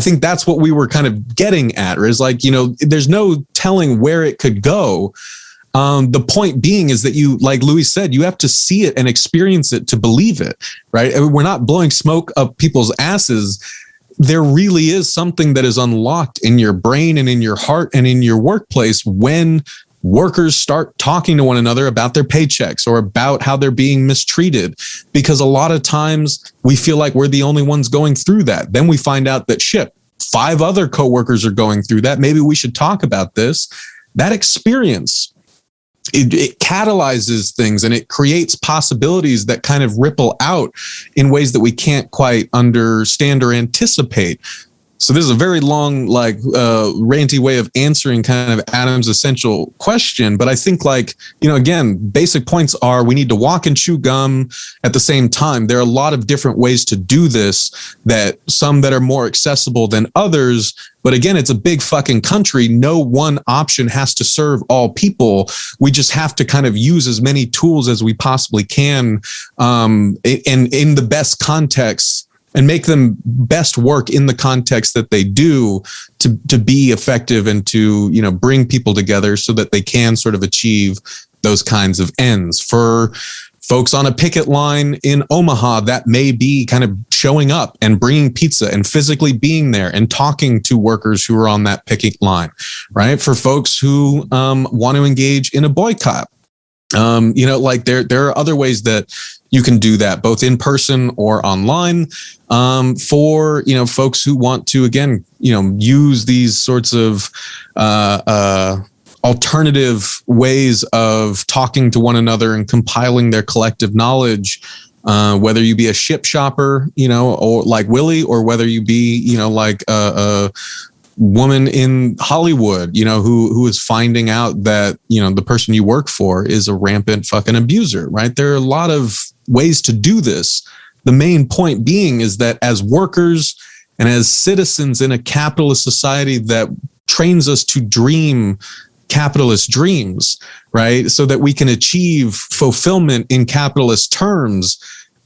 think that's what we were kind of getting at, is like, there's no telling where it could go. The point being is that you, like Louis said, you have to see it and experience it to believe it, right? I mean, we're not blowing smoke up people's asses. There really is something that is unlocked in your brain and in your heart and in your workplace when workers start talking to one another about their paychecks or about how they're being mistreated, because a lot of times we feel like we're the only ones going through that. Then we find out that 5 other coworkers are going through that. Maybe we should talk about this. That experience, it catalyzes things and it creates possibilities that kind of ripple out in ways that we can't quite understand or anticipate. So this is a very long, like, ranty way of answering kind of Adam's essential question. But I think, like, you know, again, basic points are we need to walk and chew gum at the same time. There are a lot of different ways to do this, that some that are more accessible than others. But again, it's a big fucking country. No one option has to serve all people. We just have to kind of use as many tools as we possibly can, and in the best context, and make them best work in the context that they do to be effective and to, you know, bring people together so that they can sort of achieve those kinds of ends. For folks on a picket line in Omaha, that may be kind of showing up and bringing pizza and physically being there and talking to workers who are on that picket line, right? For folks who want to engage in a boycott, you know, like there are other ways that you can do that, both in person or online. For, you know, folks who want to, again, you know, use these sorts of alternative ways of talking to one another and compiling their collective knowledge, whether you be a ship shopper, you know, or like Willie, or whether you be, you know, like a woman in Hollywood, you know, who is finding out that, you know, the person you work for is a rampant fucking abuser, right? There are a lot of ways to do this. The main point being is that as workers and as citizens in a capitalist society that trains us to dream capitalist dreams, right? So that we can achieve fulfillment in capitalist terms,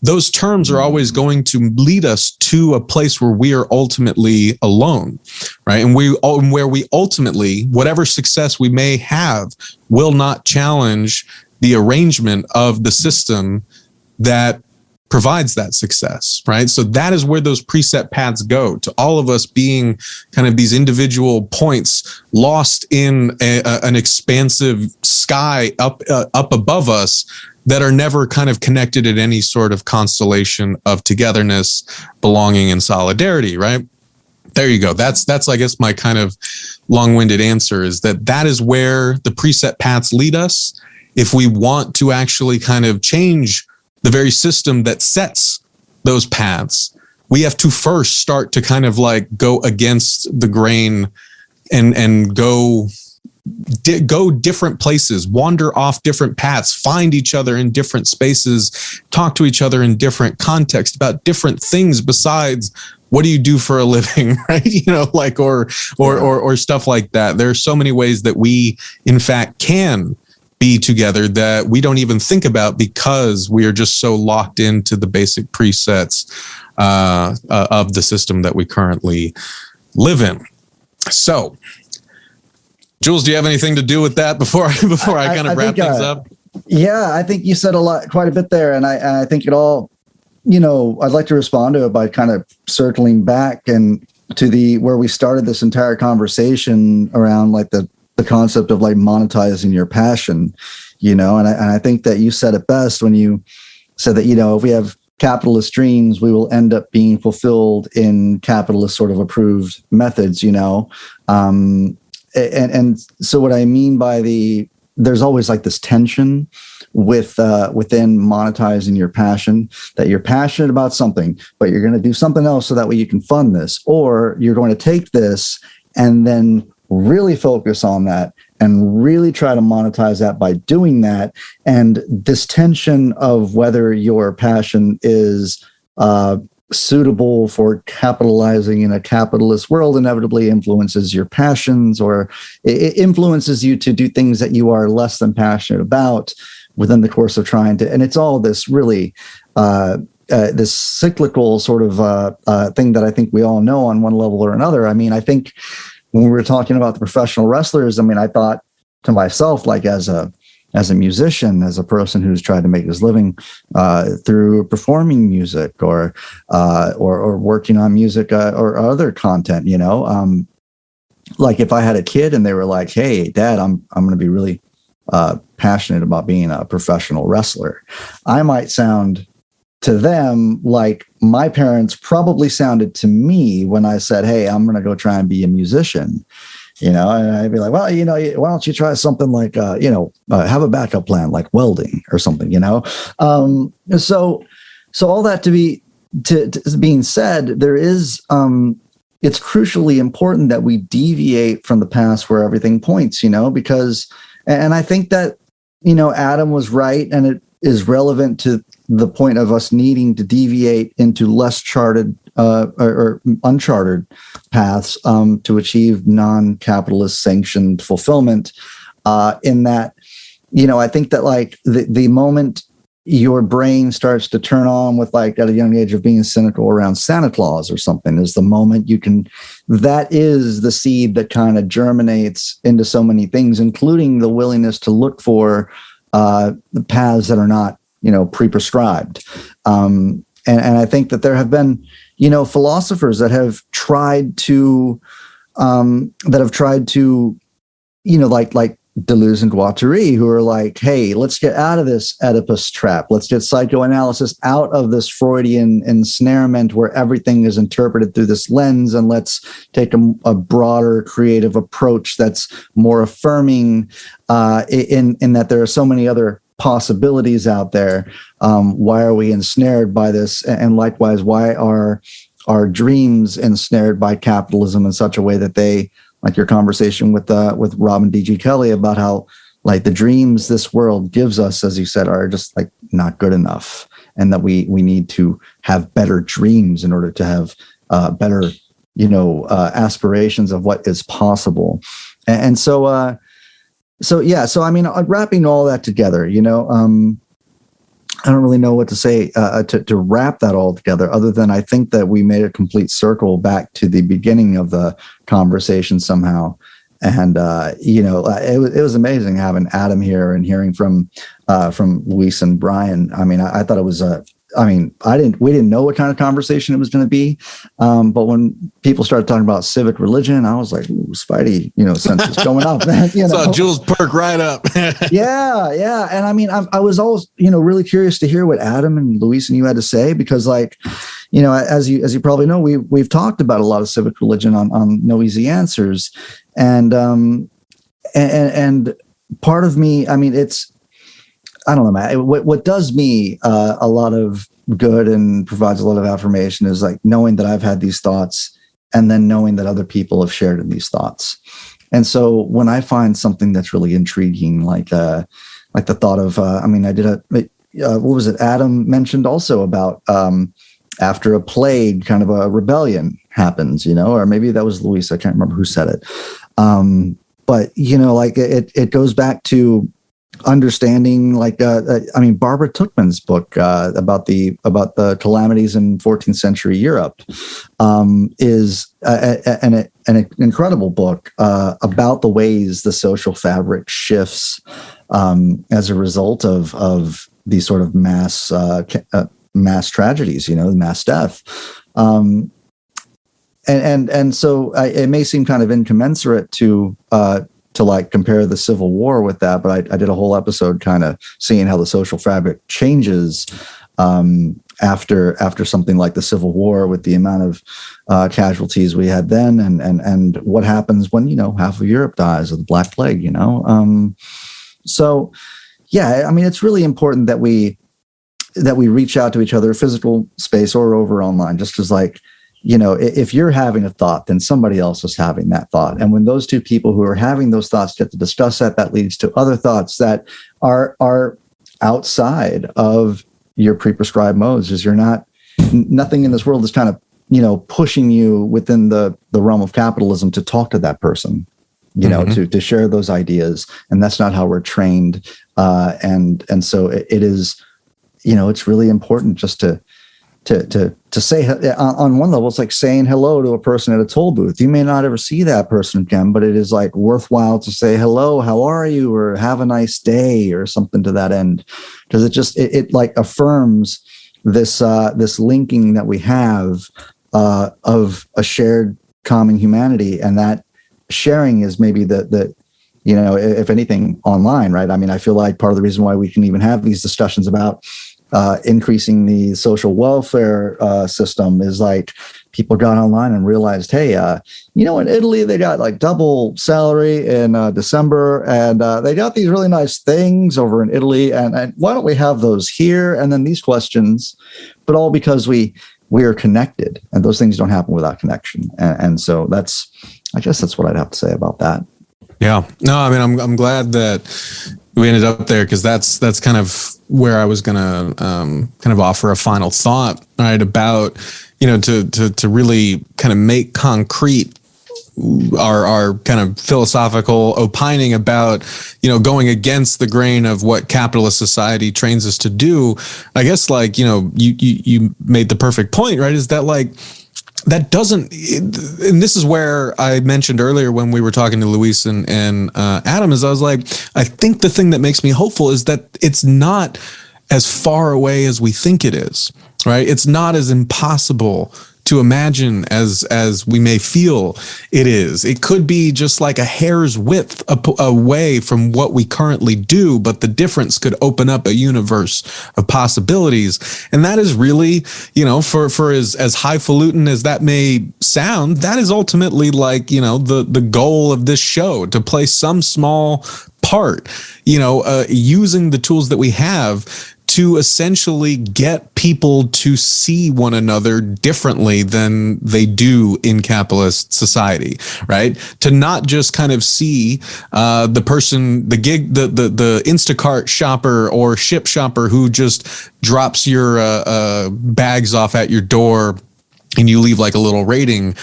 those terms are always going to lead us to a place where we are ultimately alone, right? And where we ultimately, whatever success we may have, will not challenge the arrangement of the system that provides that success, right? So that is where those preset paths go, to all of us being kind of these individual points lost in an expansive sky up above us that are never kind of connected in any sort of constellation of togetherness, belonging, and solidarity, right? There you go. That's I guess my kind of long-winded answer is that is where the preset paths lead us. If we want to actually kind of change the very system that sets those paths, we have to first start to kind of like go against the grain and go different places, wander off different paths, find each other in different spaces, talk to each other in different contexts about different things besides what do you do for a living, right? You know, like, or stuff like that. There are so many ways that we, in fact, can be together that we don't even think about because we are just so locked into the basic presets of the system that we currently live in. So, Jules, do you have anything to do with that before I kind of wrap things up? Yeah, I think you said quite a bit there, and I think it all, you know, I'd like to respond to it by kind of circling back and to where we started this entire conversation around like the concept of like monetizing your passion, you know, and I think that you said it best when you said that, you know, if we have capitalist dreams, we will end up being fulfilled in capitalist sort of approved methods, you know. And so what I mean by there's always like this tension within monetizing your passion, that you're passionate about something, but you're going to do something else so that way you can fund this, or you're going to take this and then really focus on that and really try to monetize that by doing that. And this tension of whether your passion is suitable for capitalizing in a capitalist world inevitably influences your passions, or it influences you to do things that you are less than passionate about within the course of trying to. And it's all this really this cyclical sort of thing that I think we all know on one level or another. I mean, I think when we were talking about the professional wrestlers, I mean, I thought to myself, like as a musician, as a person who's tried to make his living through performing music or working on music or other content, you know, like if I had a kid and they were like, "Hey, Dad, I'm going to be really passionate about being a professional wrestler," I might sound to them like my parents probably sounded to me when I said, "Hey, I'm going to go try and be a musician." You know, and I'd be like, "Well, you know, why don't you try something like, have a backup plan like welding or something," you know? So all that to being said, there is it's crucially important that we deviate from the past where everything points, because, and I think that, Adam was right, and it is relevant to the point of us needing to deviate into less charted or uncharted paths to achieve non-capitalist sanctioned fulfillment. In that, I think that like the moment your brain starts to turn on with like at a young age of being cynical around Santa Claus or something is the moment that is the seed that kind of germinates into so many things, including the willingness to look for the paths that are not, pre-prescribed. And I think that there have been, philosophers that have tried to, like Deleuze and Guattari, who are like, hey, let's get out of this Oedipus trap. Let's get psychoanalysis out of this Freudian ensnarement where everything is interpreted through this lens, and let's take a broader creative approach that's more affirming in that there are so many other possibilities out there. Why are we ensnared by this? And likewise, why are our dreams ensnared by capitalism in such a way that they, like your conversation with Robin D.G. Kelly about how like the dreams this world gives us, as you said, are just like not good enough, and that we need to have better dreams in order to have better, aspirations of what is possible. And so I mean, wrapping all that together, I don't really know what to say to wrap that all together, other than I think that we made a complete circle back to the beginning of the conversation somehow. And, it was amazing having Adam here and hearing from Luis and Brian. I mean, I thought it was we didn't know what kind of conversation it was going to be. But when people started talking about civic religion, I was like, ooh, Spidey, senses going up, man. So Jules perk right up. Yeah. And I mean, I was always, really curious to hear what Adam and Luis and you had to say, because like, as you probably know, we've talked about a lot of civic religion on No Easy Answers. And part of me, I mean, I don't know, man. What does me a lot of good and provides a lot of affirmation is like knowing that I've had these thoughts, and then knowing that other people have shared in these thoughts. And so when I find something that's really intriguing, like the thought of, I did what was it? Adam mentioned also about after a plague, kind of a rebellion happens, or maybe that was Luis. I can't remember who said it. But like it goes back to understanding, like Barbara Tuchman's book about the calamities in 14th century Europe is an incredible book about the ways the social fabric shifts as a result of these sort of mass tragedies, mass death. And so it may seem kind of incommensurate to like compare the Civil War with that, but I did a whole episode kind of seeing how the social fabric changes after something like the Civil War, with the amount of casualties we had then, and what happens when half of Europe dies of the Black Plague. So yeah, I mean, it's really important that we reach out to each other, physical space or over online, just as like, if you're having a thought, then somebody else is having that thought. And when those two people who are having those thoughts get to discuss that leads to other thoughts that are outside of your pre-prescribed modes. Is nothing in this world is kind of, pushing you within the realm of capitalism to talk to that person, to share those ideas. And that's not how we're trained. And so it is, it's really important just to say, on one level, it's like saying hello to a person at a toll booth. You may not ever see that person again, but it is like worthwhile to say hello, how are you, or have a nice day, or something to that end, because it like affirms this linking that we have of a shared common humanity, and that sharing is maybe the if anything, online, right? I mean, I feel like part of the reason why we can even have these discussions about increasing the social welfare system is like people got online and realized, hey, in Italy, they got like double salary in December, and they got these really nice things over in Italy. And why don't we have those here? And then these questions, but all because we we are connected, and those things don't happen without connection. And so I guess that's what I'd have to say about that. Yeah, no, I mean, I'm glad that we ended up there, because that's kind of where I was gonna kind of offer a final thought, right, about, you know, to really kind of make concrete our kind of philosophical opining about, you know, going against the grain of what capitalist society trains us to do. I guess, like, you know, you made the perfect point, right? Is that, like, that doesn't, and this is where I mentioned earlier when we were talking to Luis and Adam, is I was like, I think the thing that makes me hopeful is that it's not as far away as we think it is, right? It's not as impossible to imagine as we may feel it is. It could be just like a hair's width away from what we currently do, but the difference could open up a universe of possibilities. And that is really, you know, for as highfalutin as that may sound, that is ultimately, like, you know, the goal of this show, to play some small part, you know, using the tools that we have to essentially get people to see one another differently than they do in capitalist society, right? To not just kind of see the person, the Instacart shopper or ship shopper who just drops your bags off at your door and you leave like a little rating,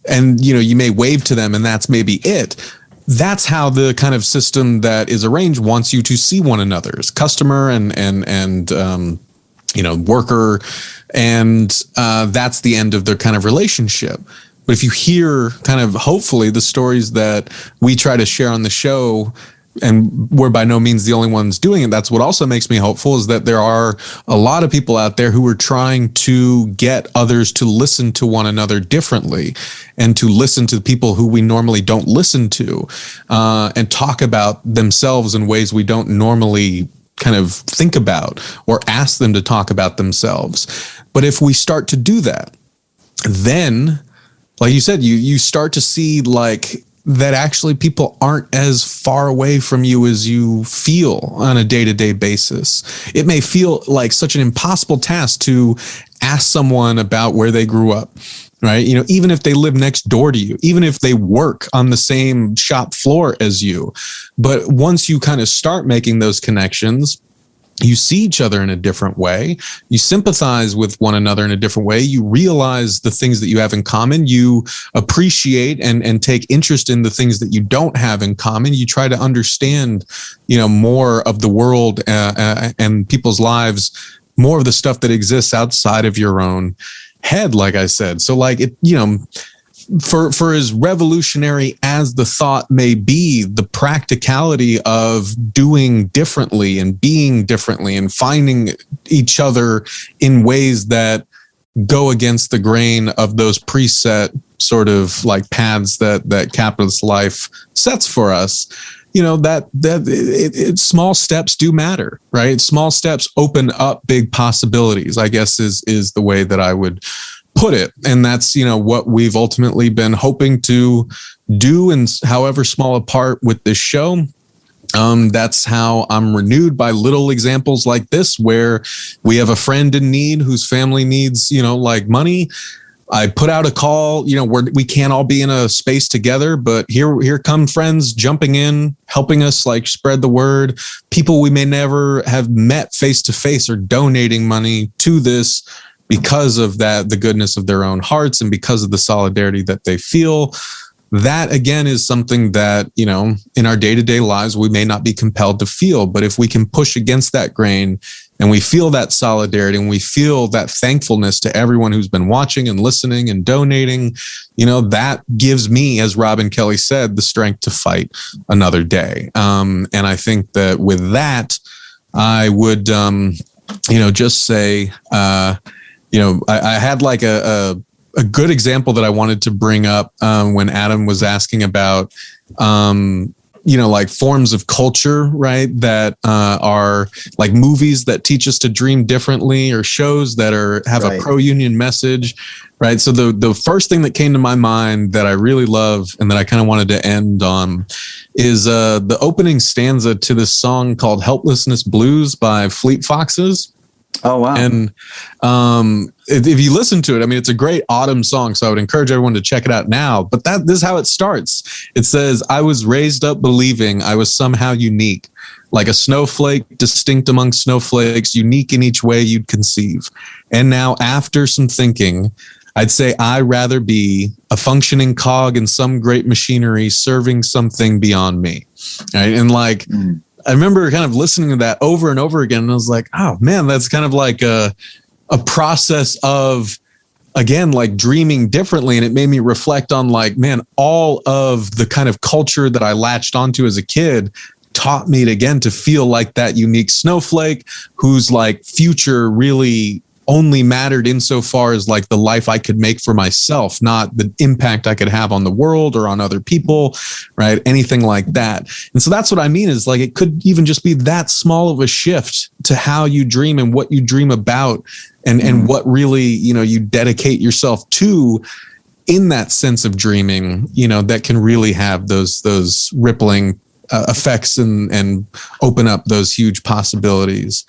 and, you know, you may wave to them and that's maybe it. That's how the kind of system that is arranged wants you to see one another as customer and you know, worker, and that's the end of their kind of relationship. But if you hear kind of, hopefully, the stories that we try to share on the show, and we're by no means the only ones doing it, that's what also makes me hopeful, is that there are a lot of people out there who are trying to get others to listen to one another differently, and to listen to people who we normally don't listen to, and talk about themselves in ways we don't normally kind of think about or ask them to talk about themselves. But if we start to do that, then, like you said, you start to see, like, that actually people aren't as far away from you as you feel on a day-to-day basis. It may feel like such an impossible task to ask someone about where they grew up, right? You know, even if they live next door to you, even if they work on the same shop floor as you. But once you kind of start making those connections, you see each other in a different way. You sympathize with one another in a different way. You realize the things that you have in common. You appreciate and take interest in the things that you don't have in common. You try to understand, you know, more of the world and people's lives, more of the stuff that exists outside of your own head, like I said. So, like, it, you know, for as revolutionary as the thought may be, the practicality of doing differently and being differently and finding each other in ways that go against the grain of those preset sort of like paths that capitalist life sets for us, you know, small steps do matter, right? Small steps open up big possibilities, I guess is the way that I would put it. And that's, you know, what we've ultimately been hoping to do, in however small a part, with this show. That's how I'm renewed by little examples like this, where we have a friend in need whose family needs, you know, like money. I put out a call, you know, where we can't all be in a space together, but here come friends jumping in, helping us like spread the word. People we may never have met face to face are donating money to this because of that, the goodness of their own hearts, and because of the solidarity that they feel. That, again, is something that, you know, in our day-to-day lives, we may not be compelled to feel. But if we can push against that grain and we feel that solidarity and we feel that thankfulness to everyone who's been watching and listening and donating, you know, that gives me, as Robin Kelly said, the strength to fight another day. And I think that with that, I would, you know, just say, you know, I had like a good example that I wanted to bring up when Adam was asking about, you know, like forms of culture, right? That are like movies that teach us to dream differently, or shows that have a pro-union message, right? So the first thing that came to my mind that I really love and that I kind of wanted to end on is the opening stanza to this song called Helplessness Blues by Fleet Foxes. Oh, wow. And if you listen to it, I mean, it's a great autumn song. So I would encourage everyone to check it out now. But this is how it starts. It says, I was raised up believing I was somehow unique, like a snowflake, distinct among snowflakes, unique in each way you'd conceive. And now, after some thinking, I'd say I'd rather be a functioning cog in some great machinery serving something beyond me. Right? And like, I remember kind of listening to that over and over again. And I was like, oh man, that's kind of like a process of, again, like dreaming differently. And it made me reflect on like, man, all of the kind of culture that I latched onto as a kid taught me to feel like that unique snowflake whose like future really only mattered insofar as like the life I could make for myself, not the impact I could have on the world or on other people, right? Anything like that. And so that's what I mean is like, it could even just be that small of a shift to how you dream and what you dream about and what really, you dedicate yourself to in that sense of dreaming, that can really have those rippling effects and open up those huge possibilities.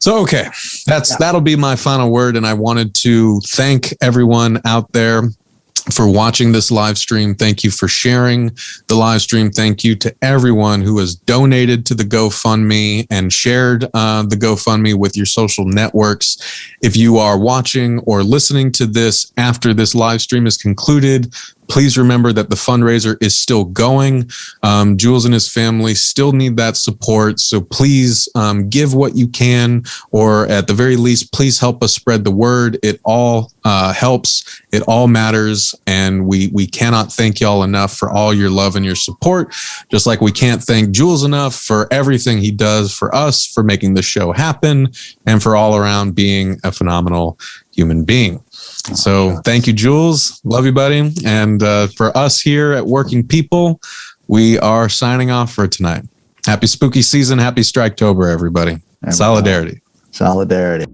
So, okay, that'll be my final word. And I wanted to thank everyone out there for watching this live stream. Thank you for sharing the live stream. Thank you to everyone who has donated to the GoFundMe and shared the GoFundMe with your social networks. If you are watching or listening to this after this live stream is concluded, please remember that the fundraiser is still going. Jules and his family still need that support. So please give what you can, or at the very least, please help us spread the word. It all helps. It all matters. And we cannot thank y'all enough for all your love and your support. Just like we can't thank Jules enough for everything he does for us, for making the show happen, and for all around being a phenomenal human being. So thank you, Jules. Love you, buddy. And for us here at Working People, we are signing off for tonight. Happy spooky season. Happy Striketober, everybody. Solidarity. Solidarity.